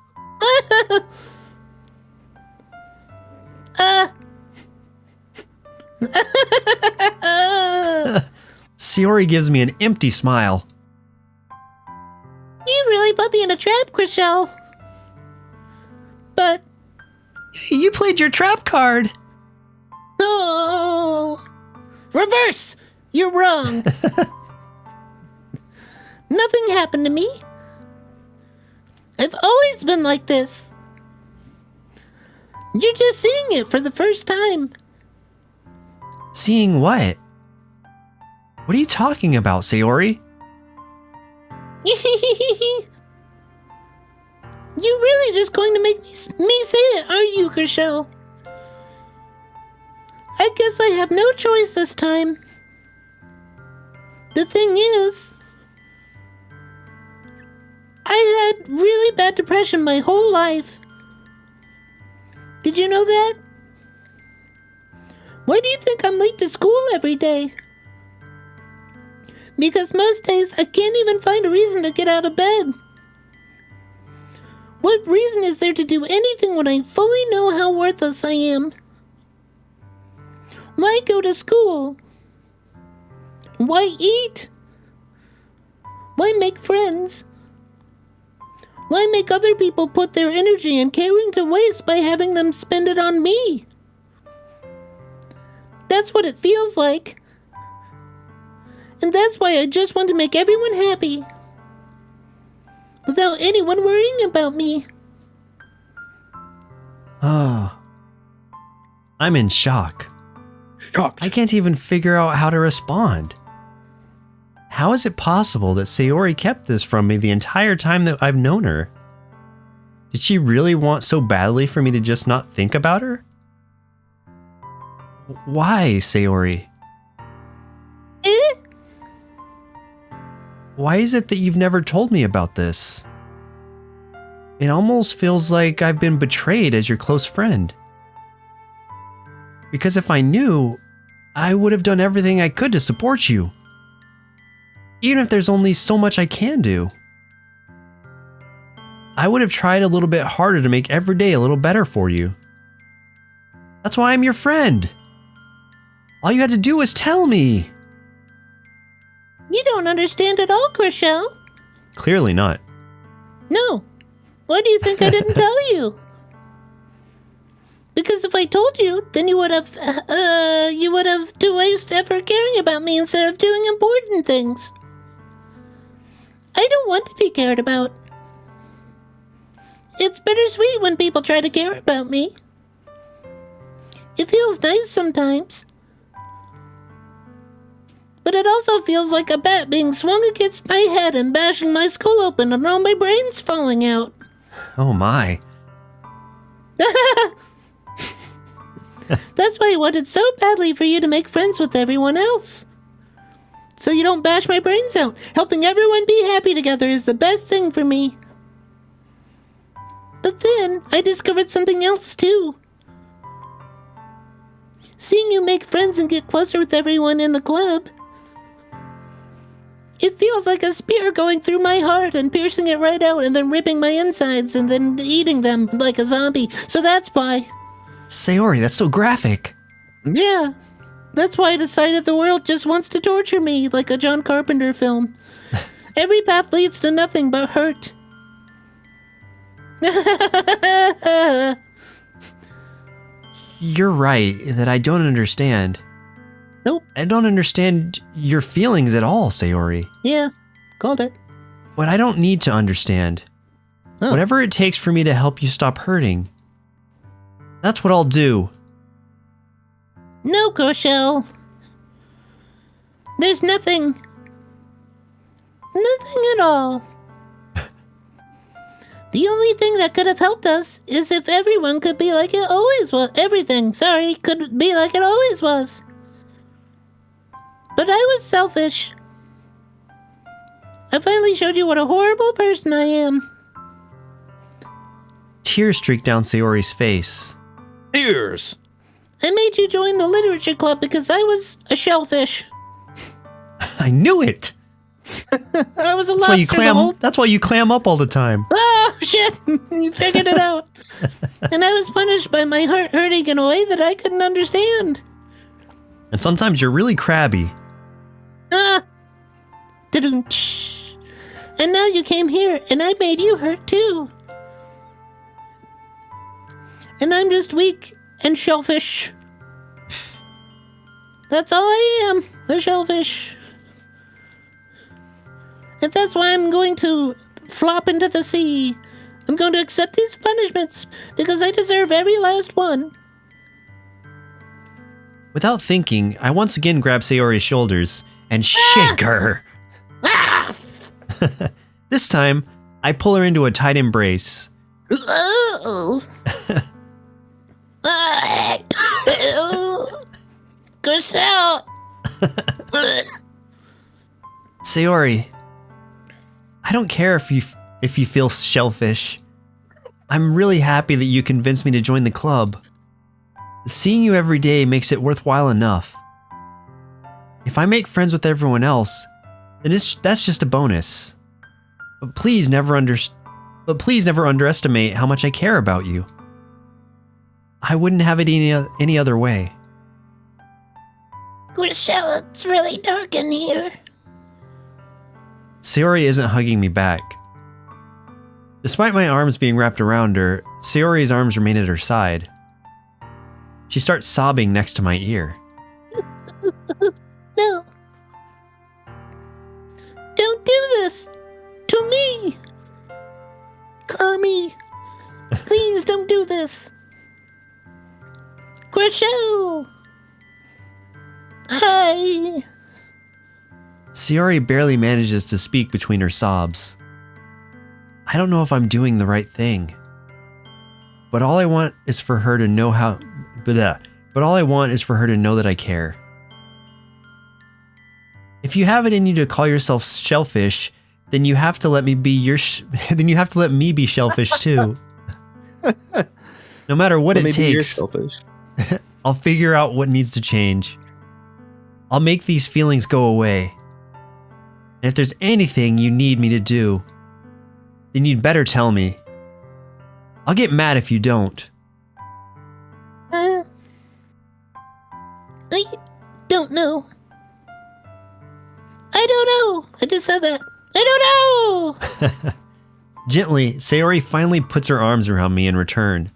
Sayori gives me an empty smile. You really put me in a trap, Rochelle. But You played your trap card. no. Reverse! You're wrong. Nothing happened to me. I've always been like this. You're just seeing it for the first time. Seeing what? What are you talking about, Sayori? You're really just going to make me say it, aren't you, Rochelle? I guess I have no choice this time. The thing is, I had really bad depression my whole life. Did you know that? Why do you think I'm late to school every day? Because most days I can't even find a reason to get out of bed. What reason is there to do anything when I fully know how worthless I am? Why go to school? Why eat? Why make friends? Why make other people put their energy and caring to waste by having them spend it on me? That's what it feels like. And that's why I just want to make everyone happy. Without anyone worrying about me. Oh. I'm in shock. Shocked. I can't even figure out how to respond. How is it possible that Sayori kept this from me the entire time that I've known her? Did she really want so badly for me to just not think about her? Why, Sayori? Why is it that you've never told me about this? It almost feels like I've been betrayed as your close friend. Because if I knew, I would have done everything I could to support you. Even if there's only so much I can do. I would have tried a little bit harder to make every day a little better for you. That's why I'm your friend. All you had to do was tell me. You don't understand at all, Rochelle. Clearly not. No. Why do you think I didn't tell you? Because if I told you, then you would have to waste effort caring about me instead of doing important things. I don't want to be cared about. It's bittersweet when people try to care about me. It feels nice sometimes. But it also feels like a bat being swung against my head and bashing my skull open and all my brains falling out. Oh my. That's why I wanted so badly for you to make friends with everyone else. So you don't bash my brains out. Helping everyone be happy together is the best thing for me. But then, I discovered something else too. Seeing you make friends and get closer with everyone in the club, it feels like a spear going through my heart and piercing it right out and then ripping my insides and then eating them like a zombie. So that's why. Sayori, that's so graphic. Yeah. That's why I decided the world just wants to torture me like a John Carpenter film. Every path leads to nothing but hurt. You're right that I don't understand. Nope. I don't understand your feelings at all, Sayori. Yeah, called it. But I don't need to understand. Oh. Whatever it takes for me to help you stop hurting. That's what I'll do. No, Rochelle. There's nothing. Nothing at all. The only thing that could have helped us is if everyone could be like it always was. Everything, sorry, could be like it always was. But I was selfish. I finally showed you what a horrible person I am. Tears streaked down Sayori's face. Ears. I made you join the literature club because I was a shellfish. I knew it! I was a lobster. That's why you clam up all the time. Oh, shit! You figured it out. And I was punished by my heart hurting in a way that I couldn't understand. And sometimes you're really crabby. Ah! Da-doom-tsh. And now you came here, and I made you hurt too. And I'm just weak and shellfish. That's all I am, a shellfish. And that's why I'm going to flop into the sea. I'm going to accept these punishments because I deserve every last one. Without thinking, I once again grab Sayori's shoulders and shake her. Ah! This time, I pull her into a tight embrace. Oh. Rochelle. Sayori, I don't care if you feel shellfish. I'm really happy that you convinced me to join the club. Seeing you every day makes it worthwhile enough. If I make friends with everyone else, then that's just a bonus. But please never underestimate how much I care about you. I wouldn't have it any other way. Rochelle, it's really dark in here. Sayori isn't hugging me back. Despite my arms being wrapped around her, Sayori's arms remain at her side. She starts sobbing next to my ear. No. Don't do this to me. Kermie, please don't do this. Rochelle. Hi. Sayori barely manages to speak between her sobs. I don't know if I'm doing the right thing. But all I want is for her to know But all I want is for her to know that I care. If you have it in you to call yourself shellfish, then you have to let me be then you have to let me be shellfish too. No matter what it takes, I'll figure out what needs to change. I'll make these feelings go away. And if there's anything you need me to do, then you'd better tell me. I'll get mad if you don't. I don't know. I don't know. I just said that. I don't know. Gently, Sayori finally puts her arms around me in return.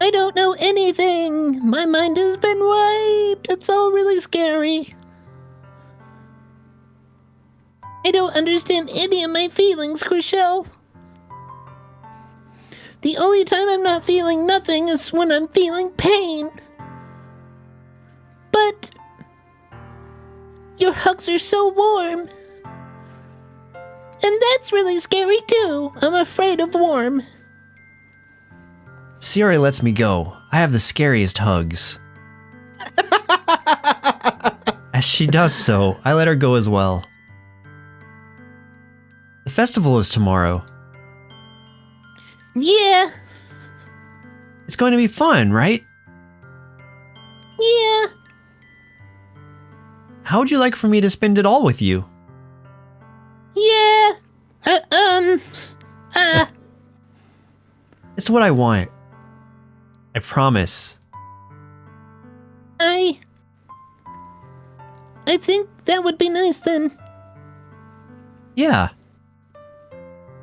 I don't know anything. My mind has been wiped. It's all really scary. I don't understand any of my feelings, Rochelle. The only time I'm not feeling nothing is when I'm feeling pain. But your hugs are so warm. And that's really scary too. I'm afraid of warm. Sayori lets me go. I have the scariest hugs. As she does so, I let her go as well. The festival is tomorrow. Yeah. It's going to be fun, right? Yeah. How would you like for me to spend it all with you? Yeah. It's what I want. I promise. I think that would be nice then. Yeah.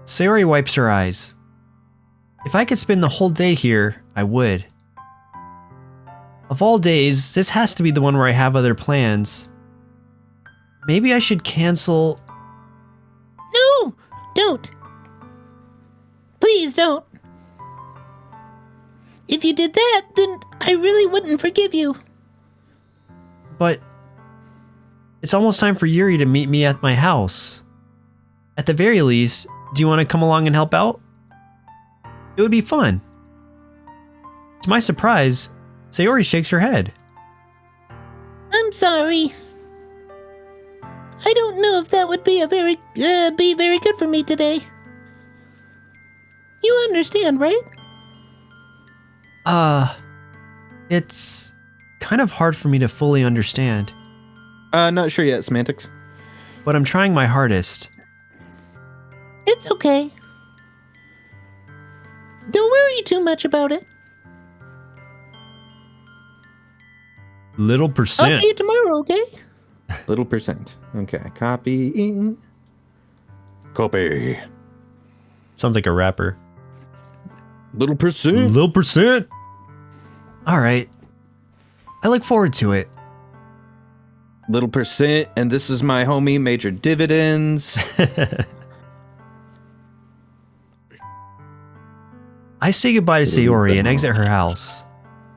Sayori wipes her eyes. If I could spend the whole day here, I would. Of all days, this has to be the one where I have other plans. Maybe I should cancel... No! Don't! Please don't! If you did that, then I really wouldn't forgive you. But... it's almost time for Yuri to meet me at my house. At the very least, do you want to come along and help out? It would be fun. To my surprise, Sayori shakes her head. I'm sorry. I don't know if that would be very good for me today. You understand, right? It's kind of hard for me to fully understand, Not sure yet, semantics. but I'm trying my hardest. It's okay. Don't worry too much about it. Little I'll percent. see you tomorrow, okay? Little percent. Okay, copying. Copy. Sounds like a rapper. Little percent. Little percent. All right. I look forward to it. Little percent, and this is my homie, Major Dividends. I say goodbye to Sayori and exit her house.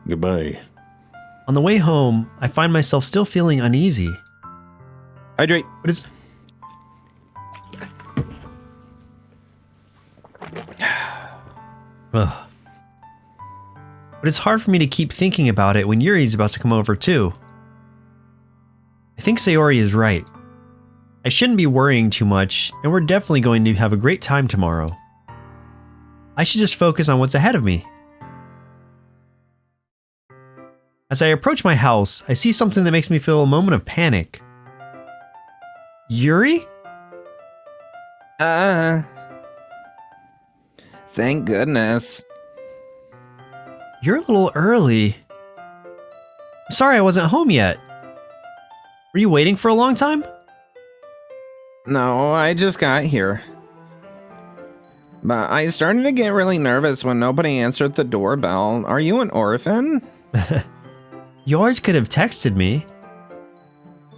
Goodbye. On the way home, I find myself still feeling uneasy. Hydrate. But it's... Ugh. But it's hard for me to keep thinking about it when Yuri's about to come over too. I think Sayori is right. I shouldn't be worrying too much, and we're definitely going to have a great time tomorrow. I should just focus on what's ahead of me. As I approach my house, I see something that makes me feel a moment of panic. Yuri? Thank goodness. You're a little early. I'm sorry I wasn't home yet. Were you waiting for a long time? No, I just got here. But I started to get really nervous when nobody answered the doorbell. Are you an orphan? You always could have texted me.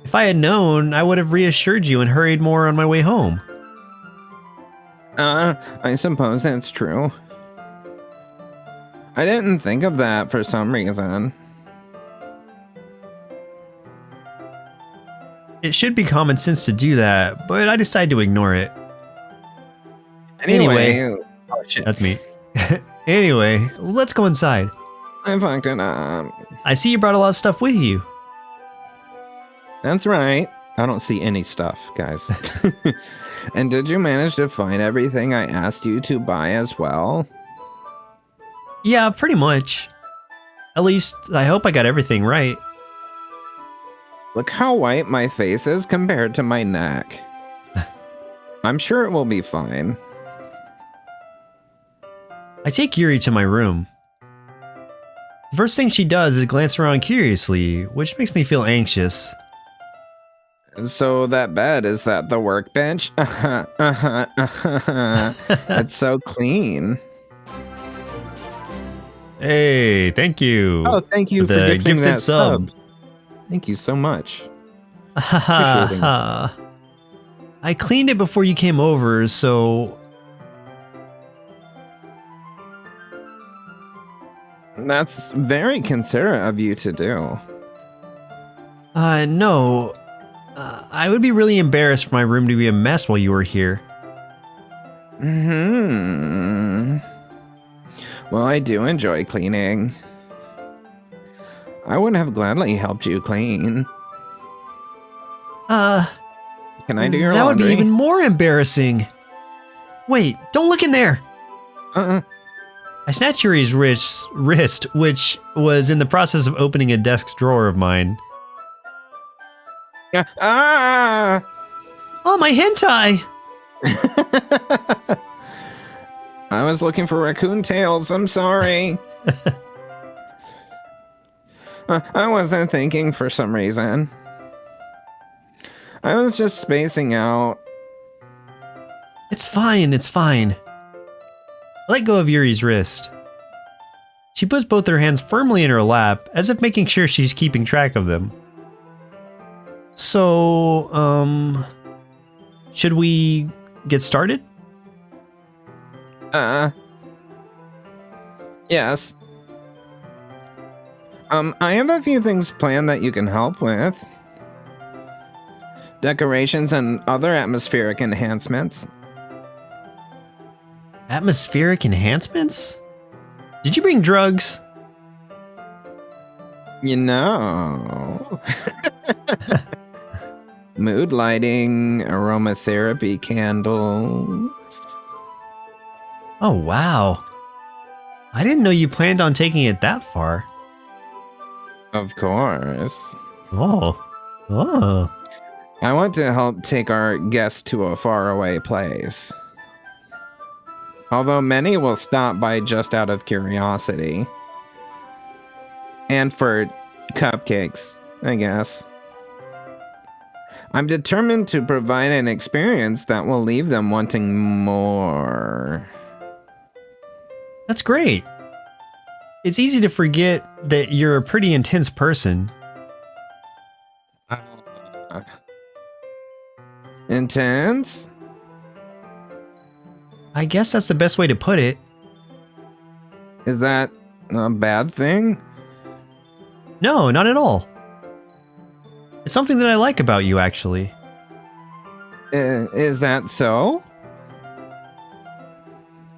If I had known, I would have reassured you and hurried more on my way home. I suppose that's true. I didn't think of that for some reason. It should be common sense to do that, but I decided to ignore it. Anyway. Oh shit. That's me. Anyway, let's go inside. I fucked it up. I see you brought a lot of stuff with you. That's right. I don't see any stuff, guys. And did you manage to find everything I asked you to buy as well? Yeah, pretty much. At least, I hope I got everything right. Look how white my face is compared to my neck. I'm sure it will be fine. I take Yuri to my room. The first thing she does is glance around curiously, which makes me feel anxious. So that bed, is that the workbench? It's so clean. Hey, thank you. Oh, thank you for the gifting gifted that sub. Thank you so much. Appreciate it. I cleaned it before you came over, so... That's very considerate of you to do. No. I would be really embarrassed for my room to be a mess while you were here. Well, I do enjoy cleaning. I would have gladly helped you clean. Can I do your that laundry? would be even more embarrassing. Wait, don't look in there. I snatched Yuri's wrist, which was in the process of opening a desk drawer of mine. Ah! Oh, my hentai! I was looking for raccoon tails. I'm sorry. I wasn't thinking for some reason. I was just spacing out. It's fine, it's fine. I let go of Yuri's wrist. She puts both her hands firmly in her lap, as if making sure she's keeping track of them. So, should we get started? Yes. I have a few things planned that you can help with. Decorations and other atmospheric enhancements. Atmospheric enhancements? Did you bring drugs? You know. Mood lighting, aromatherapy candles. Oh, wow. I didn't know you planned on taking it that far. Of course. Oh. I want to help take our guests to a faraway place. Although many will stop by just out of curiosity. And for cupcakes, I guess. I'm determined to provide an experience that will leave them wanting more. That's great. It's easy to forget that you're a pretty intense person. Intense? I guess that's the best way to put it. Is that a bad thing? No, not at all. It's something that I like about you, actually. Is that so?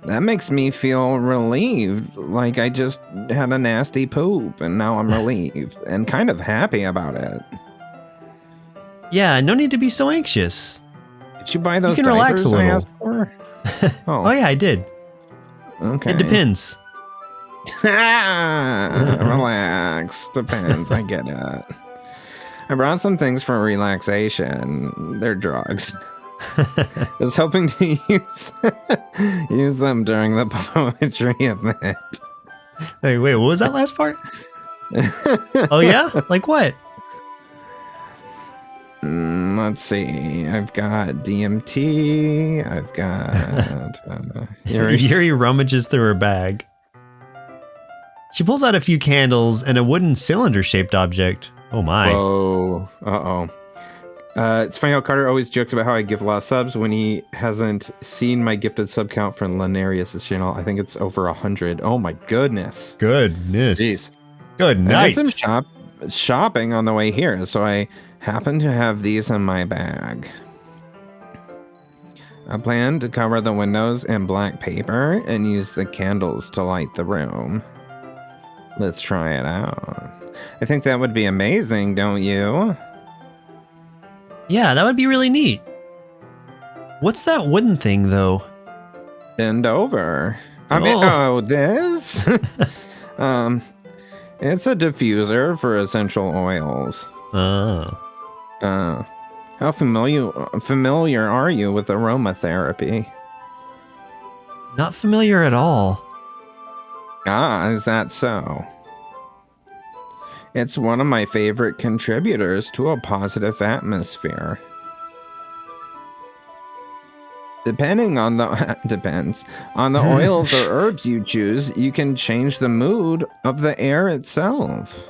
That makes me feel relieved, like I just had a nasty poop and now I'm relieved and kind of happy about it. Yeah, no need to be so anxious. Did you buy those You can relax diapers a I little. asked for? Oh yeah, I did. Okay. It depends. Relax. Depends. I get it. I brought some things for relaxation. They're drugs. I was hoping to use them during the poetry event. Hey, wait, what was that last part? Oh yeah? Like what? Let's see. I've got DMT. I've got Yuri rummages through her bag. She pulls out a few candles and a wooden cylinder-shaped object. Oh my. Whoa. Uh-oh. It's funny how Carter always jokes about how I give a lot of subs when he hasn't seen my gifted sub count from Lenarius' channel. I think it's over 100. Oh my goodness. Goodness. Jeez. Good night. I did some shopping on the way here, so I happen to have these in my bag. I plan to cover the windows in black paper and use the candles to light the room. Let's try it out. I think that would be amazing, don't you? Yeah, that would be really neat. What's that wooden thing, though? Bend over. I mean, this? It's a diffuser for essential oils. Oh. How familiar are you with aromatherapy? Not familiar at all. Ah, is that so? It's one of my favorite contributors to a positive atmosphere. Depends on the oils or herbs you choose, you can change the mood of the air itself.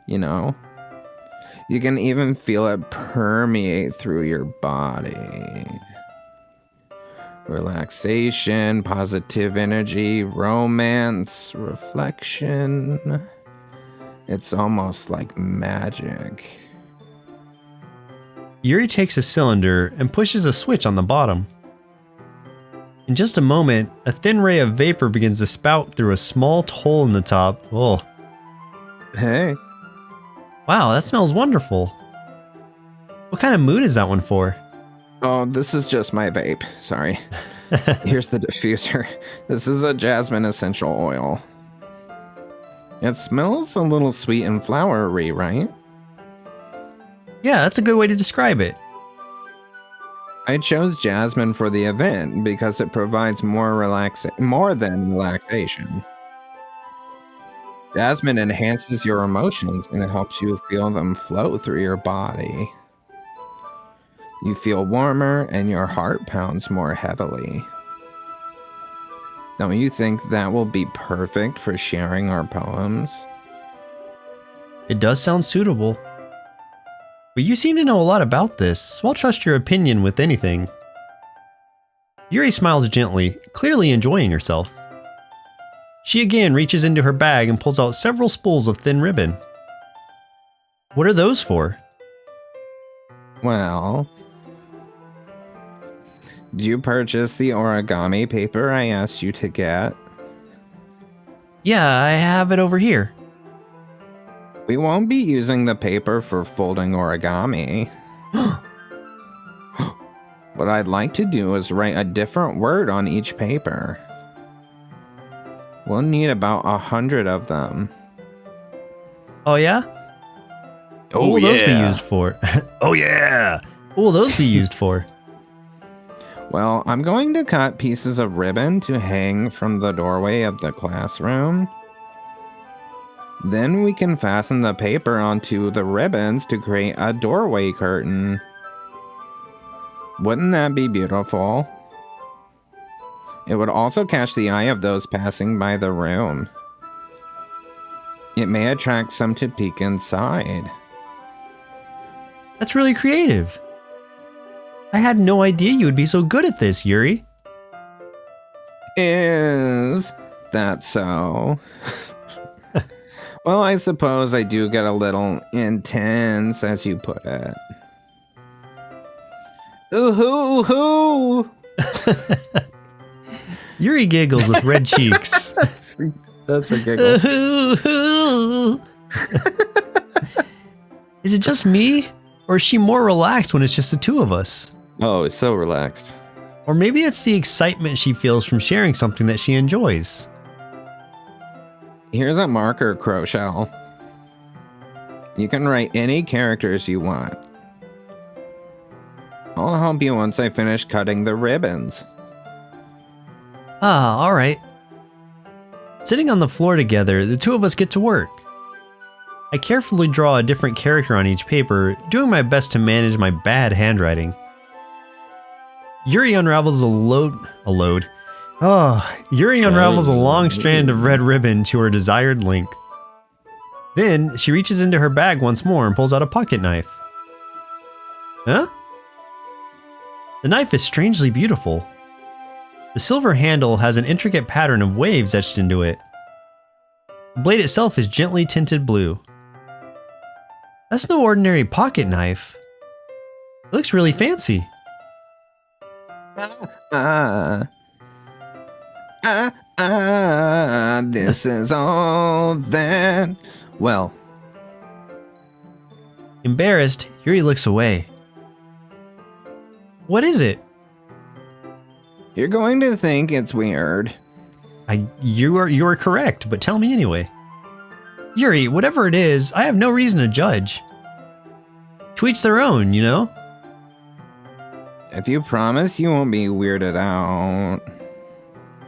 You know? You can even feel it permeate through your body. Relaxation, positive energy, romance, reflection. It's almost like magic. Yuri takes a cylinder and pushes a switch on the bottom. In just a moment, a thin ray of vapor begins to spout through a small hole in the top. Oh. Hey. Wow, that smells wonderful. What kind of mood is that one for? Oh, this is just my vape. Sorry. Here's the diffuser. This is a jasmine essential oil. It smells a little sweet and flowery, right? Yeah, that's a good way to describe it. I chose jasmine for the event because it provides more than relaxation. Jasmine enhances your emotions and it helps you feel them flow through your body. You feel warmer and your heart pounds more heavily. Don't you think that will be perfect for sharing our poems? It does sound suitable. But you seem to know a lot about this, so I'll trust your opinion with anything. Yuri smiles gently, clearly enjoying herself. She again reaches into her bag and pulls out several spools of thin ribbon. What are those for? Well, did you purchase the origami paper I asked you to get? Yeah, I have it over here. We won't be using the paper for folding origami. What I'd like to do is write a different word on each paper. We'll need about 100 of them. Oh yeah? What will those be used for? Oh yeah! What will those be used for? Well, I'm going to cut pieces of ribbon to hang from the doorway of the classroom. Then we can fasten the paper onto the ribbons to create a doorway curtain. Wouldn't that be beautiful? It would also catch the eye of those passing by the room. It may attract some to peek inside. That's really creative. I had no idea you would be so good at this, Yuri. Is that so? Well, I suppose I do get a little intense, as you put it. Ooh hoo! Yuri giggles with red cheeks. That's a giggle. Is it just me? Or is she more relaxed when it's just the two of us? Oh, it's so relaxed. Or maybe it's the excitement she feels from sharing something that she enjoys. Here's a marker, Rochelle. You can write any characters you want. I'll help you once I finish cutting the ribbons. Ah, alright. Sitting on the floor together, the two of us get to work. I carefully draw a different character on each paper, doing my best to manage my bad handwriting. Yuri unravels Yuri unravels a long strand of red ribbon to her desired length. Then, she reaches into her bag once more and pulls out a pocket knife. Huh? The knife is strangely beautiful. The silver handle has an intricate pattern of waves etched into it. The blade itself is gently tinted blue. That's no ordinary pocket knife. It looks really fancy. This is all that. Well, Embarrassed, Yuri looks away. What is it? you're going to think it's weird. You are correct, but tell me anyway. Yuri, whatever it is, I have no reason to judge. To each their own, you know? If you promise you won't be weirded out.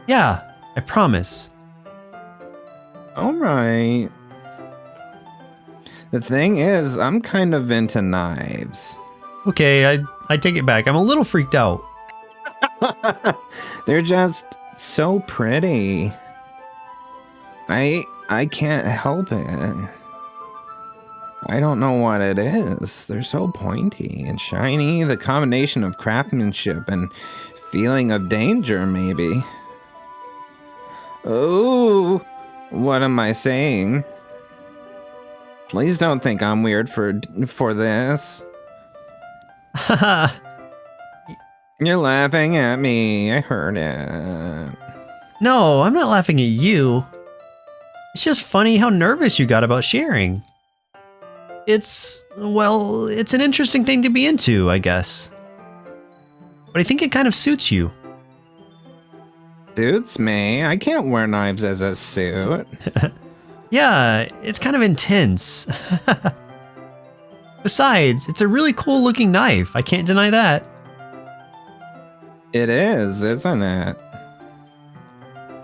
Yeah, I promise. All right. The thing is, I'm kind of into knives. Okay, I take it back. I'm a little freaked out. They're just so pretty. I can't help it. I don't know what it is. They're so pointy and shiny. The combination of craftsmanship and feeling of danger, maybe. Oh, what am I saying? Please don't think I'm weird for this. Haha. You're laughing at me. I heard it. No, I'm not laughing at you. It's just funny how nervous you got about sharing. It's an interesting thing to be into, I guess. But I think it kind of suits you. Suits me. I can't wear knives as a suit. Yeah, it's kind of intense. Besides, it's a really cool looking knife. I can't deny that. It is, isn't it?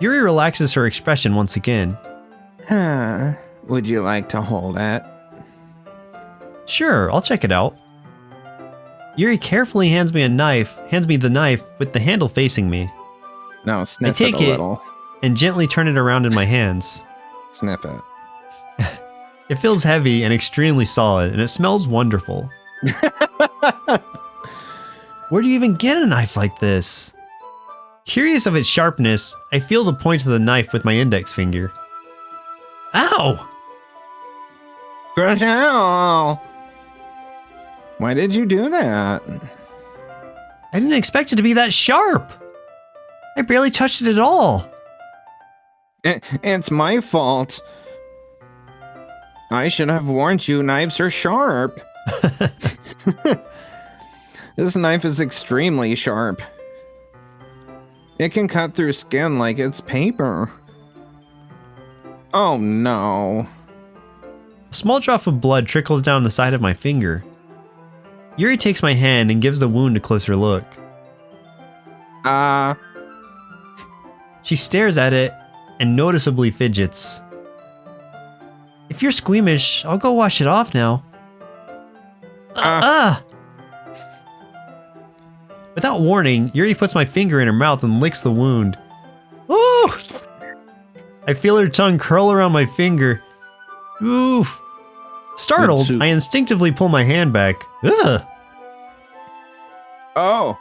Yuri relaxes her expression once again. Would you like to hold it? Sure, I'll check it out. Yuri carefully hands me the knife with the handle facing me. No, sniff I take it a it little. and gently turn it around in my hands. Sniff it. It feels heavy and extremely solid, and it smells wonderful. Where do you even get a knife like this? Curious of its sharpness, I feel the point of the knife with my index finger. Ow! Rochelle! Why did you do that? I didn't expect it to be that sharp. I barely touched it at all. It's my fault. I should have warned you knives are sharp. This knife is extremely sharp. It can cut through skin like it's paper. Oh no. A small drop of blood trickles down the side of my finger. Yuri takes my hand and gives the wound a closer look. She stares at it and noticeably fidgets. If you're squeamish, I'll go wash it off now. Without warning, Yuri puts my finger in her mouth and licks the wound. Ooh! I feel her tongue curl around my finger. Oof. Startled, I instinctively pull my hand back. Ugh. Oh.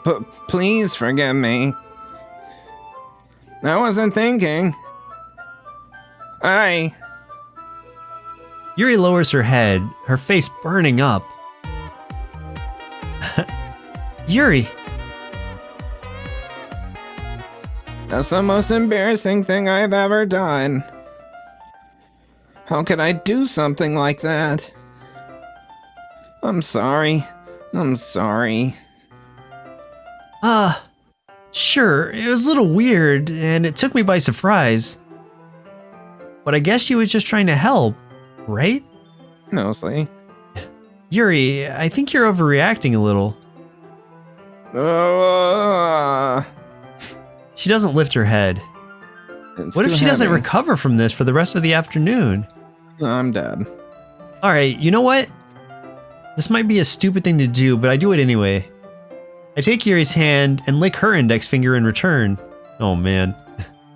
But please forgive me. I wasn't thinking. Yuri lowers her head, her face burning up. Yuri! That's the most embarrassing thing I've ever done. How could I do something like that? I'm sorry. Sure, it was a little weird, and it took me by surprise. But I guess she was just trying to help, right? Mostly. Yuri, I think you're overreacting a little. She doesn't lift her head. It's What if too she doesn't heavy. recover from this for the rest of the afternoon? I'm dead. All right, you know what? This might be a stupid thing to do, but I do it anyway. I take Yuri's hand and lick her index finger in return. Oh man.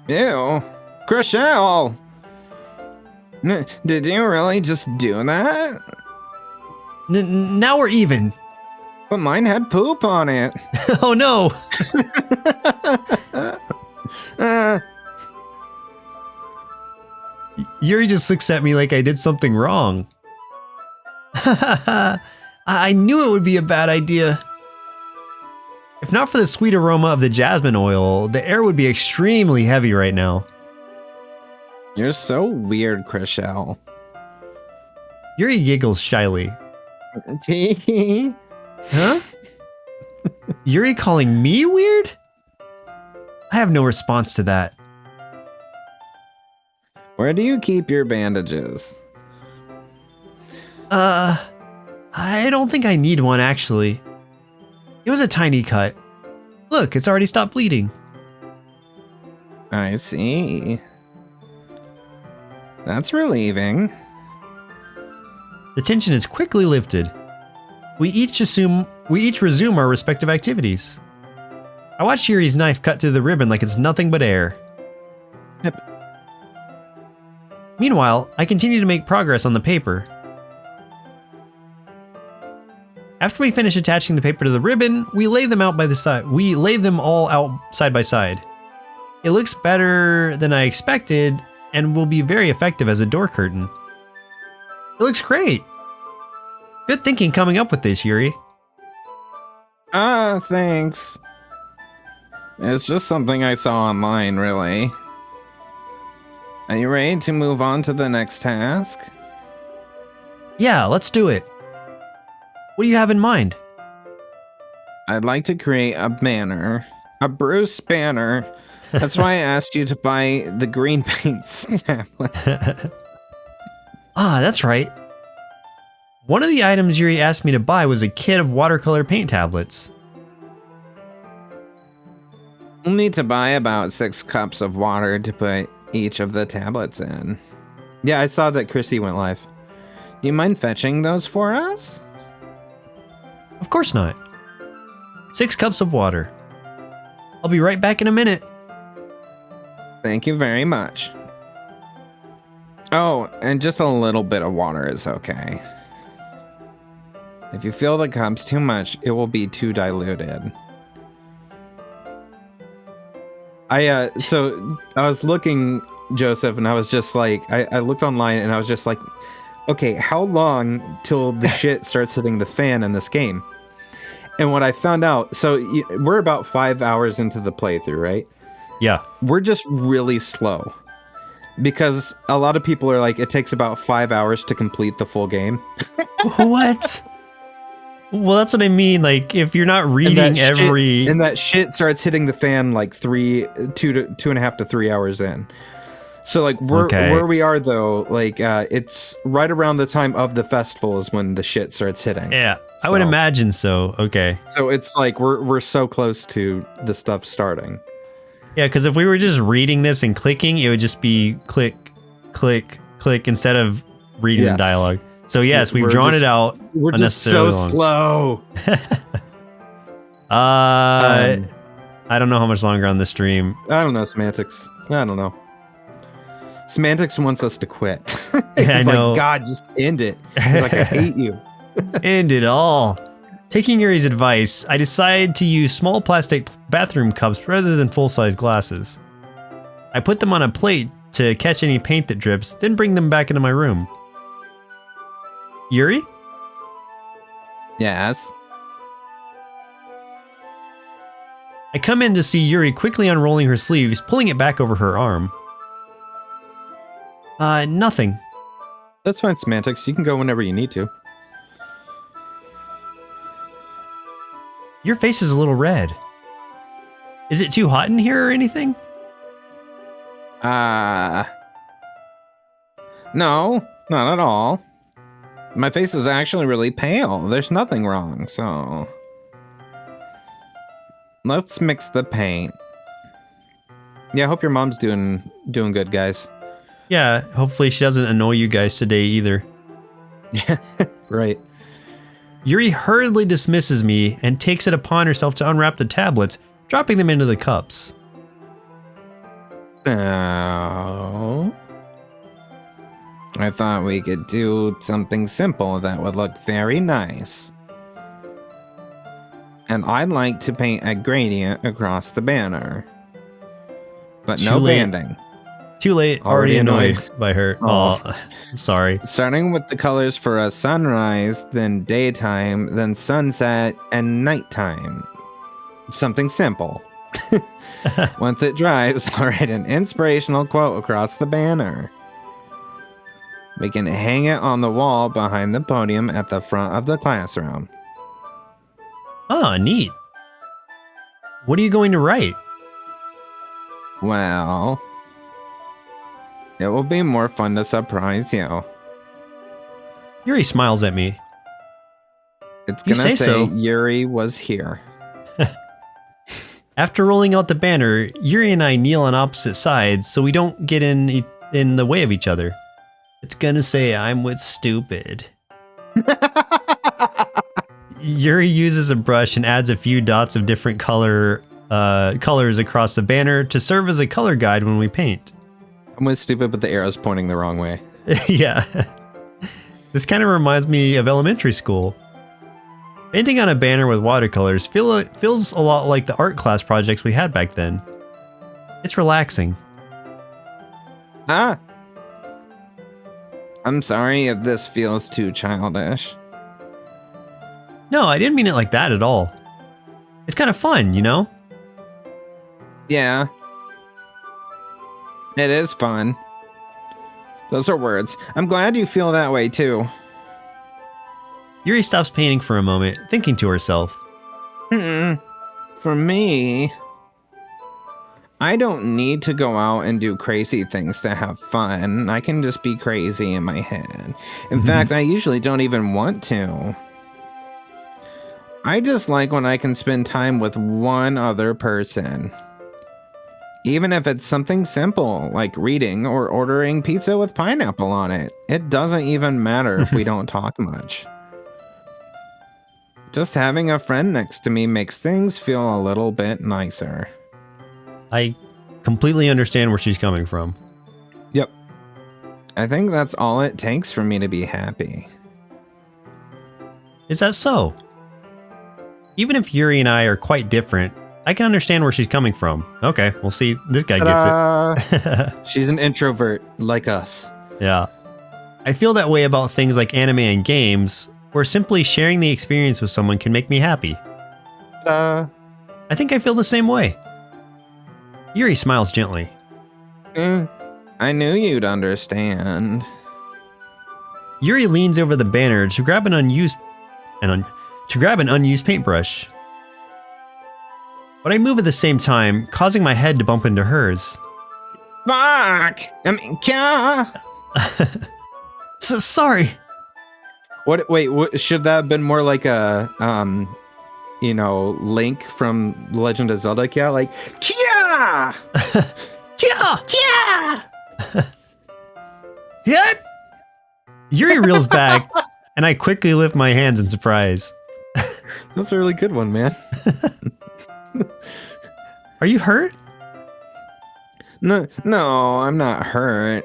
Ew. Rochelle! Did you really just do that? Now we're even. But mine had poop on it. Oh no. Yuri just looks at me like I did something wrong. I knew it would be a bad idea. If not for the sweet aroma of the jasmine oil, the air would be extremely heavy right now. You're so weird, Rochelle. Yuri giggles shyly. Huh? Yuri calling me weird? I have no response to that. Where do you keep your bandages? I don't think I need one actually. It was a tiny cut. Look, it's already stopped bleeding. I see. That's relieving. The tension is quickly lifted. We each resume our respective activities. I watch Yuri's knife cut through the ribbon like it's nothing but air. Yep. Meanwhile, I continue to make progress on the paper. After we finish attaching the paper to the ribbon, we lay them out by the side. We lay them all out side by side. It looks better than I expected and will be very effective as a door curtain. It looks great. Good thinking coming up with this, Yuri. Thanks. It's just something I saw online, really. Are you ready to move on to the next task? Yeah, let's do it. What do you have in mind? I'd like to create a banner. A Bruce banner. That's why I asked you to buy the green paint tablets. That's right. One of the items Yuri asked me to buy was a kit of watercolor paint tablets. We'll need to buy about 6 cups of water to put each of the tablets in. Yeah, I saw that Chrissy went live. Do you mind fetching those for us? Of course not. 6 cups of water. I'll be right back in a minute. Thank you very much. Oh, and just a little bit of water is okay. If you feel the cup's too much, it will be too diluted. So I was looking, Joseph, and I was just like, I looked online and I was just like, okay, how long till the shit starts hitting the fan in this game? And what I found out, so we're about 5 hours into the playthrough, right? Yeah. We're just really slow. Because a lot of people are like, it takes about 5 hours to complete the full game. What? Well, that's what I mean. Like, if you're not reading and that shit starts hitting the fan like 2.5 to 3 hours in. So like where we are though, like it's right around the time of the festival is when the shit starts hitting. Yeah, I would imagine so. Okay. So it's like we're so close to the stuff starting. Yeah, because if we were just reading this and clicking, it would just be click, click, click instead of reading the dialogue. So yes, we've drawn it out. We're just so slow. I don't know how much longer on the stream. I don't know, Semantics. I don't know. Semantics wants us to quit. Yeah, I know. Like, God, just end it. He's like, I hate you. End it all. Taking Yuri's advice, I decided to use small plastic bathroom cups rather than full-size glasses. I put them on a plate to catch any paint that drips, then bring them back into my room. Yuri? Yes. I come in to see Yuri quickly unrolling her sleeves, pulling it back over her arm. Nothing. That's fine, Semantics. You can go whenever you need to. Your face is a little red. Is it too hot in here or anything? No, not at all. My face is actually really pale. There's nothing wrong, so... Let's mix the paint. Yeah, I hope your mom's doing good, guys. Yeah, hopefully she doesn't annoy you guys today either. Right. Yuri hurriedly dismisses me and takes it upon herself to unwrap the tablets, dropping them into the cups. Oh. I thought we could do something simple that would look very nice. And I'd like to paint a gradient across the banner. But no Too late. banding. Too late, already annoyed by her. Oh, sorry. Starting with the colors for a sunrise, then daytime, then sunset, and nighttime. Something simple. Once it dries, I'll write an inspirational quote across the banner. We can hang it on the wall behind the podium at the front of the classroom. Oh, neat. What are you going to write? Well, it will be more fun to surprise you. Yuri smiles at me. It's You gonna say say so. Yuri was here. After rolling out the banner, Yuri and I kneel on opposite sides so we don't get in the way of each other. It's gonna say I'm with stupid. Yuri uses a brush and adds a few dots of different colors across the banner to serve as a color guide when we paint. I'm with stupid, but the arrow's pointing the wrong way. Yeah. This kind of reminds me of elementary school. Painting on a banner with watercolors feels a lot like the art class projects we had back then. It's relaxing. Ah! I'm sorry if this feels too childish. No, I didn't mean it like that at all. It's kind of fun, you know? Yeah. It is fun. Those are words. I'm glad you feel that way too. Yuri stops painting for a moment, thinking to herself. For me, I don't need to go out and do crazy things to have fun. I can just be crazy in my head. In fact, I usually don't even want to. I just like when I can spend time with one other person. Even if it's something simple, like reading or ordering pizza with pineapple on it. It doesn't even matter if we don't talk much. Just having a friend next to me makes things feel a little bit nicer. I completely understand where she's coming from. Yep. I think that's all it takes for me to be happy. Is that so? Even if Yuri and I are quite different, I can understand where she's coming from. Okay, we'll see. This guy gets it. She's an introvert like us. Yeah. I feel that way about things like anime and games, where simply sharing the experience with someone can make me happy. I think I feel the same way. Yuri smiles gently. I knew you'd understand. Yuri leans over the banner to grab an unused paintbrush. But I move at the same time, causing my head to bump into hers. Fuck! I mean, yeah. Sorry. What? Wait. What, should that have been more like a, Link from The Legend of Zelda? Yeah, like, Kia! Yeah. Yeah. Yuri reels back, and I quickly lift my hands in surprise. That's a really good one, man. Are you hurt? No, I'm not hurt.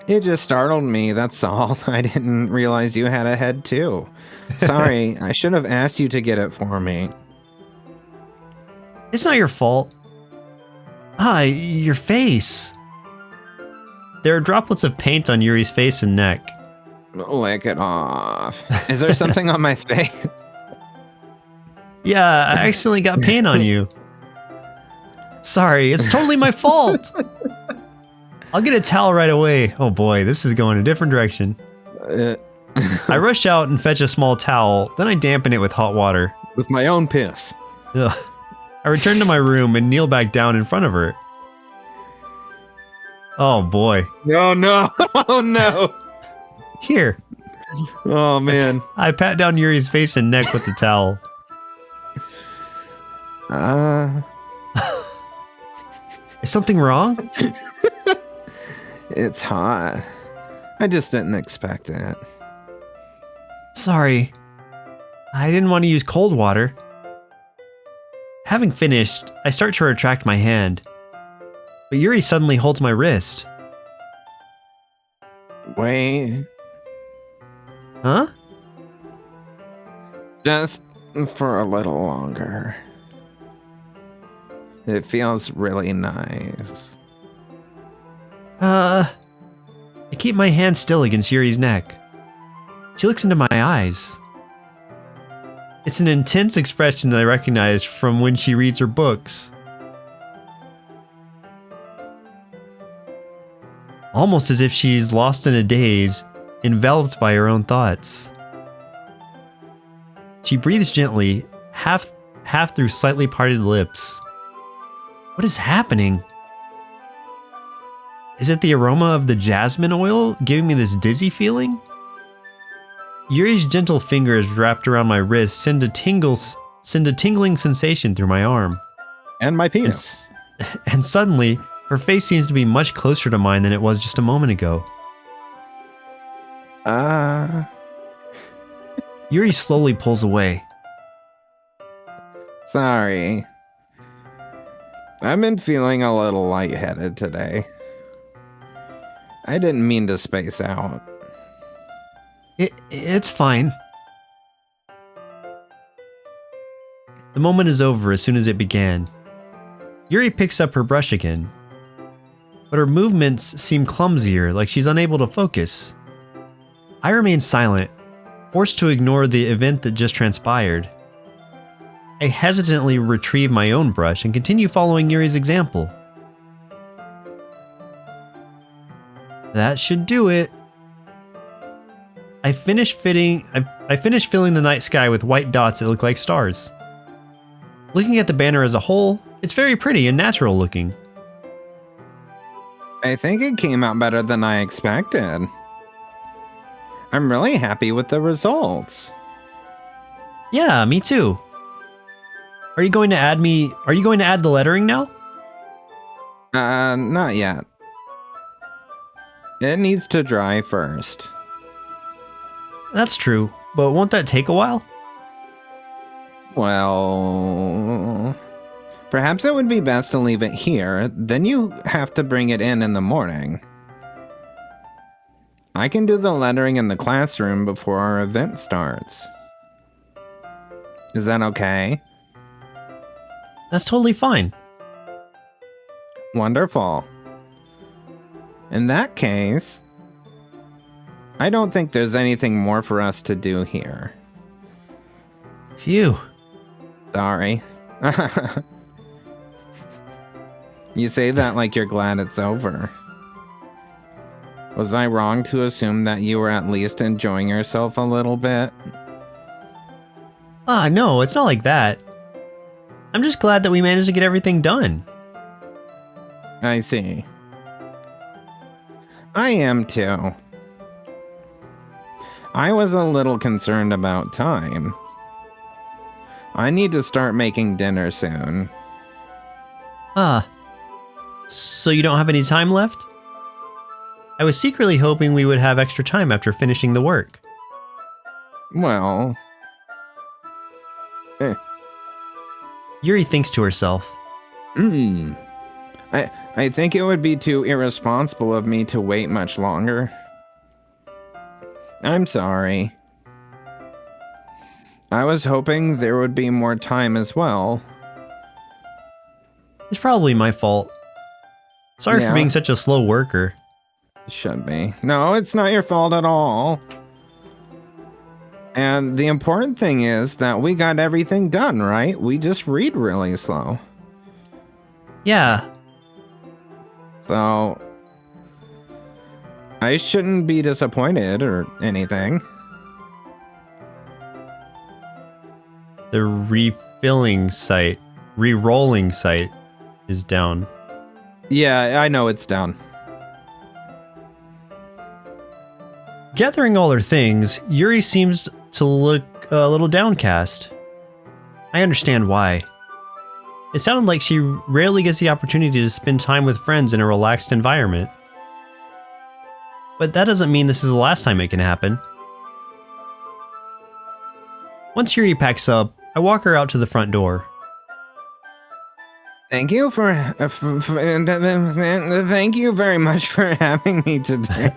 It just startled me, that's all. I didn't realize you had a head too. Sorry, I should have asked you to get it for me. It's not your fault. Your face. There are droplets of paint on Yuri's face and neck. Lick it off. Is there something on my face? Yeah, I accidentally got paint on you. Sorry, it's totally my fault. I'll get a towel right away. Oh boy, this is going a different direction. I rush out and fetch a small towel, then I dampen it with hot water. With my own piss. Ugh. I return to my room and kneel back down in front of her. Oh boy. Oh no. Oh no. Here. Oh man. I pat down Yuri's face and neck with the towel. Is something wrong? It's hot. I just didn't expect it. Sorry. I didn't want to use cold water. Having finished, I start to retract my hand. But Yuri suddenly holds my wrist. Wait. Huh? Just for a little longer. It feels really nice. I keep my hand still against Yuri's neck. She looks into my eyes. It's an intense expression that I recognize from when she reads her books. Almost as if she's lost in a daze, enveloped by her own thoughts. She breathes gently, half through slightly parted lips. What is happening? Is it the aroma of the jasmine oil giving me this dizzy feeling? Yuri's gentle fingers wrapped around my wrist send a tingling sensation through my arm. And my penis. And suddenly, her face seems to be much closer to mine than it was just a moment ago. Yuri slowly pulls away. Sorry. I've been feeling a little lightheaded today. I didn't mean to space out. It's fine. The moment is over as soon as it began. Yuri picks up her brush again. But her movements seem clumsier, like she's unable to focus. I remain silent, forced to ignore the event that just transpired. I hesitantly retrieve my own brush and continue following Yuri's example. That should do it. I finish filling the night sky with white dots that look like stars. Looking at the banner as a whole, it's very pretty and natural looking. I think it came out better than I expected. I'm really happy with the results. Yeah, me too. Are you going to add the lettering now? Not yet. It needs to dry first. That's true, but won't that take a while? Well, perhaps it would be best to leave it here, then you have to bring it in the morning. I can do the lettering in the classroom before our event starts. Is that okay? That's totally fine. Wonderful. In that case, I don't think there's anything more for us to do here. Phew. Sorry. You say that like you're glad it's over. Was I wrong to assume that you were at least enjoying yourself a little bit? No, it's not like that. I'm just glad that we managed to get everything done. I see. I am too. I was a little concerned about time. I need to start making dinner soon. So you don't have any time left? I was secretly hoping we would have extra time after finishing the work. Well... Yuri thinks to herself. I think it would be too irresponsible of me to wait much longer. I'm sorry. I was hoping there would be more time as well. It's probably my fault. Sorry Yeah. for being such a slow worker. It should be. No, it's not your fault at all. And the important thing is that we got everything done, right? We just read really slow. Yeah, So... I shouldn't be disappointed or anything. the re-rolling site is down. Yeah, I know it's down. Gathering all her things, Yuri seems to look a little downcast. I understand why. It sounded like she rarely gets the opportunity to spend time with friends in a relaxed environment. But that doesn't mean this is the last time it can happen. Once Yuri packs up, I walk her out to the front door. Thank you thank you very much for having me today.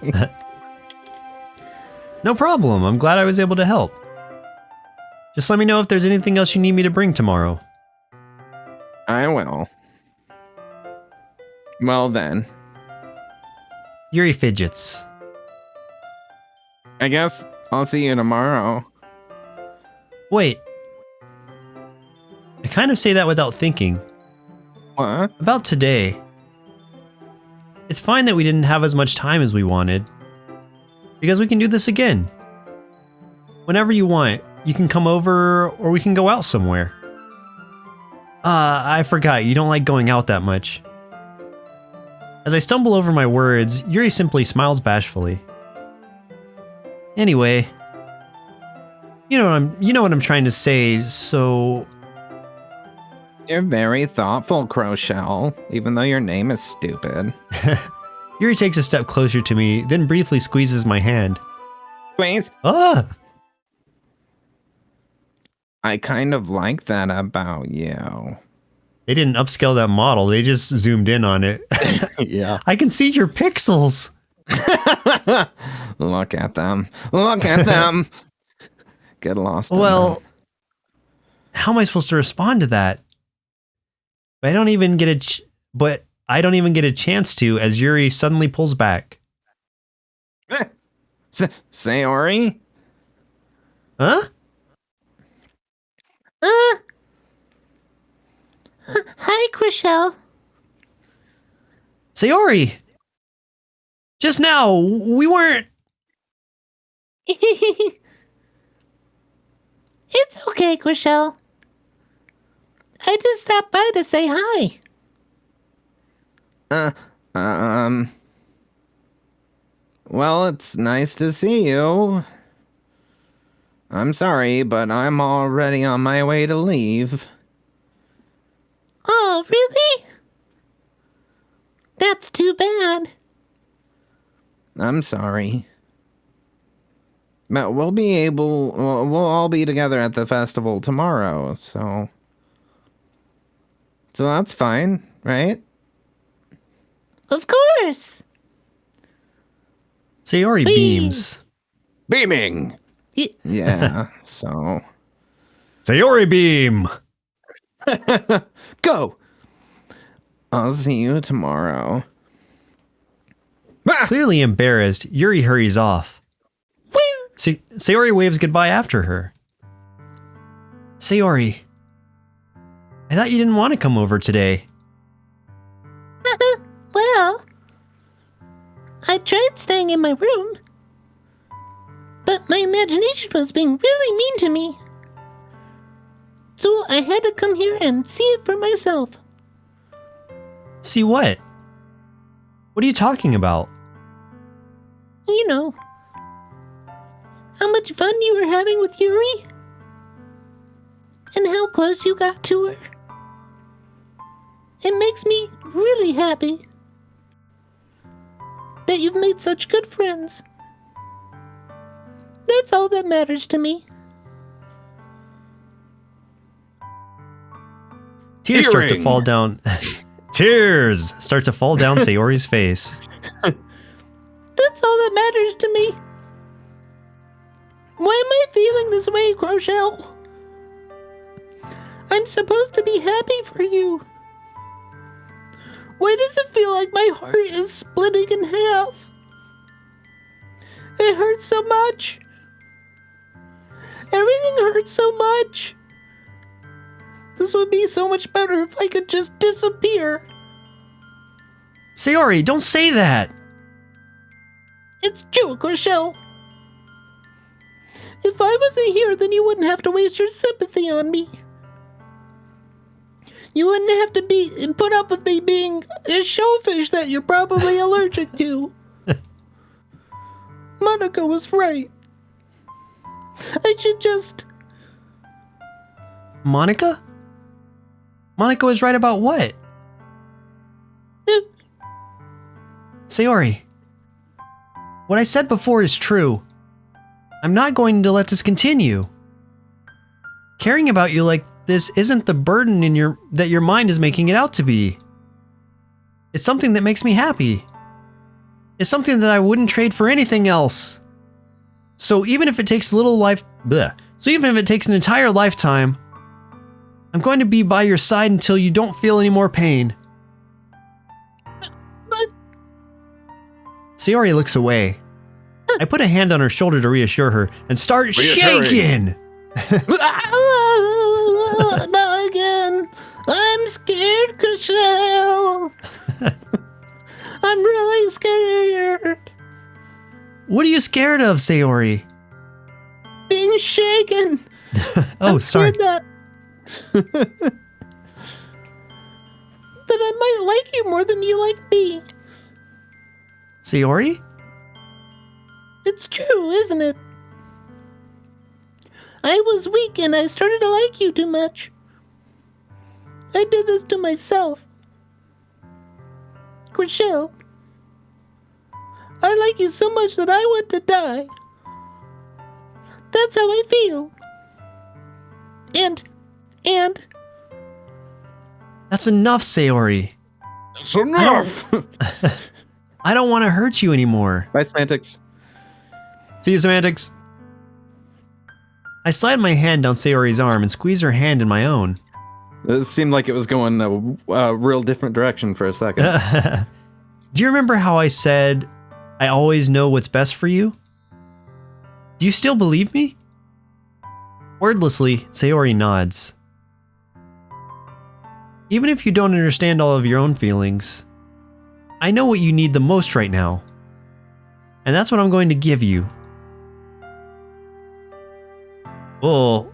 No problem, I'm glad I was able to help. Just let me know if there's anything else you need me to bring tomorrow. I will. Well then. Yuri fidgets. I guess I'll see you tomorrow. Wait. I kind of say that without thinking. What? About today. It's fine that we didn't have as much time as we wanted. Because we can do this again. Whenever you want, you can come over or we can go out somewhere. I forgot, you don't like going out that much. As I stumble over my words, Yuri simply smiles bashfully. Anyway, you know what I'm trying to say, so You're very thoughtful, Rochelle, even though your name is stupid. Yuri takes a step closer to me, then briefly squeezes my hand. Wait, Ah! I kind of like that about you. They didn't upscale that model, they just zoomed in on it. Yeah. I can see your pixels! Look at them. Look at them. Get lost. Well, how am I supposed to respond to that? I don't even get a chance to as Yuri suddenly pulls back. Sayori? Huh? Hi, Rochelle. Sayori! Just now, we weren't... It's okay, Rochelle. I just stopped by to say hi. Well, it's nice to see you. I'm sorry, but I'm already on my way to leave. Oh, really? That's too bad. I'm sorry. But we'll all be together at the festival tomorrow, so that's fine, right? Of course. Sayori Whee! beams. Beaming! Yeah, so... Sayori beam! Go! I'll see you tomorrow. Ah! Clearly embarrassed, Yuri hurries off. Sayori waves goodbye after her. Sayori, I thought you didn't want to come over today. Well, I tried staying in my room, but my imagination was being really mean to me. So I had to come here and see it for myself. See what? What are you talking about? You know, how much fun you were having with Yuri, and how close you got to her. It makes me really happy that you've made such good friends. That's all that matters to me. Tears start to Hearing. fall down. Tears start to fall down Sayori's face. That's all that matters to me. Why am I feeling this way, Rochelle? I'm supposed to be happy for you. Why does it feel like my heart is splitting in half? It hurts so much. Everything hurts so much. This would be so much better if I could just disappear. Sayori, don't say that! It's true, Rochelle. If I wasn't here, then you wouldn't have to waste your sympathy on me. You wouldn't have to put up with me being a shellfish that you're probably allergic to. Monica was right. I should just... Monica? Monica was right about what? Sayori, what I said before is true. I'm not going to let this continue. Caring about you like this isn't the burden that your mind is making it out to be. It's something that makes me happy. It's something that I wouldn't trade for anything else. So even if it takes even if it takes an entire lifetime, I'm going to be by your side until you don't feel any more pain. But Sayori looks away. I put a hand on her shoulder to reassure her and start shaking. not again. I'm scared, Rochelle. I'm really scared. What are you scared of, Sayori? Being shaken. Oh, I'm sorry. scared that I might like you more than you like me. Sayori? It's true, isn't it? I was weak and I started to like you too much. I did this to myself. Rochelle, I like you so much that I want to die. That's how I feel. And That's enough, Sayori. That's enough. I don't want to hurt you anymore. Bye, Semantics. See you, Semantics. I slide my hand down Sayori's arm and squeeze her hand in my own. It seemed like it was going a real different direction for a second. Do you remember how I said, I always know what's best for you? Do you still believe me? Wordlessly, Sayori nods. Even if you don't understand all of your own feelings, I know what you need the most right now. And that's what I'm going to give you. Well,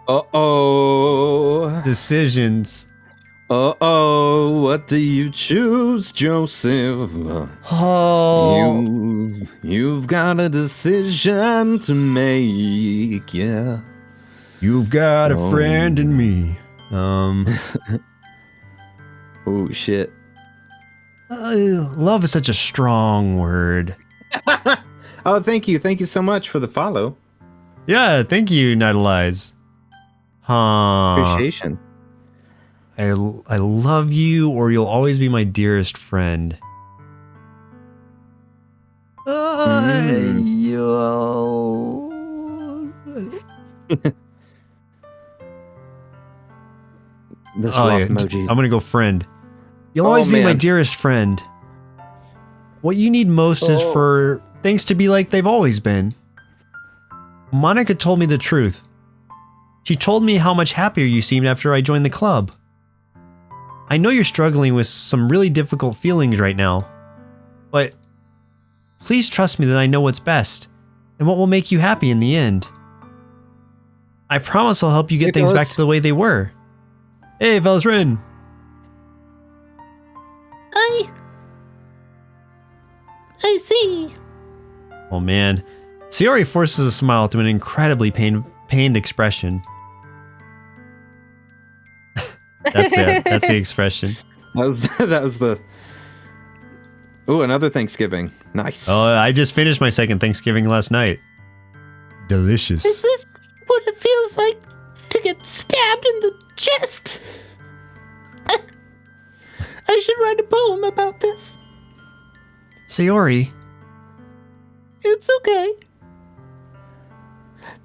Uh-oh. decisions. Uh-oh. What do you choose, Joseph? Oh, You've got a decision to make, yeah. you've got a Oh. friend in me. Oh, shit. Love is such a strong word. Oh, thank you. Thank you so much for the follow. Yeah, thank you, Nightalize. Appreciation. I love you, or you'll always be my dearest friend. The Oh, sloth yeah, emojis. I'm gonna go friend. You'll Oh, always be my man. dearest friend. What you need most is Oh. for things to be like they've always been. Monica told me the truth. She told me how much happier you seemed after I joined the club. I know you're struggling with some really difficult feelings right now, but please trust me that I know what's best and what will make you happy in the end. I promise I'll help you get Hey, things back fellas. to the way they were. Hey, fellas, Rin. I see. Oh man. Sayori forces a smile to an incredibly pained expression. That's the expression. That was the... Ooh, another Thanksgiving. Nice. Oh, I just finished my second Thanksgiving last night. Is Delicious. this what it feels like to get stabbed in the chest? I should write a poem about this. Sayori, It's okay.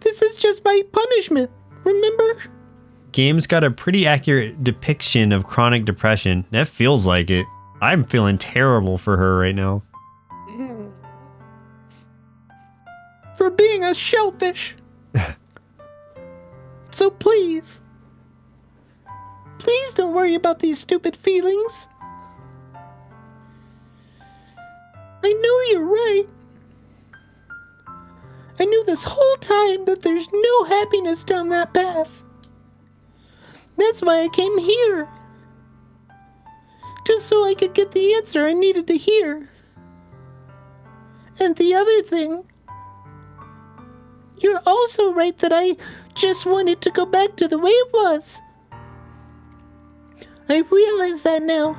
This is just my punishment, remember? game's got a pretty accurate depiction of chronic depression. That feels like it. I'm feeling terrible for her right now. For being a shellfish. So please don't worry about these stupid feelings. I know you're right. I knew this whole time that there's no happiness down that path. That's why I came here. Just so I could get the answer I needed to hear. And the other thing, you're also right that I just wanted to go back to the way it was. I realize that now.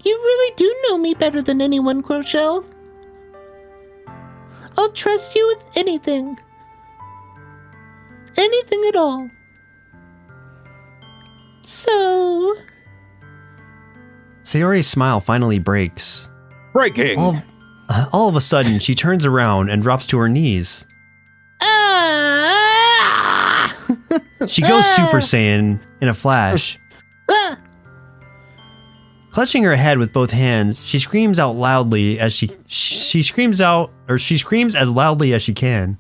You really do know me better than anyone, Rochelle. I'll trust you with anything. Anything at all. So... Sayori's smile finally breaks. Breaking. All of a sudden, she turns around and drops to her knees. She goes Super Saiyan in a flash. Clutching her head with both hands, she screams out loudly as she screams as loudly as she can.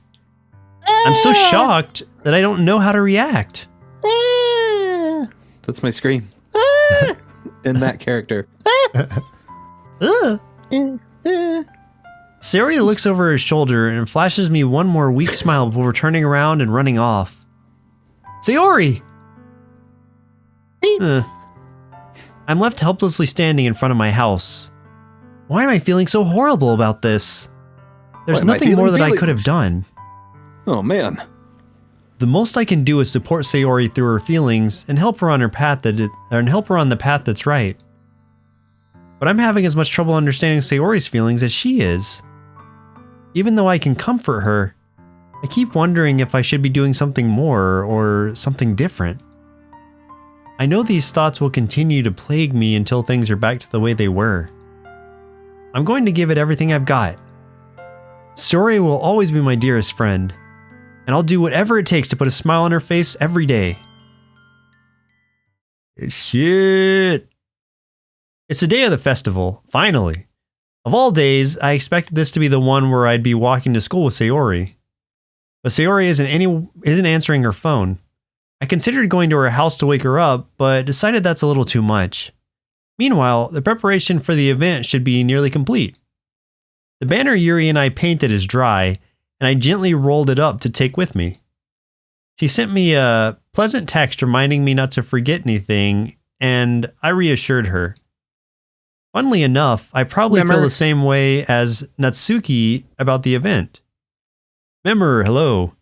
I'm so shocked that I don't know how to react. That's my scream. In that character. Sayori looks over her shoulder and flashes me one more weak smile before turning around and running off. Sayori! I'm left helplessly standing in front of my house. Why am I feeling so horrible about this? There's nothing more that I could have done. Oh man. The most I can do is support Sayori through her feelings and help her on the path that's right. But I'm having as much trouble understanding Sayori's feelings as she is. Even though I can comfort her, I keep wondering if I should be doing something more or something different. I know these thoughts will continue to plague me until things are back to the way they were. I'm going to give it everything I've got. Sayori will always be my dearest friend, and I'll do whatever it takes to put a smile on her face every day. Shit. It's the day of the festival, finally. Of all days, I expected this to be the one where I'd be walking to school with Sayori. But Sayori isn't answering her phone. I considered going to her house to wake her up, but decided that's a little too much. Meanwhile, the preparation for the event should be nearly complete. The banner Yuri and I painted is dry, and I gently rolled it up to take with me. She sent me a pleasant text reminding me not to forget anything, and I reassured her. Funnily enough, I probably feel the same way as Natsuki about the event. Member, hello.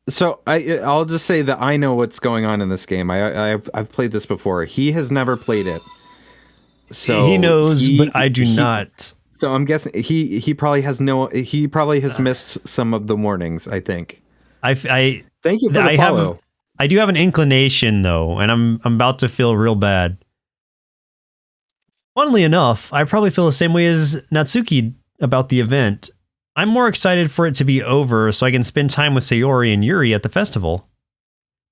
So I'll just say that I know what's going on in this game. I've played this before. He has never played it. So he knows, but I do not. So I'm guessing he probably has missed some of the warnings, I think. I thank you for the follow. I do have an inclination though, and I'm about to feel real bad. Funnily enough, I probably feel the same way as Natsuki about the event. I'm more excited for it to be over so I can spend time with Sayori and Yuri at the festival.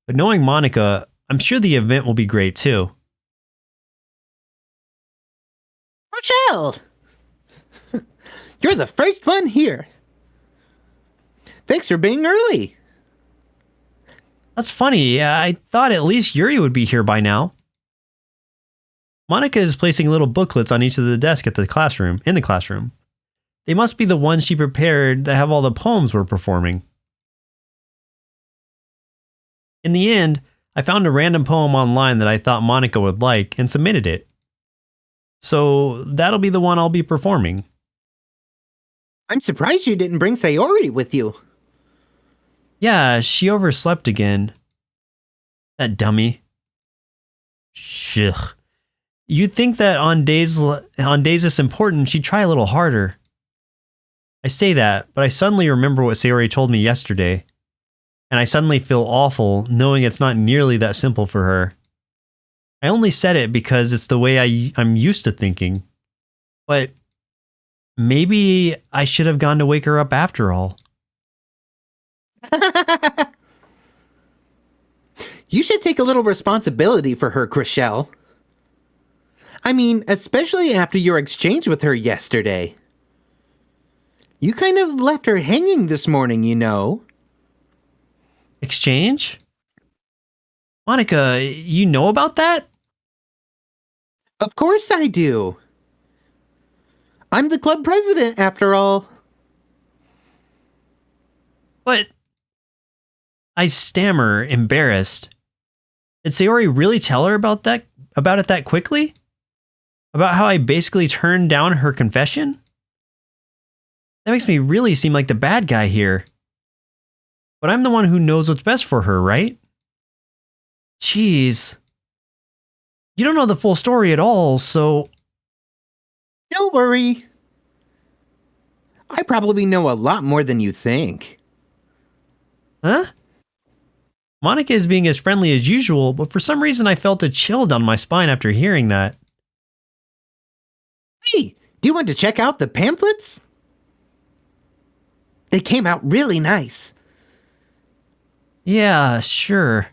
But knowing Monica, I'm sure the event will be great too. Rochelle! You're the first one here. Thanks for being early. That's funny. I thought at least Yuri would be here by now. Monica is placing little booklets on each of the desks in the classroom. They must be the ones she prepared that have all the poems we're performing. In the end, I found a random poem online that I thought Monica would like and submitted it. So that'll be the one I'll be performing. I'm surprised you didn't bring Sayori with you. Yeah, she overslept again. That dummy. Shit. You'd think that on days this important, she'd try a little harder. I say that, but I suddenly remember what Sayori told me yesterday. And I suddenly feel awful knowing it's not nearly that simple for her. I only said it because it's the way I'm used to thinking. But maybe I should have gone to wake her up after all. You should take a little responsibility for her, Rochelle. I mean, especially after your exchange with her yesterday. You kind of left her hanging this morning, you know. Exchange? Monica, you know about that? Of course I do. I'm the club president, after all. But I stammer, embarrassed. Did Sayori really tell her about it that quickly? About how I basically turned down her confession? That makes me really seem like the bad guy here. But I'm the one who knows what's best for her, right? Jeez. You don't know the full story at all, so... Don't worry. I probably know a lot more than you think. Huh? Monica is being as friendly as usual, but for some reason I felt a chill down my spine after hearing that. Hey, do you want to check out the pamphlets? They came out really nice. Yeah, sure.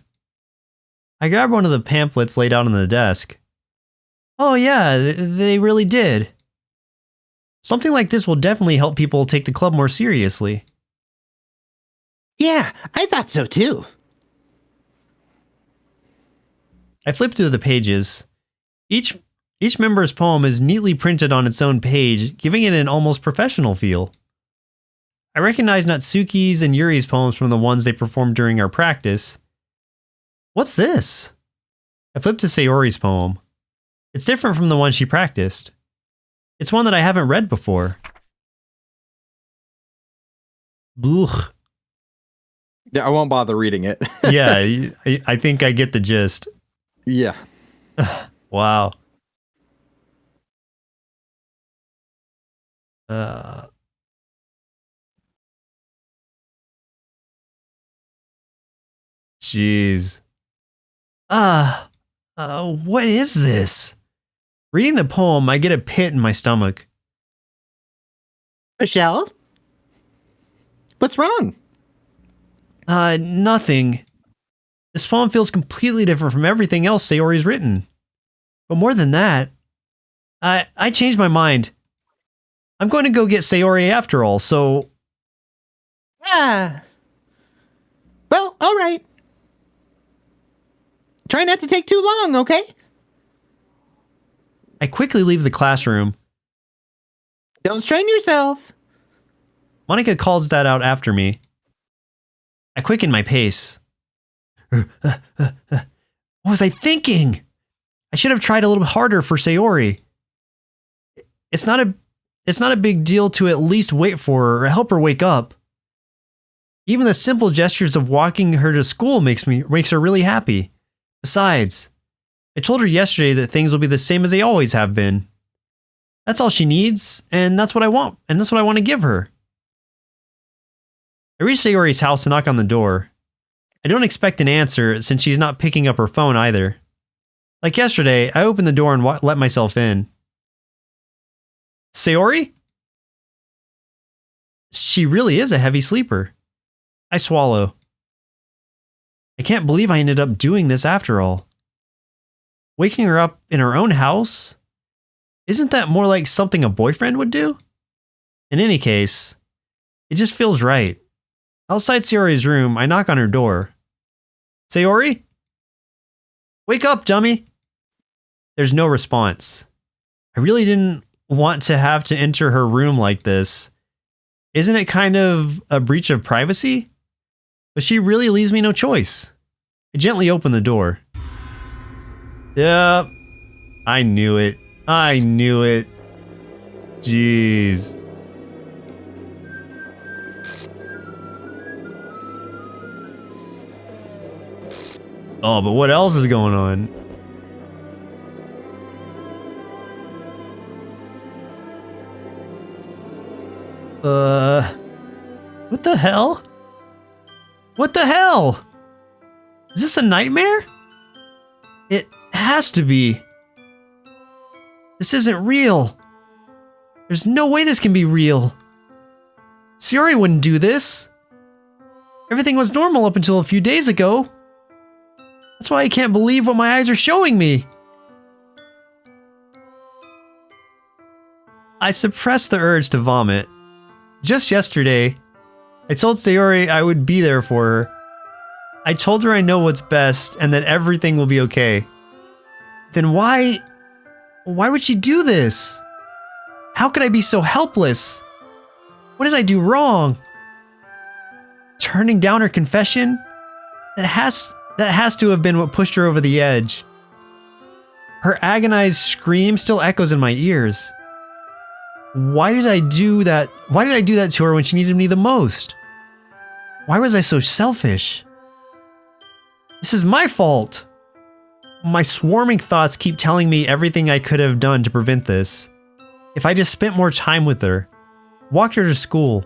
I grabbed one of the pamphlets laid out on the desk. Oh yeah, they really did. Something like this will definitely help people take the club more seriously. Yeah, I thought so too. I flipped through the pages. Each member's poem is neatly printed on its own page, giving it an almost professional feel. I recognize Natsuki's and Yuri's poems from the ones they performed during our practice. What's this? I flipped to Sayori's poem. It's different from the one she practiced. It's one that I haven't read before. Blech. Yeah, I won't bother reading it. Yeah, I think I get the gist. Yeah. Wow. Jeez. What is this? Reading the poem, I get a pit in my stomach. Rochelle? What's wrong? Nothing. This poem feels completely different from everything else Sayori's written. But more than that, I changed my mind. I'm going to go get Sayori after all, so... Ah. Well, all right. Try not to take too long, okay? I quickly leave the classroom. Don't strain yourself. Monica calls that out after me. I quicken my pace. What was I thinking? I should have tried a little harder for Sayori. It's not a big deal to at least wait for her or help her wake up. Even the simple gestures of walking her to school makes her really happy. Besides, I told her yesterday that things will be the same as they always have been. That's all she needs, and that's what I want, and that's what I want to give her. I reach Sayori's house and knock on the door. I don't expect an answer since she's not picking up her phone either. Like yesterday, I open the door and let myself in. Sayori? She really is a heavy sleeper. I swallow. I can't believe I ended up doing this after all. Waking her up in her own house? Isn't that more like something a boyfriend would do? In any case, it just feels right. Outside Sayori's room, I knock on her door. Sayori? Wake up, dummy! There's no response. I really didn't want to have to enter her room like this. Isn't it kind of a breach of privacy? But she really leaves me no choice. I gently open the door. Yep. I knew it. I knew it. Jeez. Oh, but what else is going on? What the hell? What the hell? Is this a nightmare? It has to be. This isn't real. There's no way this can be real. Sayori wouldn't do this. Everything was normal up until a few days ago. That's why I can't believe what my eyes are showing me. I suppressed the urge to vomit. Just yesterday, I told Sayori I would be there for her. I told her I know what's best and that everything will be okay. Then why would she do this? How could I be so helpless? What did I do wrong? Turning down her confession? That has to have been what pushed her over the edge. Her agonized scream still echoes in my ears. Why did I do that? Why did I do that to her when she needed me the most? Why was I so selfish? This is my fault. My swarming thoughts keep telling me everything I could have done to prevent this. If I just spent more time with her, walked her to school,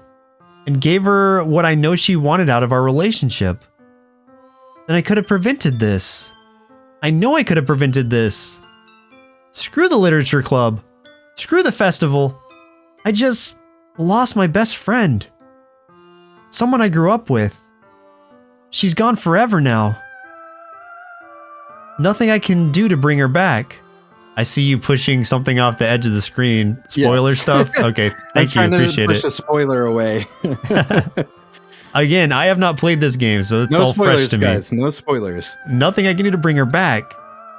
and gave her what I know she wanted out of our relationship, then I could have prevented this. I know I could have prevented this. Screw the literature club. Screw the festival. I just lost my best friend. Someone I grew up with. She's gone forever now. Nothing I can do to bring her back. I see you pushing something off the edge of the screen. Spoiler Yes. stuff? Okay, thank you. Appreciate push it. a spoiler away. Again, I have not played this game, so it's No all fresh spoilers, to me. guys. No spoilers. Nothing I can do to bring her back.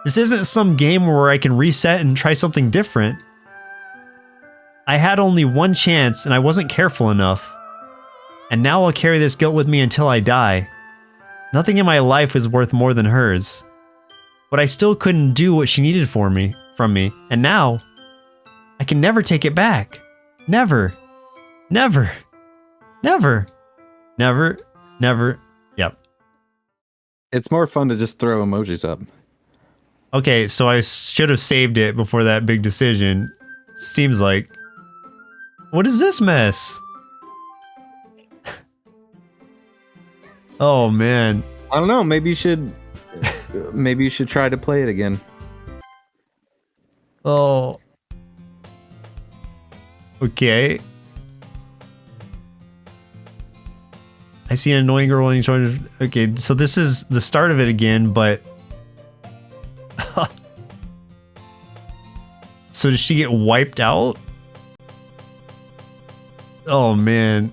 This isn't some game where I can reset and try something different. I had only one chance and I wasn't careful enough. And now I'll carry this guilt with me until I die. Nothing in my life is worth more than hers. But I still couldn't do what she needed from me. And now, I can never take it back. Never. Never. Never. Never. Never. Yep. It's more fun to just throw emojis up. Okay, so I should have saved it before that big decision. Seems like. What is this mess? Oh man. I don't know. Maybe you should try to play it again. Oh. Okay. I see an annoying girl when you try to. Okay, so this is the start of it again, but. So does she get wiped out? Oh man.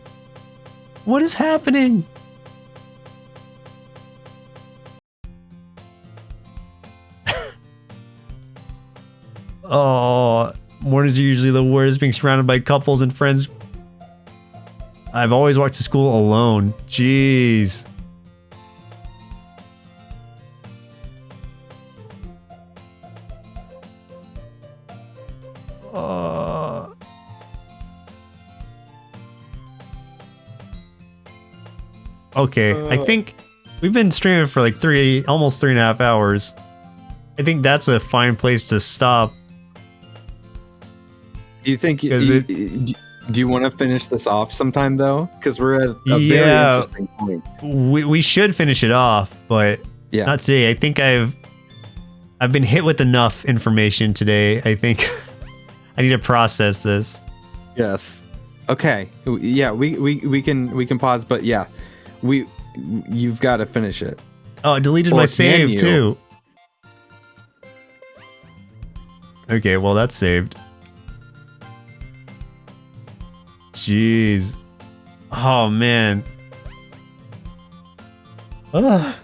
What is happening? Oh, mornings are usually the worst, being surrounded by couples and friends. I've always walked to school alone. Jeez. Okay, I think we've been streaming for like almost 3.5 hours. I think that's a fine place to stop. Do you think? Is it- Do you want to finish this off sometime though? Because we're at a very Yeah. interesting point. We should finish it off, but Yeah. not today. I think I've been hit with enough information today. I think I need to process this. Yes. Okay. Yeah. We can pause, but yeah, you've got to finish it. Oh, I deleted Or my can save you? too. Okay, well that's saved. Jeez. Oh man. Ugh.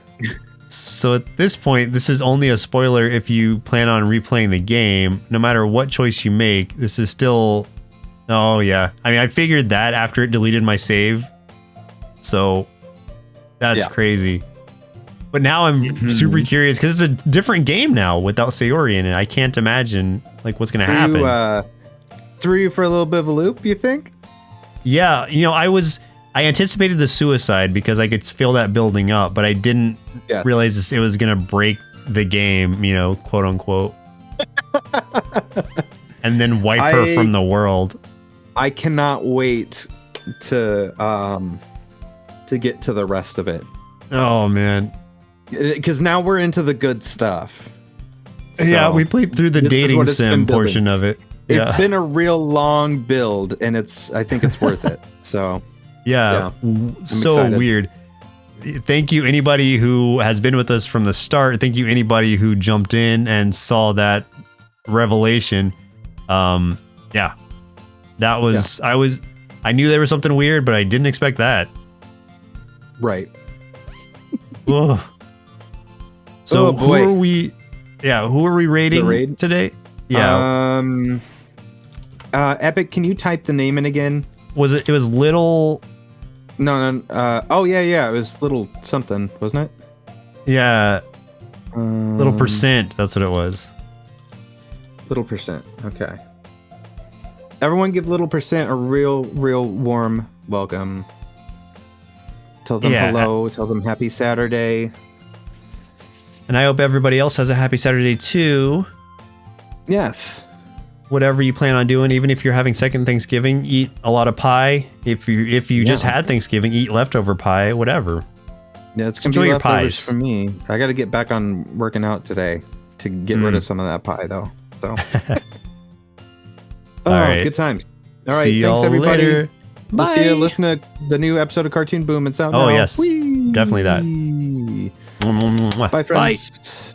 So at this point, this is only a spoiler if you plan on replaying the game. No matter what choice you make, this is still... Oh yeah. I mean, I figured that after it deleted my save. So that's Yeah. crazy. But now I'm super curious because it's a different game now without Sayori in it. I can't imagine like what's gonna happen. Threw you for a little bit of a loop, you think? Yeah, you know, I anticipated the suicide because I could feel that building up, but I didn't Yes. realize it was gonna break the game, you know, quote unquote, and then wipe her from the world. I cannot wait to get to the rest of it. Oh man. Because now we're into the good stuff. Yeah, So, we played through the this is dating what it's been sim building. portion of it. It's Yeah. been a real long build, and I think it's worth it. So Yeah, so excited. weird. Thank you anybody who has been with us from the start. Thank you anybody who jumped in and saw that revelation. Yeah. That was I knew there was something weird, but I didn't expect that. right. Ugh. So Oh, who boy. are we rating raid? today? Yeah. Epic, can you type the name in again? It was little No. Oh yeah. It was little something, wasn't it? yeah, little percent, that's what it was. Little percent. Okay. Everyone give little percent a real warm welcome. Tell them Yeah. hello. Tell them happy Saturday. And I hope everybody else has a happy Saturday too. Yes. Whatever you plan on doing, even if you're having second Thanksgiving, eat a lot of pie. If you just had Thanksgiving, eat leftover pie, whatever. Yeah, it's gonna Enjoy be your leftovers pies. for me. I got to get back on working out today to get rid of some of that pie, though. So. All right. Good times. All right. See Thanks, y'all everybody. later. We'll Bye. see you. Listen to the new episode of Cartoon Boom. It's out now. Oh, yes. Whee! Definitely that. Bye, friends. Bye.